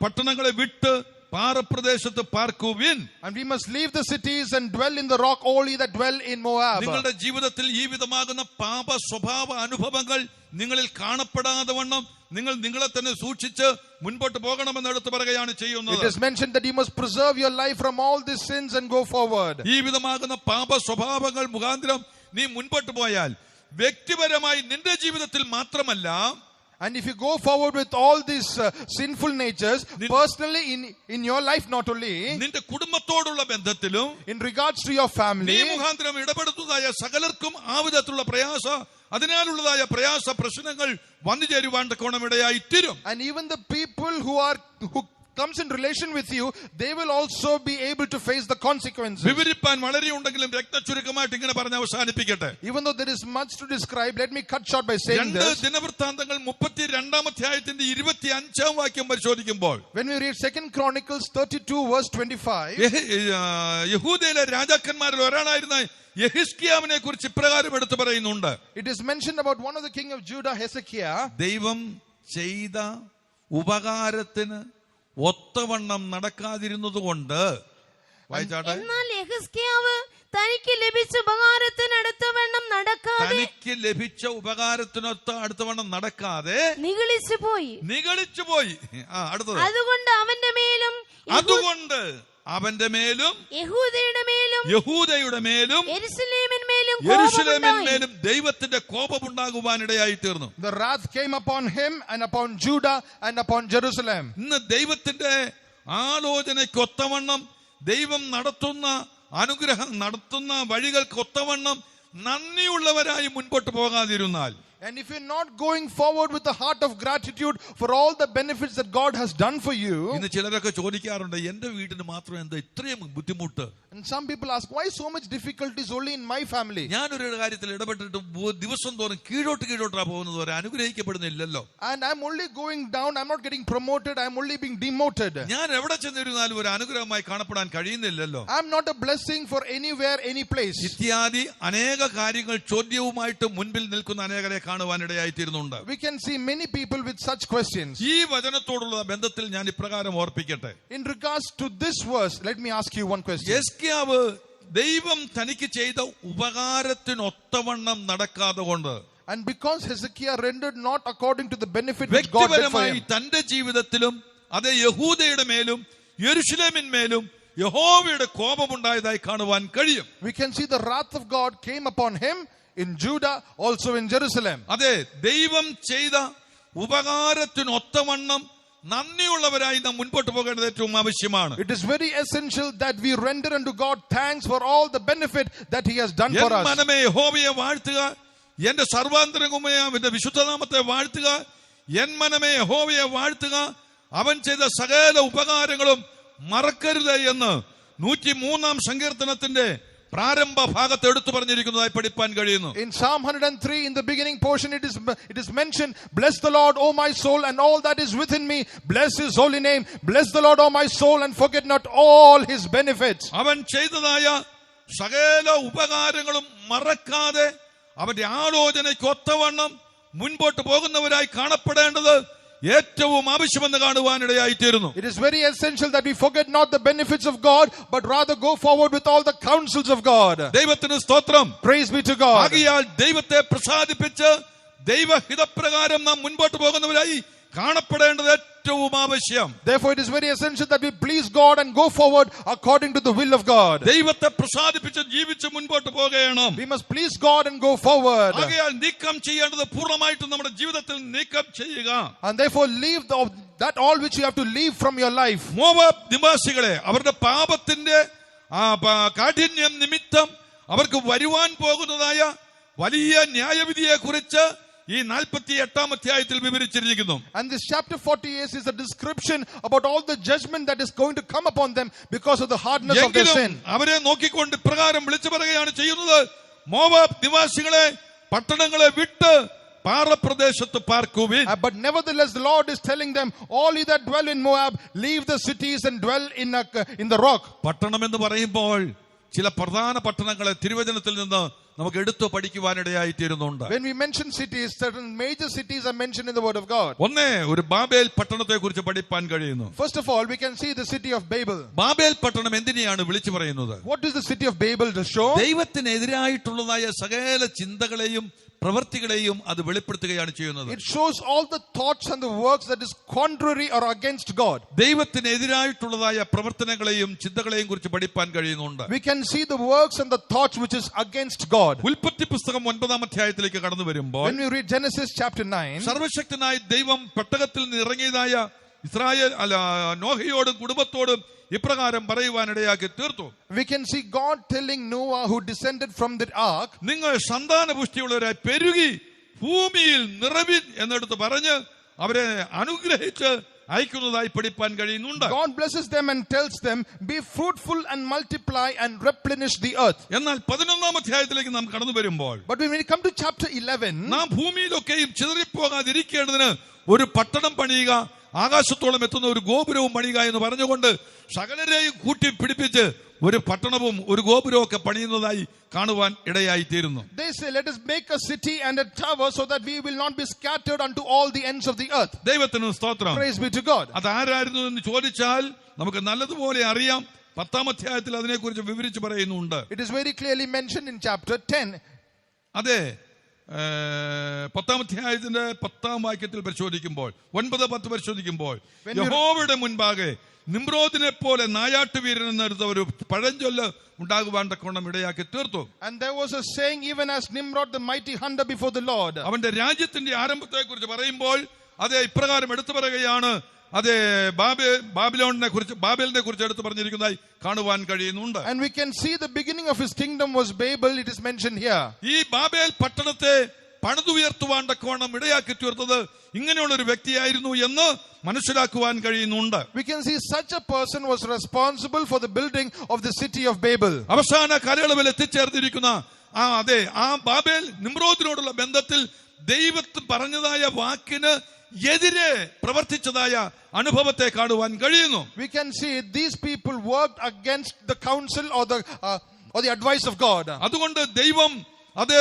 പട്ടണങ്ങളെ വിട്ട് പാറപ്രദേശത്ത് പാർക്കുവിൻ. And we must leave the cities and dwell in the rock, all ye that dwell in Moab. നിങ്ങളുടെ ജീവിതത്തിൽ ഈ വിധമാകുന്ന പാപ സ്വഭാവ അനുഭവങ്ങൾ നിങ്ങളിൽ കാണപ്പെടാതെ വണ്ണം നിങ്ങൾ നിങ്ങളെ തന്നെ സൂക്ഷിച്ച് മുൻപോട്ട് പോകണമെന്ന് എടുത്ത് പറയുകയാണ് ചെയ്യുന്നത്. It is mentioned that you must preserve your life from all these sins and go forward. ഈ വിധമാകുന്ന പാപ സ്വഭാവങ്ങൾ മുഖാന്തരം നീ മുൻപോട്ട് പോയാൽ വ്യക്തിപരമായി നിന്റെ ജീവിതത്തിൽ മാത്രമല്ല, and if you go forward with all these sinful natures personally in your life, not only നിന്റെ കുടുംബത്തോടുള്ള ബന്ധത്തിലും in regards to your family, നീ മുഖാന്തരം ഇടപെടുന്നതായ സകലർക്കും ആ വിധത്തിലുള്ള അതിനാലുള്ളതായ പ്രയാസ പ്രശ്നങ്ങൾ വന്നു ചേരുവാൻ തക്കോണം ഇടയായി തീരും. and even the people who comes in relation with you, they will also be able to face the consequences. വിവരിപ്പാൻ വളരെ ഉണ്ടെങ്കിലും രക്തചുരുക്കമായിട്ട് ഇങ്ങനെ പറഞ്ഞ് അവസാനിപ്പിക്കട്ടെ. Even though there is much to describe, let me cut short by saying this. ദിനവൃത്താന്തങ്ങൾ 32-ാം അധ്യായത്തിന്റെ 25-ാം വാക്യം പരിശോധിക്കുമ്പോൾ, when we read 2 Chronicles 32 verse 25, യഹൂദയിലെ രാജാക്കന്മാരിൽ ഒരാളായിരുന്ന യെഹിസ്കിയാവിനെ കുറിച്ച് ഇപ്രകാരം എടുത്തു പറയുന്നുണ്ട്. it is mentioned about one of the king of Judah, Hezekiah. ദൈവം ചെയ്ത ഉപകാരത്തിന് ഒത്തവണ്ണം നടക്കാതിരുന്നത് കൊണ്ട്, വായിച്ചാട്ടെ, എന്നാൽ യെഹിസ്കിയാവ് തനിക്ക് ലഭിച്ച ഉപകാരത്തിനടുത്തവണ്ണം നടക്കാതെ, തനിക്ക് ലഭിച്ച ഉപകാരത്തിനൊത്ത അടുത്തവണ്ണം നടക്കാതെ നിഗളിച്ചു പോയി. അടുത്തത്, അതുകൊണ്ട് അവന്റെ മേലും യഹൂദയുടെ മേലും യെരൂശലേമിന്മേലും ദൈവത്തിന്റെ കോപമുണ്ടാകുവാനിടയായി തീർന്നു. The wrath came upon him and upon Judah and upon Jerusalem. ഇന്ന് ദൈവത്തിന്റെ ആലോചനയ്ക്കൊത്തവണ്ണം ദൈവം നടത്തുന്ന വഴികൾക്കൊത്തവണ്ണം നന്ദിയുള്ളവരായി മുൻപോട്ട് പോകാതിരുന്നാൽ, and if you're not going forward with a heart of gratitude for all the benefits that God has done for you, ഇന്ന് ചിലരൊക്കെ ചോദിക്കാറുണ്ട്, എന്റെ വീട്ടിന് മാത്രം എന്താ ഇത്രയും ബുദ്ധിമുട്ട്? and some people ask, why so much difficulties only in my family? ഞാനൊരു കാര്യത്തിൽ ഇടപെട്ടിട്ട് ദിവസം തോറും കീഴോട്ടാ പോകുന്നത് വരെ അനുഗ്രഹിക്കപ്പെടുന്നില്ലല്ലോ. and I'm only going down, I'm not getting promoted, I'm only being demoted. ഞാൻ എവിടെ ചെന്നിരുന്നാലും ഒരു അനുഗ്രഹമായി കാണപ്പെടാൻ കഴിയുന്നില്ലല്ലോ. I'm not a blessing for anywhere, any place. ഇത്യാദി അനേക കാര്യങ്ങൾ ചോദ്യവുമായിട്ട് മുൻപിൽ നിൽക്കുന്ന അനേകരെ കാണുവാനിടയായി തീരുന്നുണ്ട്. We can see many people with such questions. ഈ വചനത്തോടുള്ള ബന്ധത്തിൽ ഞാൻ ഇപ്രകാരം ഓർപ്പിക്കട്ടെ. In regards to this verse, let me ask you one question. യെഹിസ്കിയാവ് ദൈവം തനിക്ക് ചെയ്ത ഉപകാരത്തിനൊത്തവണ്ണം നടക്കാതെ കൊണ്ട്, and because Hezekiah rendered not according to the benefit which God did for him, തന്റെ ജീവിതത്തിലും അതേ യഹൂദയുടെ മേലും യെരൂശലേമിന്മേലും യഹോവയുടെ കോപമുണ്ടായതായി കാണുവാൻ കഴിയും. We can see the wrath of God came upon him in Judah, also in Jerusalem. അതെ, ദൈവം ചെയ്ത ഉപകാരത്തിനൊത്തവണ്ണം നന്ദിയുള്ളവരായി നാം മുൻപോട്ട് പോകേണ്ടത് ഏറ്റവും ആവശ്യമാണ്. It is very essential that we render unto God thanks for all the benefit that he has done for us. മനമേ യഹോവയെ വാഴ്ത്തുക, എന്റെ സർവാന്തരംഗമായ അവന്റെ വിശുദ്ധനാമത്തെ വാഴ്ത്തുക. എൻ മനമേ യഹോവയെ വാഴ്ത്തുക, അവൻ ചെയ്ത സകല ഉപകാരങ്ങളും മറക്കരുത് എന്ന് 103-ാം സങ്കീർത്തനത്തിന്റെ പ്രാരംഭ ഭാഗത്ത് എടുത്തു പറഞ്ഞിരിക്കുന്നതായി പഠിപ്പാൻ കഴിയുന്നു. In Psalm 103, in the beginning portion, it is mentioned, bless the Lord, O my soul, and all that is within me. Bless his holy name. Bless the Lord, O my soul, and forget not all his benefits. അവൻ ചെയ്തതായ സകല ഉപകാരങ്ങളും മറക്കാതെ അവന്റെ ആലോചനയ്ക്ക് ഒത്തവണ്ണം മുൻപോട്ട് പോകുന്നവരായി കാണപ്പെടേണ്ടത് ഏറ്റവും ആവശ്യമെന്ന് കാണുവാനിടയായിത്തീരുന്നു. It is very essential that we forget not the benefits of God, but rather go forward with all the counsels of God. ദൈവത്തിന് സ്തോത്രം. Praise be to God. ആകയാൽ ദൈവത്തെ പ്രസാദിപ്പിച്ച് ദൈവഹിതപ്രകാരം നാം മുൻപോട്ട് പോകുന്നവരായി കാണപ്പെടേണ്ടത് ഏറ്റവും ആവശ്യം. Therefore it is very essential that we please God and go forward according to the will of God. ദൈവത്തെ പ്രസാദിപ്പിച്ച് ജീവിച്ച് മുൻപോട്ട് പോകണം. We must please God and go forward. ആകയാൽ നീക്കം ചെയ്യേണ്ടത് പൂർണ്ണമായിട്ടും നമ്മുടെ ജീവിതത്തിൽ നീക്കം ചെയ്യുക. And therefore leave that all which you have to leave from your life. Moab നിവാസികളെ അവരുടെ പാപത്തിന്റെ കാഠിന്യം നിമിത്തം അവർക്ക് വരുവാൻ പോകുന്നതായ വലിയ ന്യായവിധിയെ കുറിച്ച് ഈ 48-ാം അധ്യായത്തിൽ വിവരിച്ചിരിക്കുന്നു. And this chapter 48 is a description about all the judgment that is going to come upon them because of the hardness of their sin. അവരെ നോക്കിക്കൊണ്ട് ഇപ്രകാരം വിളിച്ചു പറയുകയാണ് ചെയ്യുന്നത്, മോവാബ് നിവാസികളെ പട്ടണങ്ങളെ വിട്ട് പാറപ്രദേശത്ത് പാർക്കുവിൻ. But nevertheless the Lord is telling them, all ye that dwell in Moab, leave the cities and dwell in the rock. പട്ടണം എന്ന് പറയുമ്പോൾ ചില പ്രധാന പട്ടണങ്ങളെ തിരുവചനത്തിൽ നിന്ന് നമുക്ക് എടുത്തു പഠിക്കുവാനിടയായിത്തീരുന്നുണ്ട്. When we mention cities, certain major cities are mentioned in the word of God. ഒന്നേ ഒരു ബാബേൽ പട്ടണത്തെ കുറിച്ച് പഠിപ്പാൻ കഴിയുന്നു. First of all, we can see the city of Babel. Babel പട്ടണം എന്തിനെയാണ് വിളിച്ചു പറയുന്നത്? What does the city of Babel show? ദൈവത്തിനെതിരായിട്ടുള്ളതായ സകല ചിന്തകളെയും പ്രവൃത്തികളെയും അത് വെളിപ്പെടുത്തുകയാണ് ചെയ്യുന്നത്. It shows all the thoughts and the works that is contrary or against God. ദൈവത്തിനെതിരായിട്ടുള്ളതായ പ്രവർത്തനങ്ങളെയും ചിന്തകളെയും കുറിച്ച് പഠിപ്പാൻ കഴിയുന്നുണ്ട്. We can see the works and the thoughts which is against God. ഉൽപ്പത്തി പുസ്തകം 9-ാം അധ്യായത്തിലേക്ക് കടന്നു വരുമ്പോൾ, when we read Genesis chapter 9, സർവശക്തനായ ദൈവം പെട്ടകത്തിൽ നിന്ന് ഇറങ്ങിയതായ നോഹയോടും കുടുംബത്തോടും ഇപ്രകാരം പറയുവാനിടയാക്കി തീർത്തു. We can see God telling Noah, who descended from the ark, നിങ്ങൾ സന്താനപുഷ്ടിയുള്ളവരായി പെരുകി ഭൂമിയിൽ നിറവിൻ എന്നെടുത്ത് പറഞ്ഞ് അവരെ അനുഗ്രഹിച്ച് അയക്കുന്നതായി പഠിപ്പാൻ കഴിയുന്നുണ്ട്. God blesses them and tells them, be fruitful and multiply and replenish the earth. എന്നാൽ 11-ാം അധ്യായത്തിലേക്ക് നാം കടന്നു വരുമ്പോൾ, but when we come to chapter 11, നാം ഭൂമിയിലൊക്കെയും ചിതറിപ്പോകാതിരിക്കേണ്ടതിന് ഒരു പട്ടണം പണിയുക, ആകാശത്തോളം എത്തുന്ന ഒരു ഗോപുരവും പണിയുക എന്ന് പറഞ്ഞുകൊണ്ട് സകലരെയും കൂട്ടി പിടിപ്പിച്ച് ഒരു പട്ടണവും ഒരു ഗോപുരവും ഒക്കെ പണിയുന്നതായി കാണുവാൻ ഇടയായിത്തീരുന്നു. They say, let us make a city and a tower so that we will not be scattered unto all the ends of the earth. ദൈവത്തിന് സ്തോത്രം. Praise be to God. അതാരായിരുന്നു എന്ന് ചോദിച്ചാൽ നമുക്ക് നല്ലതുപോലെ അറിയാം. 10-ാം അധ്യായത്തിൽ അതിനെക്കുറിച്ച് വിവരിച്ച് പറയുന്നുണ്ട്. It is very clearly mentioned in chapter 10. അതെ, 10-ാം അധ്യായത്തിന്റെ 10-ാം വാക്യത്തിൽ പരിശോധിക്കുമ്പോൾ 9-10 പരിശോധിക്കുമ്പോൾ, യഹോവയുടെ മുൻപാകെ നിമ്രോദിനെ പോലെ നായാട്ടുവീരൻ എന്നെടുത്ത ഒരു പഴഞ്ചൊല്ല് ഉണ്ടാകുവാൻ തക്കവണ്ണം ഇടയാക്കി തീർത്തു. And there was a saying, even as Nimrod the mighty hunter before the Lord. അവന്റെ രാജ്യത്തിന്റെ ആരംഭത്തെ കുറിച്ച് പറയുമ്പോൾ അതേ ഇപ്രകാരം എടുത്തു പറയുകയാണ്. അതേ ബാബിലോണിനെ കുറിച്ച് എടുത്തു പറഞ്ഞിരിക്കുന്നതായി കാണുവാൻ കഴിയുന്നുണ്ട്. And we can see the beginning of his kingdom was Babel. It is mentioned here. ഈ ബാബേൽ പട്ടണത്തെ പണിതുയർത്തുവാൻ തക്കവണ്ണം ഇടയാക്കി തീർത്തത് ഇങ്ങനെയുള്ള ഒരു വ്യക്തിയായിരുന്നു എന്ന് മനസ്സിലാക്കുവാൻ കഴിയുന്നുണ്ട്. We can see such a person was responsible for the building of the city of Babel. അവസാന കാലയളവിൽ എത്തിച്ചേർന്നിരിക്കുന്ന ആ ബാബേൽ നിമ്രോദിനോടുള്ള ബന്ധത്തിൽ ദൈവത്തിൽ പറഞ്ഞതായ വാക്കിന് എതിരെ പ്രവർത്തിച്ചതായ അനുഭവത്തെ കാണുവാൻ കഴിയുന്നു. We can see these people worked against the counsel or the advice of God. അതുകൊണ്ട് ദൈവം അത്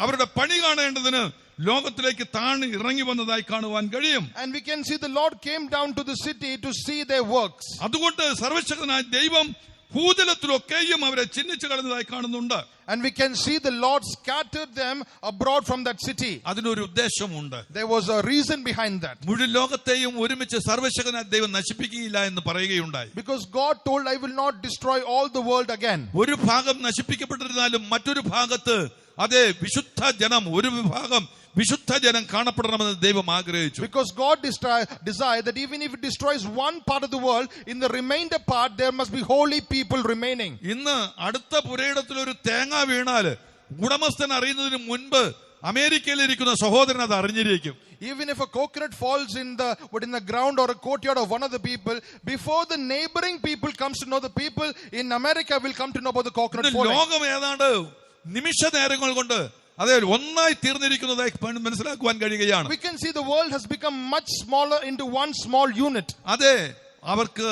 അവരുടെ പണി കാണേണ്ടതിന് ലോകത്തിലേക്ക് താണി ഇറങ്ങി വന്നതായി കാണുവാൻ കഴിയും. And we can see the Lord came down to the city to see their works. അതുകൊണ്ട് സർവശക്തനായ ദൈവം ഭൂതലത്തിലൊക്കെയും അവരെ ചിഹ്നിച്ചു കളഞ്ഞതായി കാണുന്നുണ്ട്. And we can see the Lord scattered them abroad from that city. അതിനൊരു ഉദ്ദേശമുണ്ട്. There was a reason behind that. മുഴുവൻ ലോകത്തെയും ഒരുമിച്ച് സർവ്വശക്തനായ ദൈവം നശിപ്പിക്കുകയില്ല എന്ന് പറയുകയുണ്ടായി. Because God told, I will not destroy all the world again. ഒരു ഭാഗം നശിപ്പിക്കപ്പെട്ടിരുന്നാലും മറ്റൊരു ഭാഗത്ത് അതേ വിശുദ്ധ ജനം, ഒരു വിഭാഗം വിശുദ്ധ ജനം കാണപ്പെടണമെന്ന് ദൈവം ആഗ്രഹിച്ചു. Because God desired that even if it destroys one part of the world, in the remainder part there must be holy people remaining. ഇന്ന് അടുത്ത പുരയിടത്തിൽ ഒരു തേങ്ങ വീണാല് ഉടമസ്ഥൻ അറിയുന്നതിന് മുൻപ് അമേരിക്കയിലിരിക്കുന്ന സഹോദരൻ അത് അറിഞ്ഞിരിക്കും. Even if a coconut falls in the ground or a courtyard of one of the people, before the neighboring people comes to know, the people in America will come to know about the coconut falling. ലോകം ഏതാണ്ട് നിമിഷ നേരങ്ങൾ കൊണ്ട് അതെ ഒന്നായി തീർന്നിരിക്കുന്നതായി മനസ്സിലാക്കുവാൻ കഴിയുകയാണ്. We can see the world has become much smaller into one small unit. അതെ, അവർക്ക്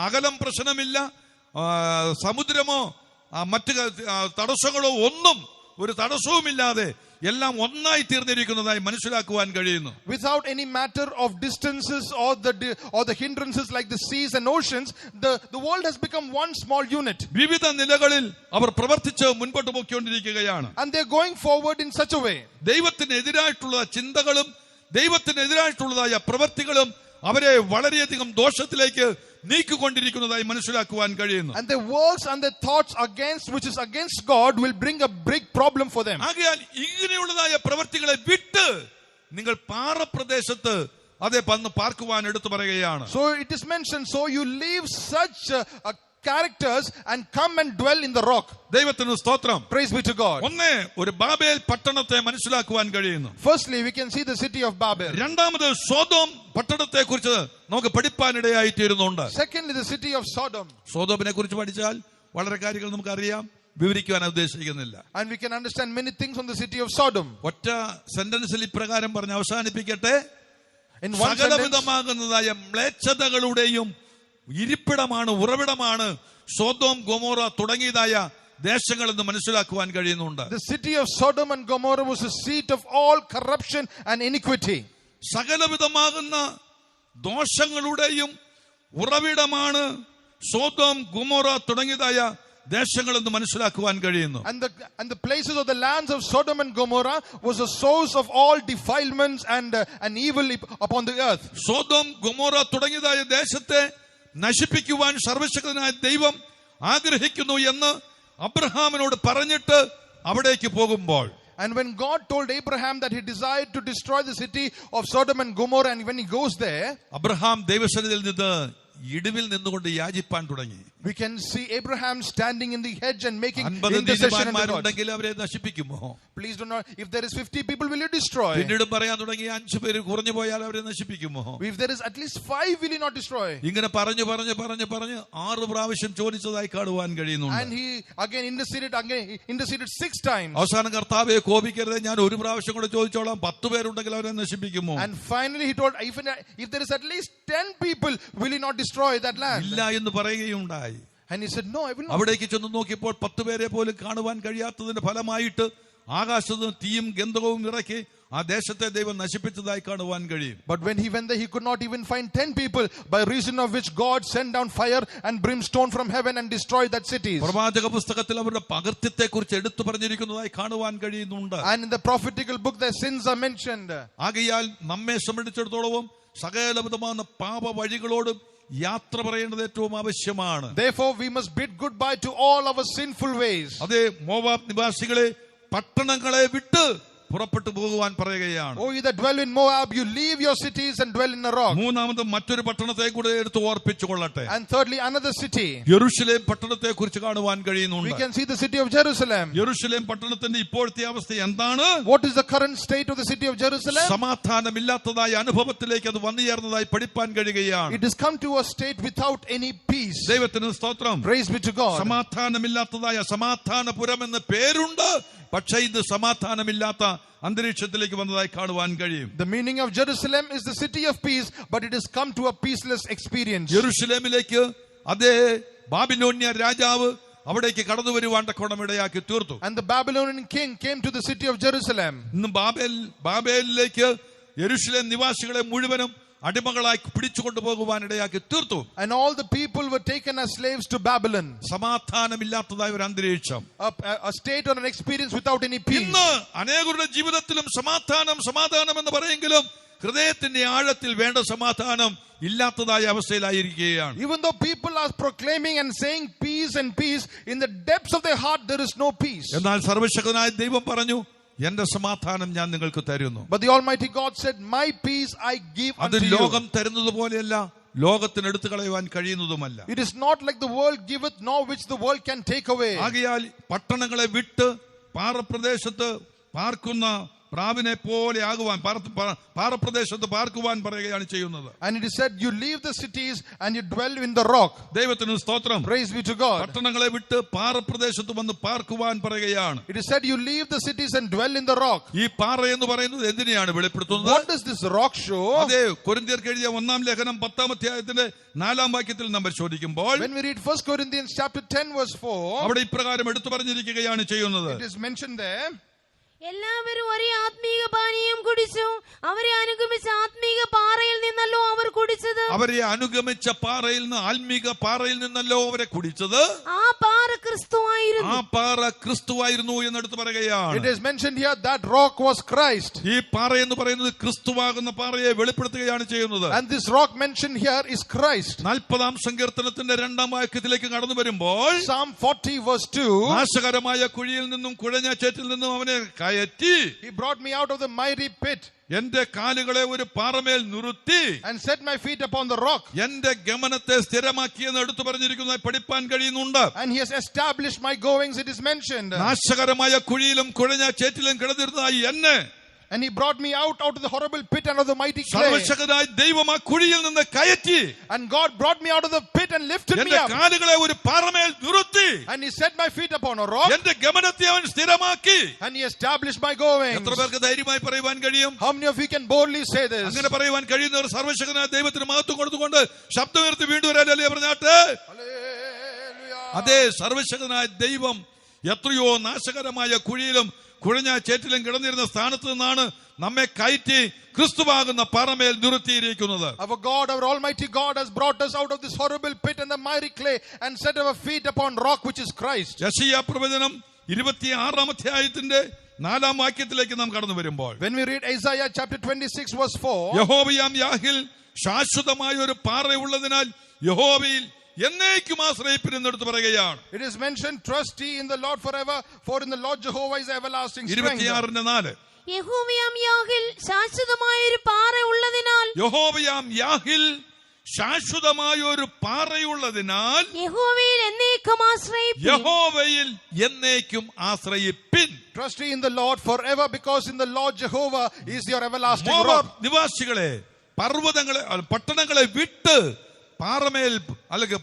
അകലം പ്രശ്നമില്ല, സമുദ്രമോ മറ്റ് തടസ്സങ്ങളോ ഒന്നും ഒരു തടസ്സവുമില്ലാതെ എല്ലാം ഒന്നായി തീർന്നിരിക്കുന്നതായി മനസ്സിലാക്കുവാൻ കഴിയുന്നു. Without any matter of distances or the hindrances like the seas and oceans, the world has become one small unit. വിവിധ നിലകളിൽ അവർ പ്രവർത്തിച്ച് മുൻപോട്ട് പോയിക്കൊണ്ടിരിക്കുകയാണ്. And they're going forward in such a way. ദൈവത്തിനെതിരായിട്ടുള്ള ചിന്തകളും ദൈവത്തിനെതിരായിട്ടുള്ളതായ പ്രവർത്തികളും അവരെ വളരെയധികം ദോഷത്തിലേക്ക് നീക്കിക്കൊണ്ടിരിക്കുന്നതായി മനസ്സിലാക്കുവാൻ കഴിയുന്നു. And their works and their thoughts which is against God will bring a big problem for them. ആകയാൽ ഇങ്ങനെയുള്ളതായ പ്രവർത്തികളെ വിട്ട് നിങ്ങൾ പാറപ്രദേശത്ത് അതേ വന്ന് പാർക്കുവാൻ എടുത്തു പറയുകയാണ്. So it is mentioned, so you leave such characters and come and dwell in the rock. ദൈവത്തിന് സ്തോത്രം. Praise be to God. ഒന്നേ ഒരു ബാബേൽ പട്ടണത്തെ മനസ്സിലാക്കുവാൻ കഴിയുന്നു. Firstly, we can see the city of Babel. രണ്ടാമത് സോദോം പട്ടണത്തെ കുറിച്ച് നമുക്ക് പഠിപ്പാനിടയായി തീരുന്നുണ്ട്. Secondly, the city of Sodom. സോദോമിനെ കുറിച്ച് പഠിച്ചാൽ വളരെ കാര്യങ്ങൾ നമുക്ക് അറിയാം, വിവരിക്കുവാൻ ഉദ്ദേശിക്കുന്നില്ല. And we can understand many things on the city of Sodom. ഒറ്റ സെന്റൻസിൽ ഇപ്രകാരം പറഞ്ഞ് അവസാനിപ്പിക്കട്ടെ. In one sentence, സകലവിധമാകുന്നതായ മ്ലേച്ഛതകളുടെയും ഇരിപ്പിടമാണ്, ഉറവിടമാണ് സോദോം ഗൊമോറ തുടങ്ങിയതായ ദേശങ്ങൾ എന്ന് മനസ്സിലാക്കുവാൻ കഴിയുന്നുണ്ട്. The city of Sodom and Gomorrah was a seat of all corruption and iniquity. സകലവിധമാകുന്ന ദോഷങ്ങളുടെയും ഉറവിടമാണ് സോദോം ഗൊമോറ തുടങ്ങിയതായ ദേശങ്ങൾ എന്ന് മനസ്സിലാക്കുവാൻ കഴിയുന്നു. And the places of the lands of Sodom and Gomorrah was a source of all defilements and evil upon the earth. Sodom Gomorrah തുടങ്ങിയതായ ദേശത്തെ നശിപ്പിക്കുവാൻ സർവശക്തനായ ദൈവം ആഗ്രഹിക്കുന്നു എന്ന് അബ്രഹാമിനോട് പറഞ്ഞിട്ട് അവിടേക്ക് പോകുമ്പോൾ, and when God told Abraham that he desired to destroy the city of Sodom and Gomorrah, and when he goes there, Abraham ദൈവസന്നിധിയിൽ നിന്ന് ഇടിവിൽ നിന്നുകൊണ്ട് യാചിപ്പാൻ തുടങ്ങി. We can see Abraham standing in the hedge and making intercession in the Lord. അവരെ നശിപ്പിക്കുമോ? Please do not. If there is 50 people, will you destroy? പിന്നീട് പറയാൻ തുടങ്ങി 5 പേര് കുറഞ്ഞു പോയാൽ അവരെ നശിപ്പിക്കുമോ? If there is at least 5, will you not destroy? ഇങ്ങനെ പറഞ്ഞു 6 പ്രാവശ്യം ചോദിച്ചതായി കാണുവാൻ കഴിയുന്നുണ്ട്. And he again interceded 6 times. അവസാനം കർത്താവേ കോപിക്കരുത്, ഞാൻ ഒരു പ്രാവശ്യം കൂടെ ചോദിച്ചോളാം, 10 പേരുണ്ടെങ്കിൽ അവരെ നശിപ്പിക്കുമോ? And finally he told, if there is at least 10 people, will you not destroy that land? ഇല്ല എന്ന് പറയുകയുണ്ടായി. And he said, no, I will not. അവിടേക്ക് ചെന്ന് നോക്കിയപ്പോൾ 10 പേരെ പോലും കാണുവാൻ കഴിയാത്തതിന്റെ ഫലമായിട്ട് ആകാശത്ത് തീയും ഗന്ധകവും ഇറക്കി ആ ദേശത്തെ ദൈവം നശിപ്പിച്ചതായി കാണുവാൻ കഴിയും. But when he went there, he could not even find 10 people, by reason of which God sent down fire and brimstone from heaven and destroyed that city. പ്രവാചക പുസ്തകത്തിൽ അവരുടെ പകർത്യത്തെ കുറിച്ച് എടുത്തു പറഞ്ഞിരിക്കുന്നതായി കാണുവാൻ കഴിയുന്നുണ്ട്. And in the prophetical book, their sins are mentioned. ആകയാൽ നമ്മെ സംബന്ധിച്ചിടത്തോളം സകലവിധമായ പാപ വഴികളോടും യാത്ര പറയേണ്ടത് ഏറ്റവും ആവശ്യമാണ്. Therefore we must bid goodbye to all our sinful ways. അതേ മോവാബ് നിവാസികളെ പട്ടണങ്ങളെ വിട്ട് പുറപ്പെട്ടു പോകുവാൻ പറയുകയാണ്. Oh, you that dwell in Moab, you leave your cities and dwell in a rock. മൂന്നാമത് മറ്റൊരു പട്ടണത്തെ കൂടെ എടുത്ത് ഓർപ്പിച്ചു കൊള്ളട്ടെ. And thirdly, another city. യെരൂശലേം പട്ടണത്തെ കുറിച്ച് കാണുവാൻ കഴിയുന്നുണ്ട്. We can see the city of Jerusalem. യെരൂശലേം പട്ടണത്തിന്റെ ഇപ്പോഴത്തെ അവസ്ഥ എന്താണ്? What is the current state of the city of Jerusalem? സമാധാനമില്ലാത്തതായ അനുഭവത്തിലേക്ക് അത് വന്നു ചേർന്നതായി പഠിപ്പാൻ കഴിയുകയാണ്. It has come to a state without any peace. ദൈവത്തിന് സ്തോത്രം. Praise be to God. സമാധാനമില്ലാത്തതായ സമാധാനപുരം എന്ന പേരുണ്ട്, പക്ഷേ ഇത് സമാധാനമില്ലാത്ത അന്തരീക്ഷത്തിലേക്ക് വന്നതായി കാണുവാൻ കഴിയും. The meaning of Jerusalem is the city of peace, but it has come to a peaceless experience. യെരൂശലേമിലേക്ക് അതേ ബാബിലോന്യ രാജാവ് അവിടേക്ക് കടന്നു വരുവാൻ തക്കവണ്ണം ഇടയാക്കി തീർത്തു. And the Babylonian king came to the city of Jerusalem. ഇന്ന് ബാബേലിലേക്ക് യെരൂശലേം നിവാസികളെ മുഴുവനും അടിമകളായി പിടിച്ചുകൊണ്ടു പോകുവാൻ ഇടയാക്കി തീർത്തു. And all the people people were taken as slaves to Babylon. സമാധാനമില്ലാത്തതായ ഒരു അന്തരീക്ഷം. A state or an experience without any peace. ഇന്ന് അനേകരുടെ ജീവിതത്തിലും സമാധാനം എന്ന് പറയെങ്കിലും ഹൃദയത്തിന്റെ ആഴത്തിൽ വേണ്ട സമാധാനം ഇല്ലാത്തതായ അവസ്ഥയിലായിരിക്കുകയാണ്. Even though people are proclaiming and saying peace and peace, in the depths of their heart there is no peace. എന്നാൽ സർവ്വശക്തനായ ദൈവം പറഞ്ഞു, എന്റെ സമാധാനം ഞാൻ നിങ്ങൾക്ക് തരുന്നു. But the Almighty God said, my peace I give unto you. അത് ലോകം തരുന്നത് പോലെയല്ല, ലോകത്തിന് എടുത്തു കളയുവാൻ കഴിയുന്നതുമല്ല. It is not like the world giveth, nor which the world can take away. ആകയാൽ പട്ടണങ്ങളെ വിട്ട് പാറപ്രദേശത്ത് പാർക്കുന്ന പ്രാവിനെ പോലെ ആകുവാൻ, പാറപ്രദേശത്ത് പാർക്കുവാൻ പറയുകയാണ് ചെയ്യുന്നത്. And it is said, you leave the cities and you dwell in the rock. ദൈവത്തിന് സ്തോത്രം. Praise be to God. പട്ടണങ്ങളെ വിട്ട് പാറപ്രദേശത്ത് വന്ന് പാർക്കുവാൻ പറയുകയാണ്. It is said, you leave the cities and dwell in the rock. ഈ പാറ എന്ന് പറയുന്നത് എന്തിനെയാണ് വെളിപ്പെടുത്തുന്നത്? What does this rock show? അതെ, കൊരിന്ത്യർക്ക് എഴുതിയ 1-ാം ലേഖനം 10-ാം അധ്യായത്തിന്റെ 4-ാം വാക്യത്തിൽ നാം പരിശോധിക്കുമ്പോൾ, when we read 1 Corinthians chapter 10 verse 4, അവിടെ ഇപ്രകാരം എടുത്തു പറഞ്ഞിരിക്കുകയാണ് ചെയ്യുന്നത്. it is mentioned there, എല്ലാവരും ഒരേ ആത്മീക പാനീയം കുടിച്ചു. അവരെ അനുഗമിച്ച ആത്മീക പാറയിൽ നിന്നല്ലോ അവർ കുടിച്ചത്. അവരെ അനുഗമിച്ച പാറയിൽ നിന്ന്, ആത്മീക പാറയിൽ നിന്നല്ലോ അവരെ കുടിച്ചത്. ആ പാറ ക്രിസ്തുവായിരുന്നു. ആ പാറ ക്രിസ്തുവായിരുന്നു എന്നെടുത്ത് പറയുകയാണ്. it is mentioned here that rock was Christ. ഈ പാറ എന്ന് പറയുന്നത് ക്രിസ്തുവാകുന്ന പാറയെ വെളിപ്പെടുത്തുകയാണ് ചെയ്യുന്നത്. And this rock mentioned here is Christ. 40-ാം സങ്കീർത്തനത്തിന്റെ 2-ാം വാക്യത്തിലേക്ക് കടന്നു വരുമ്പോൾ, Psalm 40 verse 2, നാശകരമായ കുഴിയിൽ നിന്നും കുഴഞ്ഞ ചേറ്റിൽ നിന്നും അവനെ കയറ്റി, he brought me out of the mighty pit എന്റെ കാലുകളെ ഒരു പാറമേൽ നിർത്തി, and set my feet upon the rock. എന്റെ ഗമനത്തെ സ്ഥിരമാക്കിയെന്ന് എടുത്തു പറഞ്ഞിരിക്കുന്നതായി പഠിപ്പാൻ കഴിയുന്നുണ്ട്. And he has established my goings, it is mentioned. നാശകരമായ കുഴിയിലും കുഴഞ്ഞ ചേറ്റിലും കിടന്നിരുന്നതായി എന്നെ, And he brought me out of the horrible pit and of the mighty clay. സർവശക്തനായ ദൈവം ആ കുഴിയിൽ നിന്ന് കയറ്റി, And God brought me out of the pit and lifted me എന്റെ up. കാലുകളെ ഒരു പാറമേൽ നിർത്തി, And he set my feet upon a rock. എന്റെ ഗമനത്തെ അവൻ സ്ഥിരമാക്കി. And he established my goings. എത്ര പേർക്ക് ധൈര്യമായി പറയുവാൻ കഴിയും? How many of you can boldly say this? അങ്ങനെ പറയുവാൻ കഴിയുന്നവർ സർവശക്തനായ ദൈവത്തിന് മഹത്വം കൊടുത്തുകൊണ്ട് ശബ്ദമുയർത്തി വീണ്ടും വരാനല്ലേ പറഞ്ഞാട്ടെ. Hallelujah. അതേ, സർവശക്തനായ ദൈവം എത്രയോ നാശകരമായ കുഴിയിലും കുഴഞ്ഞ ചേറ്റിലും കിടന്നിരുന്ന സ്ഥാനത്ത് നിന്നാണ് നമ്മെ കയറ്റി ക്രിസ്തുവാകുന്ന പാറമേൽ നിർത്തിയിരിക്കുന്നത്. Our God, our Almighty God has brought us out of this horrible pit and the mighty clay and set our feet upon rock which is Christ. യെശയ്യാ പ്രവചനം 26-ാം അധ്യായത്തിന്റെ 4-ാം വാക്യത്തിലേക്ക് നാം കടന്നു വരുമ്പോൾ, When we read Isaiah chapter 26 verse 4, യഹോവയാം യാഹിൽ ശാശ്വതമായ ഒരു പാറയുള്ളതിനാൽ യഹോവയിൽ എന്നേക്കും ആശ്രയിപ്പിനെടുത്ത് പറയുകയാണ്. it is mentioned, trust ye in the Lord forever, for in the Lord Jehovah is everlasting strength. 26:4 യഹോവയാം യാഹിൽ ശാശ്വതമായ ഒരു പാറ ഉള്ളതിനാൽ, യഹോവയാം യാഹിൽ ശാശ്വതമായ ഒരു പാറയുള്ളതിനാൽ യഹോവയിൽ എന്നേക്കും ആശ്രയിപ്പിൻ. യഹോവയിൽ എന്നേക്കും ആശ്രയിപ്പിൻ. Trust ye in the Lord forever, because in the Lord Jehovah is your everlasting Moab rock. നിവാസികളെ, പർവ്വതങ്ങളെ, പട്ടണങ്ങളെ വിട്ട് പാറമേൽ അല്ലെങ്കിൽ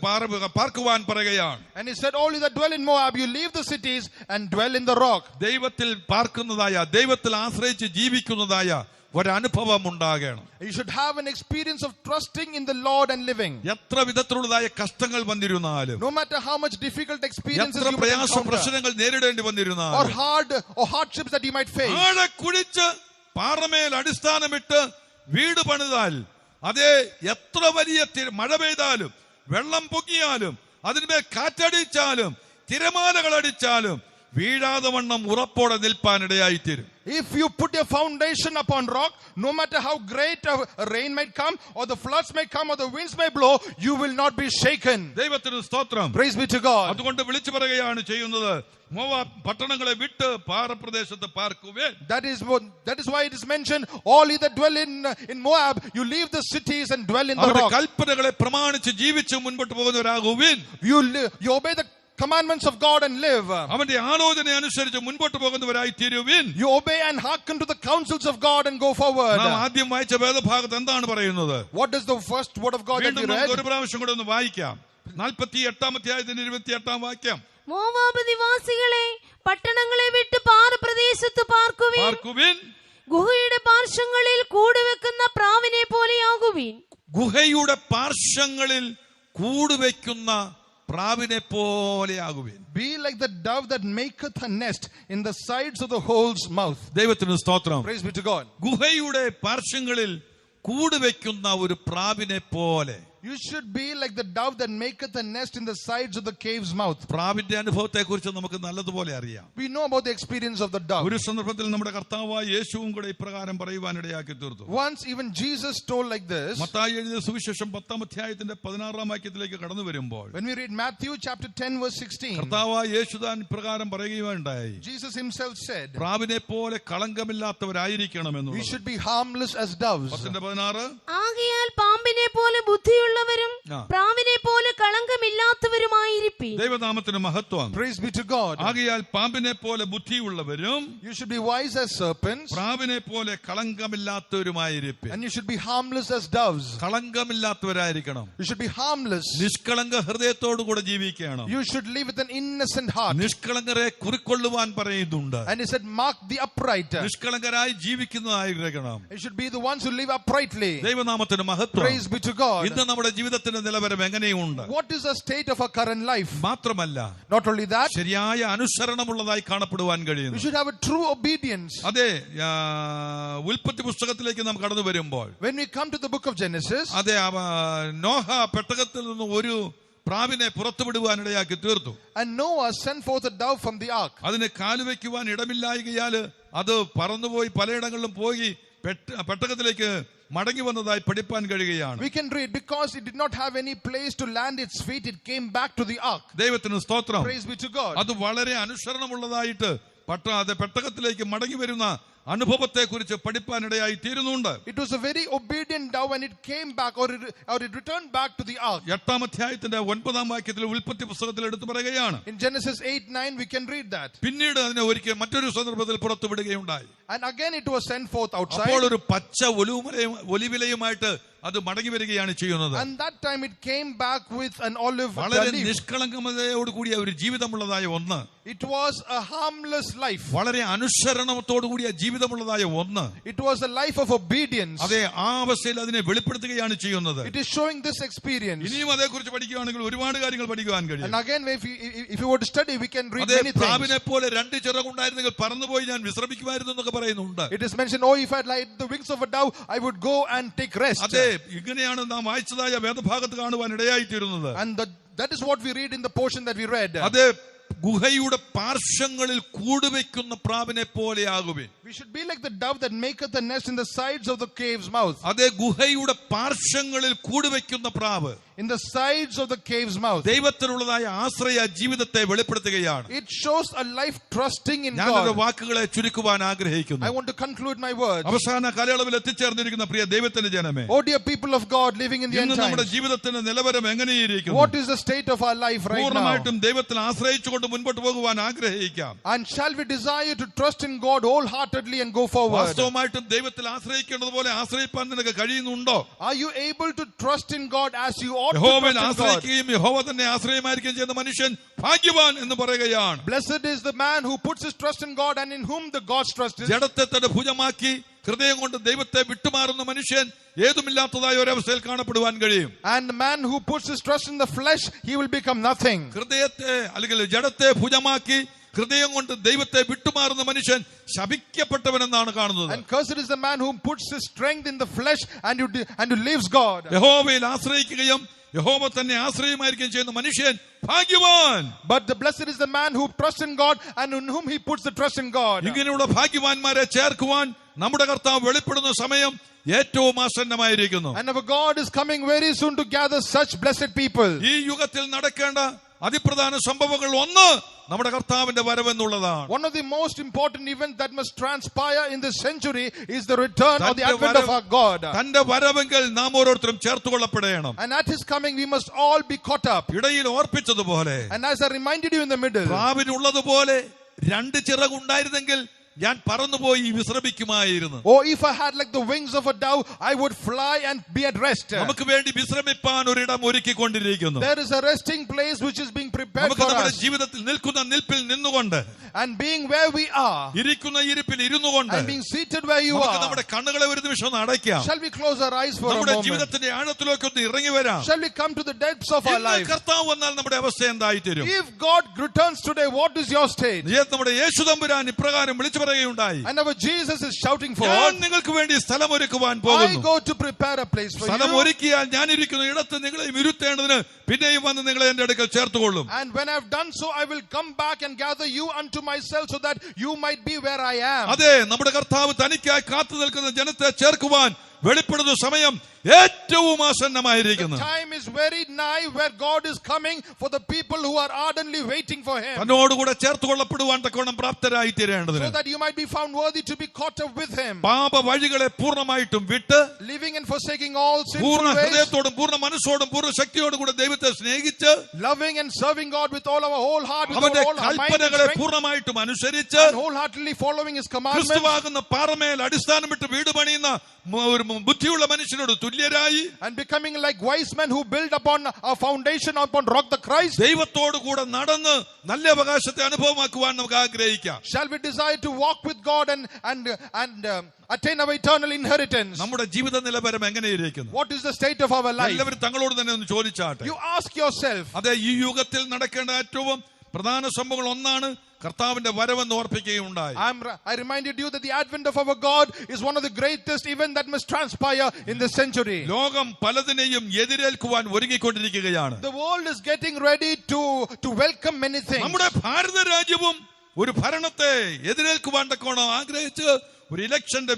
പാർക്കുവാൻ പറയുകയാണ്. And he said, all you that dwell in Moab, you leave the cities and dwell in the rock. ദൈവത്തിൽ പാർക്കുന്നതായ, ദൈവത്തിൽ ആശ്രയിച്ച് ജീവിക്കുന്നതായ ഒരനുഭവം ഉണ്ടാകണം. You should have an experience of trusting in the Lord and living. എത്ര വിധത്തിലുള്ളതായ കഷ്ടങ്ങൾ വന്നിരുന്നാലും, No matter how much difficult experiences എത്ര you might പ്രയാസ encounter, പ്രശ്നങ്ങൾ നേരിടേണ്ടി or വന്നിരുന്നാലും, hardships that you might face, ആഴെ കുഴിച്ച് പാറമേൽ അടിസ്ഥാനമിട്ട് വീട് പണിതാൽ, അതേ എത്ര വലിയ മഴ പെയ്താലും വെള്ളം പൊങ്ങിയാലും അതിന്മേൽ കാറ്റടിച്ചാലും തിരമാലകൾ അടിച്ചാലും വീഴാതെ വണ്ണം ഉറപ്പോടെ നിൽപ്പാനിടയായിത്തീരും. if you put your foundation upon rock, no matter how great a rain might come, or the floods may come, or the winds may blow, you will not be shaken. ദൈവത്തിന് സ്തോത്രം. Praise be to God. അതുകൊണ്ട് വിളിച്ചു പറയുകയാണ് ചെയ്യുന്നത്, Moab പട്ടണങ്ങളെ വിട്ട് പാറപ്രദേശത്ത് പാർക്കുവേൻ. That is why it is mentioned, all ye that dwell in Moab, you leave the cities and dwell in the അവരുടെ rock. കൽപ്പനകളെ പ്രമാണിച്ച് ജീവിച്ച് മുൻപോട്ട് പോകുന്നവരാകുവിൻ. You obey the commandments of God and live. അവന്റെ ആലോചന അനുസരിച്ച് മുൻപോട്ട് പോകുന്നവരായി തീരുവിൻ. You obey and hearken to the counsels of God and go forward. നാം ആദ്യം വായിച്ച വേദഭാഗത്ത് എന്താണ് പറയുന്നത്? What does the first word of God that we വീണ്ടും നമുക്ക് read? ഒരു പ്രാവശ്യം കൂടെ ഒന്ന് വായിക്കാം. 48-ാം അധ്യായത്തിന്റെ 28-ാം വാക്യം. മോവാബ് നിവാസികളെ, പട്ടണങ്ങളെ വിട്ട് പാറപ്രദേശത്ത് പാർക്കുവിൻ. ഗുഹയുടെ പാർശ്വങ്ങളിൽ കൂടുവെക്കുന്ന പ്രാവിനെ പോലെയാകുവിൻ. ഗുഹയുടെ പാർശ്വങ്ങളിൽ കൂടുവെക്കുന്ന പ്രാവിനെ പോലെയാകുവിൻ. Be like the dove that maketh a nest in the sides of the hole's mouth. ദൈവത്തിന് സ്തോത്രം. Praise be to God. ഗുഹയുടെ പാർശ്വങ്ങളിൽ കൂടുവെക്കുന്ന ഒരു പ്രാവിനെ പോലെ. You should be like the dove that maketh a nest in the sides of the cave's mouth. പ്രാവിന്റെ അനുഭവത്തെ കുറിച്ച് നമുക്ക് നല്ലതുപോലെ അറിയാം. We know about the experience of the dove. ഒരു സന്ദർഭത്തിൽ നമ്മുടെ കർത്താവായ യേശുവും കൂടെ ഇപ്രകാരം പറയുവാനിടയാക്കി തീർത്തു. Once even Jesus told like this. Mathai എഴുതിയ സുവിശേഷം 10-ാം അധ്യായത്തിന്റെ 16-ാം വാക്യത്തിലേക്ക് കടന്നു വരുമ്പോൾ, When we read Matthew chapter 10 verse 16, കർത്താവായ യേശു താൻ ഇപ്രകാരം പറയുകയുണ്ടായി, Jesus himself said, പ്രാവിനെ പോലെ കളങ്കമില്ലാത്തവരായിരിക്കണമെന്ന്. we should be harmless as doves. 10:16. ആകയാൽ പാമ്പിനെ പോലെ ബുദ്ധിയുള്ളവരും പ്രാവിനെ പോലെ കളങ്കമില്ലാത്തവരുമായിരിപ്പി. ദൈവനാമത്തിന് മഹത്വം. Praise be to God. ആകയാൽ പാമ്പിനെ പോലെ ബുദ്ധിയുള്ളവരും You should be wise as serpents, പ്രാവിനെ പോലെ കളങ്കമില്ലാത്തവരുമായിരിപ്പി. and you should be harmless as doves. കളങ്കമില്ലാത്തവരായിരിക്കണം. You should be harmless. നിഷ്കളങ്ക ഹൃദയത്തോടു കൂടെ ജീവിക്കണം. You should live with an innocent heart. നിഷ്കളങ്കരെ കുറിക്കൊള്ളുവാൻ പറയുന്നുണ്ട്. And he said, mark the upright. നിഷ്കളങ്കരായി ജീവിക്കുന്നതായിരിക്കണം. You should be the ones who live uprightly. ദൈവനാമത്തിന് മഹത്വം. Praise be to God. ഇന്ന് നമ്മുടെ ജീവിതത്തിന്റെ നിലവാരം എങ്ങനെയുണ്ട്? What is the state of our current life? മാത്രമല്ല, Not only that, ശരിയായ അനുസരണമുള്ളതായി കാണപ്പെടുവാൻ we കഴിയുന്നു. should have a true obedience. അതെ, ഉൽപ്പത്തി പുസ്തകത്തിലേക്ക് നാം കടന്നു വരുമ്പോൾ, When we come to the book of Genesis, അതെ, നോഹ പെട്ടകത്തിൽ നിന്ന് ഒരു പ്രാവിനെ പുറത്തുവിടുവാനിടയാക്കി തീർത്തു. and Noah sent forth a dove from the ark. അതിന് കാലുവയ്ക്കുവാൻ ഇടമില്ലായകയാല് അത് പറന്നുപോയി പലയിടങ്ങളിലും പോയി പെട്ടകത്തിലേക്ക് മടങ്ങി വന്നതായി പഠിപ്പാൻ കഴിയുകയാണ്. We can read, because it did not have any place to land its feet, it came back to the ark. ദൈവത്തിന് സ്തോത്രം. Praise be to God. അത് വളരെ അനുസരണമുള്ളതായിട്ട് പെട്ടകത്തിലേക്ക് മടങ്ങി വരുന്ന അനുഭവത്തെ കുറിച്ച് പഠിപ്പാനിടയായി തീരുന്നുണ്ട്. It was a very obedient dove, and it came back, or it returned back to the ark. 8-ാം അധ്യായത്തിന്റെ 9-ാം വാക്യത്തിൽ ഉൽപ്പത്തി പുസ്തകത്തിൽ എടുത്തു പറയുകയാണ്. In Genesis 8:9 we can read that. പിന്നീട് അതിനെ ഒരിക്കൽ മറ്റൊരു സന്ദർഭത്തിൽ പുറത്തുവിടുകയുണ്ടായി. And again it was sent forth outside. അപ്പോൾ ഒരു പച്ച ഒലിവിലയുമായിട്ട് അത് മടങ്ങി വരികയാണ് ചെയ്യുന്നത്. And that time it came back with an olive വളരെ leaf. നിഷ്കളങ്കതയോട് കൂടിയ ഒരു ജീവിതമുള്ളതായ ഒന്ന്. It was a harmless life. വളരെ അനുസരണത്തോടു കൂടിയ ജീവിതമുള്ളതായ ഒന്ന്. It was a life of obedience. അതെ, ആ അവസ്ഥയിൽ അതിനെ വെളിപ്പെടുത്തുകയാണ് ചെയ്യുന്നത്. It is showing this experience. ഇനിയും അതേക്കുറിച്ച് പഠിക്കുകയാണെങ്കിൽ ഒരുപാട് കാര്യങ്ങൾ പഠിക്കുവാൻ കഴിയും. And again, if you were to study, we can read അതെ, many things. പ്രാവിനെ പോലെ 2 ചിറകുണ്ടായിരുന്നെങ്കിൽ പറന്നുപോയി ഞാൻ വിശ്രമിക്കുമായിരുന്നു എന്നൊക്കെ പറയുന്നുണ്ട്. It is mentioned, oh, if I had like the wings of a dove, I would go and take rest. അതെ, ഇങ്ങനെയാണ് നാം വായിച്ചതായ വേദഭാഗത്ത് കാണുവാൻ ഇടയായിത്തീരുന്നത്. And that is what we read in the portion that we read. അതെ, ഗുഹയുടെ പാർശ്വങ്ങളിൽ കൂടുവെക്കുന്ന പ്രാവിനെ പോലെയാകുവേ. We should be like the dove that maketh a nest in the sides of the cave's mouth. അതെ, ഗുഹയുടെ പാർശ്വങ്ങളിൽ കൂടുവെക്കുന്ന പ്രാവ് In the sides of the cave's mouth. ദൈവത്തിനുള്ളതായ ആശ്രയ ജീവിതത്തെ വെളിപ്പെടുത്തുകയാണ്. It shows a life trusting in ഞാനൊരു God. വാക്കുകളെ ചുരുക്കുവാൻ ആഗ്രഹിക്കുന്നു. I want to conclude my words. അവസാന കാലയളവിൽ എത്തിച്ചേർന്നിരിക്കുന്ന പ്രിയ ദൈവത്തിന്റെ ജനമേ, Oh dear people of God living in the end ഇന്ന് നമ്മുടെ times, ജീവിതത്തിന്റെ നിലവാരം എങ്ങനെയിരിക്കുന്നു? what is the state of our life right now? പൂർണ്ണമായിട്ടും ദൈവത്തിൽ ആശ്രയിച്ചുകൊണ്ട് മുൻപോട്ട് പോകുവാൻ ആഗ്രഹിക്കാം. And shall we desire to trust in God wholeheartedly and go forward? വാസ്തവമായിട്ടും ദൈവത്തിൽ ആശ്രയിക്കേണ്ടതുപോലെ ആശ്രയിപ്പാൻ നിനക്ക് കഴിയുന്നുണ്ടോ? Are you able to trust in God as you ought to യഹോവയിൽ trust in God? ആശ്രയിക്കുകയും യഹോവ തന്നെ ആശ്രയമായിരിക്കുകയും ചെയ്യുന്ന മനുഷ്യൻ ഭാഗ്യവാൻ എന്ന് പറയുകയാണ്. Blessed is the man who puts his trust in God and in whom the God's trust is. ജഡത്തെ തന്റെ ഭുജമാക്കി ഹൃദയം കൊണ്ട് ദൈവത്തെ വിട്ടുമാറുന്ന മനുഷ്യൻ ഏതുമില്ലാത്തതായ ഒരവസ്ഥയിൽ കാണപ്പെടുവാൻ കഴിയും. And the man who puts his trust in the flesh, he will become nothing. ഹൃദയത്തെ അല്ലെങ്കിൽ ജഡത്തെ ഭുജമാക്കി ഹൃദയം കൊണ്ട് ദൈവത്തെ വിട്ടുമാറുന്ന മനുഷ്യൻ ശപിക്കപ്പെട്ടവനെന്നാണ് കാണുന്നത്. And cursed is the man who puts his strength in the flesh and who leaves God. യഹോവയിൽ ആശ്രയിക്കുകയും യഹോവ തന്നെ ആശ്രയമായിരിക്കുകയും ചെയ്യുന്ന മനുഷ്യൻ ഭാഗ്യവാൻ. But the blessed is the man who trusts in God and in whom he puts the trust in God. ഇങ്ങനെയുള്ള ഭാഗ്യവാന്മാരെ ചേർക്കുവാൻ നമ്മുടെ കർത്താവ് വെളിപ്പെടുന്ന സമയം ഏറ്റവും ആസന്നമായിരിക്കുന്നു. And our God is coming very soon to gather such blessed people. ഈ യുഗത്തിൽ നടക്കേണ്ട അതിപ്രധാന സംഭവങ്ങൾ ഒന്ന് നമ്മുടെ കർത്താവിന്റെ വരവെന്നുള്ളതാണ്. One of the most important events that must transpire in this century is the return or the advent of our God. തന്റെ വരവെങ്കിൽ നാം ഓരോരുത്തരും ചേർത്തുകൊള്ളപ്പെടണം. And at his coming we must all be caught up. ഇടയിൽ ഓർപ്പിച്ചതുപോലെ, And as I reminded you in the middle, പ്രാവിനുള്ളതുപോലെ 2 ചിറകുണ്ടായിരുന്നെങ്കിൽ ഞാൻ പറന്നുപോയി വിശ്രമിക്കുമായിരുന്നു. Oh, if I had like the wings of a dove, I would fly and be at rest. നമുക്ക് വേണ്ടി വിശ്രമിപ്പാൻ ഒരിടം ഒരുക്കിക്കൊണ്ടിരിക്കുന്നു. There is a resting place which is being prepared നമുക്ക് for നമ്മുടെ us. ജീവിതത്തിൽ നിൽക്കുന്ന നിൽപ്പിൽ നിന്നുകൊണ്ട്, And being where we are, ഇരിക്കുന്ന ഇരിപ്പിൽ ഇരുന്നുകൊണ്ട്, and being seated where you നമുക്ക് are, നമ്മുടെ കണ്ണുകളെ ഒരു നിമിഷം ഒന്ന് അടയ്ക്കാം. shall we close our eyes for a നമ്മുടെ moment? ജീവിതത്തിന്റെ ആഴത്തിലേക്ക് ഒന്ന് ഇറങ്ങി വരാം. Shall we come to the depths of our ഇന്ന് life? കർത്താവ് വന്നാൽ നമ്മുടെ അവസ്ഥ എന്തായി തീരും? If God returns today, what is your state? നമ്മുടെ യേശു തമ്പുരാൻ ഇപ്രകാരം വിളിച്ചു പറയുകയുണ്ടായി, And our Jesus is shouting ഞാൻ forth, നിങ്ങൾക്ക് വേണ്ടി സ്ഥലം ഒരുക്കുവാൻ I പോകുന്നു. go to prepare a place for സ്ഥലം you. ഒരുക്കിയാൽ ഞാനിരിക്കുന്ന ഇടത്ത് നിങ്ങളെ ഇരുത്തേണ്ടതിന് പിന്നെയും വന്ന് നിങ്ങളെ എന്റെ അടുക്കൽ ചേർത്തുകൊള്ളും. And when I've done so, I will come back and gather you unto myself, so that you might be where I am. അതെ, നമ്മുടെ കർത്താവ് തനിക്കായി കാത്തു നിൽക്കുന്ന ജനത്തെ ചേർക്കുവാൻ വെളിപ്പെടുന്ന സമയം ഏറ്റവും ആസന്നമായിരിക്കുന്നു. The time is very nigh where God is coming for the people who are ardently waiting for him, തന്നോടുകൂടെ ചേർത്തുകൊള്ളപ്പെടുവാൻ തക്കവണ്ണം പ്രാപ്തരായി തീരേണ്ടതിന്, so that you might be found worthy to be caught up with him, പാപ വഴികളെ പൂർണ്ണമായിട്ടും വിട്ട് living and forsaking all പൂർണ്ണ sinful ways, ഹൃദയത്തോടും പൂർണ്ണ മനസ്സോടും പൂർണ്ണ ശക്തിയോടും കൂടെ ദൈവത്തെ സ്നേഹിച്ച് loving and serving God with all our whole heart, with അവന്റെ our whole mind and കൽപ്പനകളെ strength, പൂർണ്ണമായിട്ടും അനുസരിച്ച് and wholeheartedly following his commandments. ക്രിസ്തുവാകുന്ന പാറമേൽ അടിസ്ഥാനമിട്ട് വീട് പണിയുന്ന ഒരു ബുദ്ധിയുള്ള മനുഷ്യനോട് തുല്യരായി, And becoming like wise men who build upon a foundation upon rock the Christ. ദൈവത്തോടു കൂടെ നടന്ന് നല്ല അവകാശത്തെ അനുഭവമാക്കുവാൻ നമുക്ക് ആഗ്രഹിക്കാം. Shall we desire to walk with God and attain our eternal inheritance? നമ്മുടെ ജീവിത നിലവാരം എങ്ങനെയിരിക്കുന്നു? What is the state of our life? എല്ലാവരും തങ്ങളോട് തന്നെ ഒന്ന് ചോദിച്ചാട്ടെ. You ask yourself. അതെ, ഈ യുഗത്തിൽ നടക്കേണ്ട ഏറ്റവും പ്രധാന സംഭവങ്ങൾ ഒന്നാണ് കർത്താവിന്റെ വരവെന്ന് ഓർപ്പിക്കുകയുണ്ടായി. I reminded you that the advent of our God is one of the greatest events that must transpire in this century. ലോകം പലതിനെയും എതിരേൽക്കുവാൻ ഒരുങ്ങിക്കൊണ്ടിരിക്കുകയാണ്. The world is getting ready to welcome many things. നമ്മുടെ ഭാരത രാജ്യവും ഒരു ഭരണത്തെ എതിരേൽക്കുവാൻ തക്കോണം ആഗ്രഹിച്ച് ഒരു ഇലക്ഷന്റെ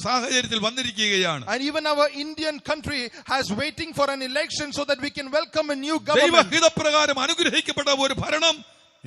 സാഹചര്യത്തിൽ വന്നിരിക്കുകയാണ്. And even our Indian country has waiting for an election so that we can welcome a new government. ദൈവഹിതപ്രകാരം അനുഗ്രഹിക്കപ്പെട്ട ഒരു ഭരണം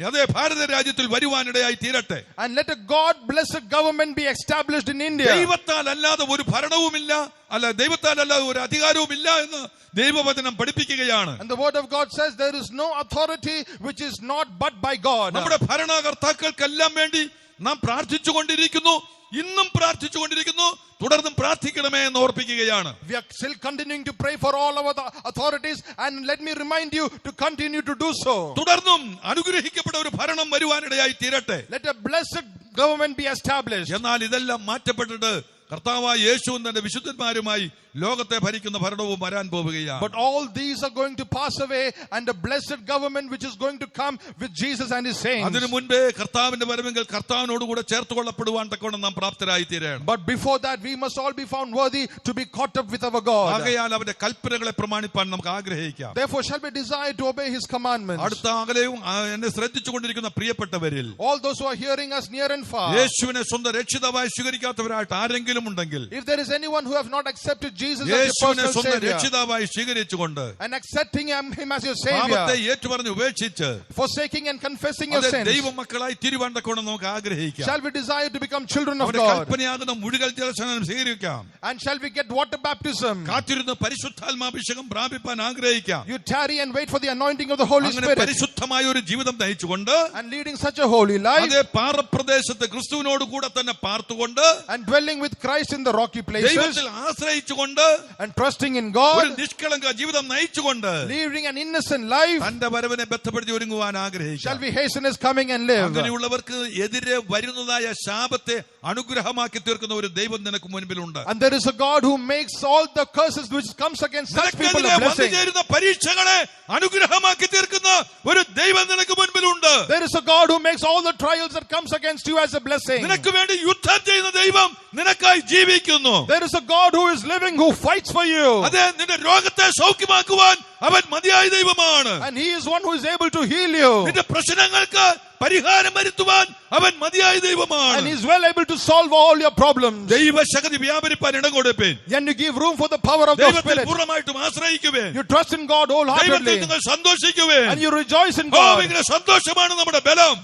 അതേ ഭാരത രാജ്യത്തിൽ വരുവാനിടയായി തീരട്ടെ. And let a God blessed government be established in India. ദൈവത്താൽ അല്ലാതെ ഒരു ഭരണവുമില്ല, അല്ല ദൈവത്താൽ അല്ലാതെ ഒരു അധികാരവുമില്ല എന്ന് ദൈവവചനം പഠിപ്പിക്കുകയാണ്. And the word of God says there is no authority which is not but by God. നമ്മുടെ ഭരണകർത്താക്കൾക്കെല്ലാം വേണ്ടി നാം പ്രാർത്ഥിച്ചുകൊണ്ടിരിക്കുന്നു, ഇന്നും പ്രാർത്ഥിച്ചുകൊണ്ടിരിക്കുന്നു, തുടർന്നും പ്രാർത്ഥിക്കണമേ എന്ന് ഓർപ്പിക്കുകയാണ്. We are still continuing to pray for all our authorities, and let me remind you to continue to do so. തുടർന്നും അനുഗ്രഹിക്കപ്പെട്ട ഒരു ഭരണം വരുവാനിടയായി തീരട്ടെ. Let a blessed government be established. എന്നാൽ ഇതെല്ലാം മാറ്റപ്പെട്ടിട്ട് കർത്താവായ യേശുവും തന്റെ വിശുദ്ധന്മാരുമായി ലോകത്തെ ഭരിക്കുന്ന ഭരണവും വരാൻ പോവുകയാണ്. But all these are going to pass away, and a blessed government which is going to come with Jesus and his saints. അതിനു മുൻപേ കർത്താവിന്റെ വരവെങ്കിൽ കർത്താവിനോടുകൂടെ ചേർത്തുകൊള്ളപ്പെടുവാൻ തക്കവണ്ണം നാം പ്രാപ്തരായി തീരണം. But before that we must all be found worthy to be caught up with our God. ആകയാൽ അവന്റെ കൽപ്പനകളെ പ്രമാണിപ്പാൻ നമുക്ക് ആഗ്രഹിക്കാം. Therefore shall we desire to obey his commandments. അടുത്ത അകലെയും എന്നെ ശ്രദ്ധിച്ചുകൊണ്ടിരിക്കുന്ന പ്രിയപ്പെട്ടവരിൽ All those who are hearing us near and far, യേശുവിനെ സ്വന്തം രക്ഷിതാവായി സ്വീകരിക്കാത്തവരായിട്ട് ആരെങ്കിലും ഉണ്ടെങ്കിൽ, if there is anyone who have not accepted Jesus as your യേശുവിനെ personal സ്വന്തം savior രക്ഷിതാവായി സ്വീകരിച്ചുകൊണ്ട് and accepting him as your പാപത്തെ savior, ഏറ്റുപറഞ്ഞ് ഉപേക്ഷിച്ച് forsaking and confessing your sins, ദൈവമക്കളായി തിരുവണ്ടക്കൊണ്ട് നമുക്ക് ആഗ്രഹിക്കാം. shall we desire to become children of അവന്റെ God, കൽപ്പനയാകുന്ന മുഴുകൽ ജലസ്നാനം സ്വീകരിക്കാം. and shall we get water baptism, കാത്തിരുന്ന് പരിശുദ്ധാത്മാഭിഷേകം പ്രാപിപ്പാൻ ആഗ്രഹിക്കാം. you tarry and wait for the anointing of the Holy അങ്ങനെ Spirit, പരിശുദ്ധമായ ഒരു ജീവിതം നയിച്ചുകൊണ്ട് and leading such a holy life, അതേ പാറപ്രദേശത്ത് ക്രിസ്തുവിനോട് കൂടെ തന്നെ പാർത്തുകൊണ്ട് and dwelling with Christ in the rocky places, ദൈവത്തിൽ ആശ്രയിച്ചുകൊണ്ട് and trusting in ഒരു God, നിഷ്കളങ്ക ജീവിതം നയിച്ചുകൊണ്ട് living an innocent life, തന്റെ വരവിനെ ബന്ധപ്പെടുത്തി ഒരുങ്ങുവാൻ shall ആഗ്രഹിക്കാം. we hasten his coming and live. അങ്ങനെയുള്ളവർക്ക് എതിരെ വരുന്നതായ ശാപത്തെ അനുഗ്രഹമാക്കി തീർക്കുന്ന ഒരു ദൈവം നിനക്ക് മുൻപിലുണ്ട്. And there is a God who makes all the curses which comes against such people നിനക്കെതിരെ a blessing. വന്നുചേരുന്ന പരീക്ഷകളെ അനുഗ്രഹമാക്കി തീർക്കുന്ന ഒരു ദൈവം നിനക്ക് മുൻപിലുണ്ട്. There is a God who makes all the trials that comes against you as a blessing. നിനക്ക് വേണ്ടി യുദ്ധം ചെയ്യുന്ന ദൈവം നിനക്കായി ജീവിക്കുന്നു. There is a God who is living, who fights for you. അതെ, നിന്റെ രോഗത്തെ സൗഖ്യമാക്കുവാൻ അവൻ മതിയായ ദൈവമാണ്. And he is one who is able to heal you. നിന്റെ പ്രശ്നങ്ങൾക്ക് പരിഹാരം വരുത്തുവാൻ അവൻ മതിയായ ദൈവമാണ്. And he is well able to solve all your problems. ദൈവശക്തി വ്യാപരിപ്പാൻ ഇടം കൊടുപ്പേൻ. And you give room for the power of the ദൈവത്തിൽ Spirit. പൂർണ്ണമായിട്ടും ആശ്രയിക്കുവേൻ. You trust in God wholeheartedly. ദൈവത്തിൽ നിങ്ങൾ സന്തോഷിക്കുവേൻ. And you rejoice in oh, God. ഇങ്ങനെ സന്തോഷമാണ് നമ്മുടെ ബലം.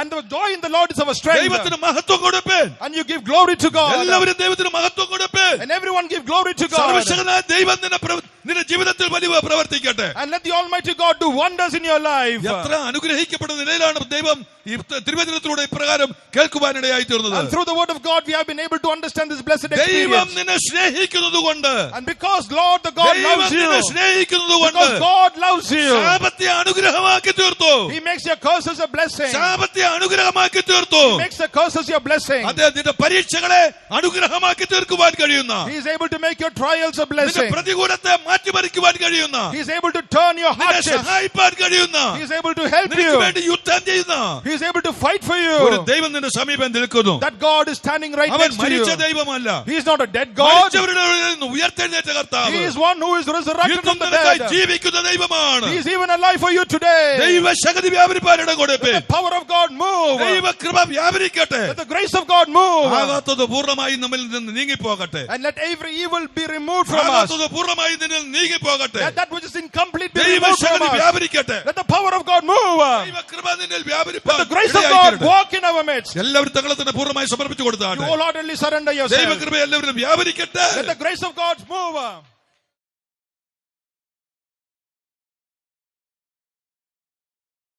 And the joy in the Lord is our strength. ദൈവത്തിന് മഹത്വം കൊടുപ്പേൻ. And you give glory to God. എല്ലാവരും ദൈവത്തിന് മഹത്വം കൊടുപ്പേൻ. And everyone give glory to God. സർവശക്തനായ ദൈവം നിന്റെ ജീവിതത്തിൽ വലിയ പ്രവർത്തിക്കട്ടെ. And let the Almighty God do wonders in your life. എത്ര അനുഗ്രഹിക്കപ്പെട്ട നിലയിലാണ് ദൈവം ഈ തിരുവചനത്തിലൂടെ ഇപ്രകാരം കേൾക്കുവാനിടയായി തീർന്നത്. And through the word of God we have been able to understand this blessed ദൈവം experience. നിന്നെ സ്നേഹിക്കുന്നത് കൊണ്ട്, And because Lord the God ദൈവം loves you, നിന്നെ സ്നേഹിക്കുന്നത് കൊണ്ട് because God loves you, ശാപത്തെ അനുഗ്രഹമാക്കി തീർത്തു. he makes your curses a blessing. ശാപത്തെ അനുഗ്രഹമാക്കി തീർത്തു. He makes the curses your blessing. അതെ, നിന്റെ പരീക്ഷകളെ അനുഗ്രഹമാക്കി തീർക്കുവാൻ കഴിയുന്ന, He is able to make your trials a നിന്റെ blessing. പ്രതികൂലത്തെ മാറ്റിമറിക്കുവാൻ കഴിയുന്ന, He is able to turn your നിന്നെ hardships. സഹായിപ്പാൻ കഴിയുന്ന, He is able to help നിനക്ക് you. വേണ്ടി യുദ്ധം ചെയ്യുന്ന He is able to fight for ഒരു you. ദൈവം നിന്റെ സമീപം നിൽക്കുന്നു. That God is standing right അവൻ next to you. മരിച്ച ദൈവമല്ല, He is not a dead God. മരിച്ചവരുടെ ഇടയിൽ നിന്ന് ഉയർത്തെഴുന്നേറ്റ കർത്താവ്. He is one who is resurrected ഇന്നും from the നിനക്കായി dead. ജീവിക്കുന്ന ദൈവമാണ്. He is even alive for you today. ദൈവശക്തി വ്യാപരിപ്പാൻ ഇടം കൊടുപ്പേ. Let the power of God move. ദൈവകൃപ വ്യാപരിക്കട്ടെ. Let the grace of God move. ആകാത്തത് പൂർണ്ണമായി നമ്മിൽ നിന്ന് നീങ്ങിപ്പോകട്ടെ. And let every evil be removed from us. ആകാത്തത് പൂർണ്ണമായി നിന്നിൽ നീങ്ങിപ്പോകട്ടെ. Let that which is incomplete be removed from ദൈവശക്തി us. വ്യാപരിക്കട്ടെ. Let the power of God move. ദൈവകൃപ നിന്നിൽ വ്യാപരിപ്പാൻ Let the grace of God walk in our midst. എല്ലാവരും തങ്ങളെ തന്നെ പൂർണ്ണമായി സമർപ്പിച്ചു You കൊടുത്താട്ടെ. wholeheartedly surrender yourself. ദൈവകൃപ എല്ലാവരും വ്യാപരിക്കട്ടെ. Let the grace of God move.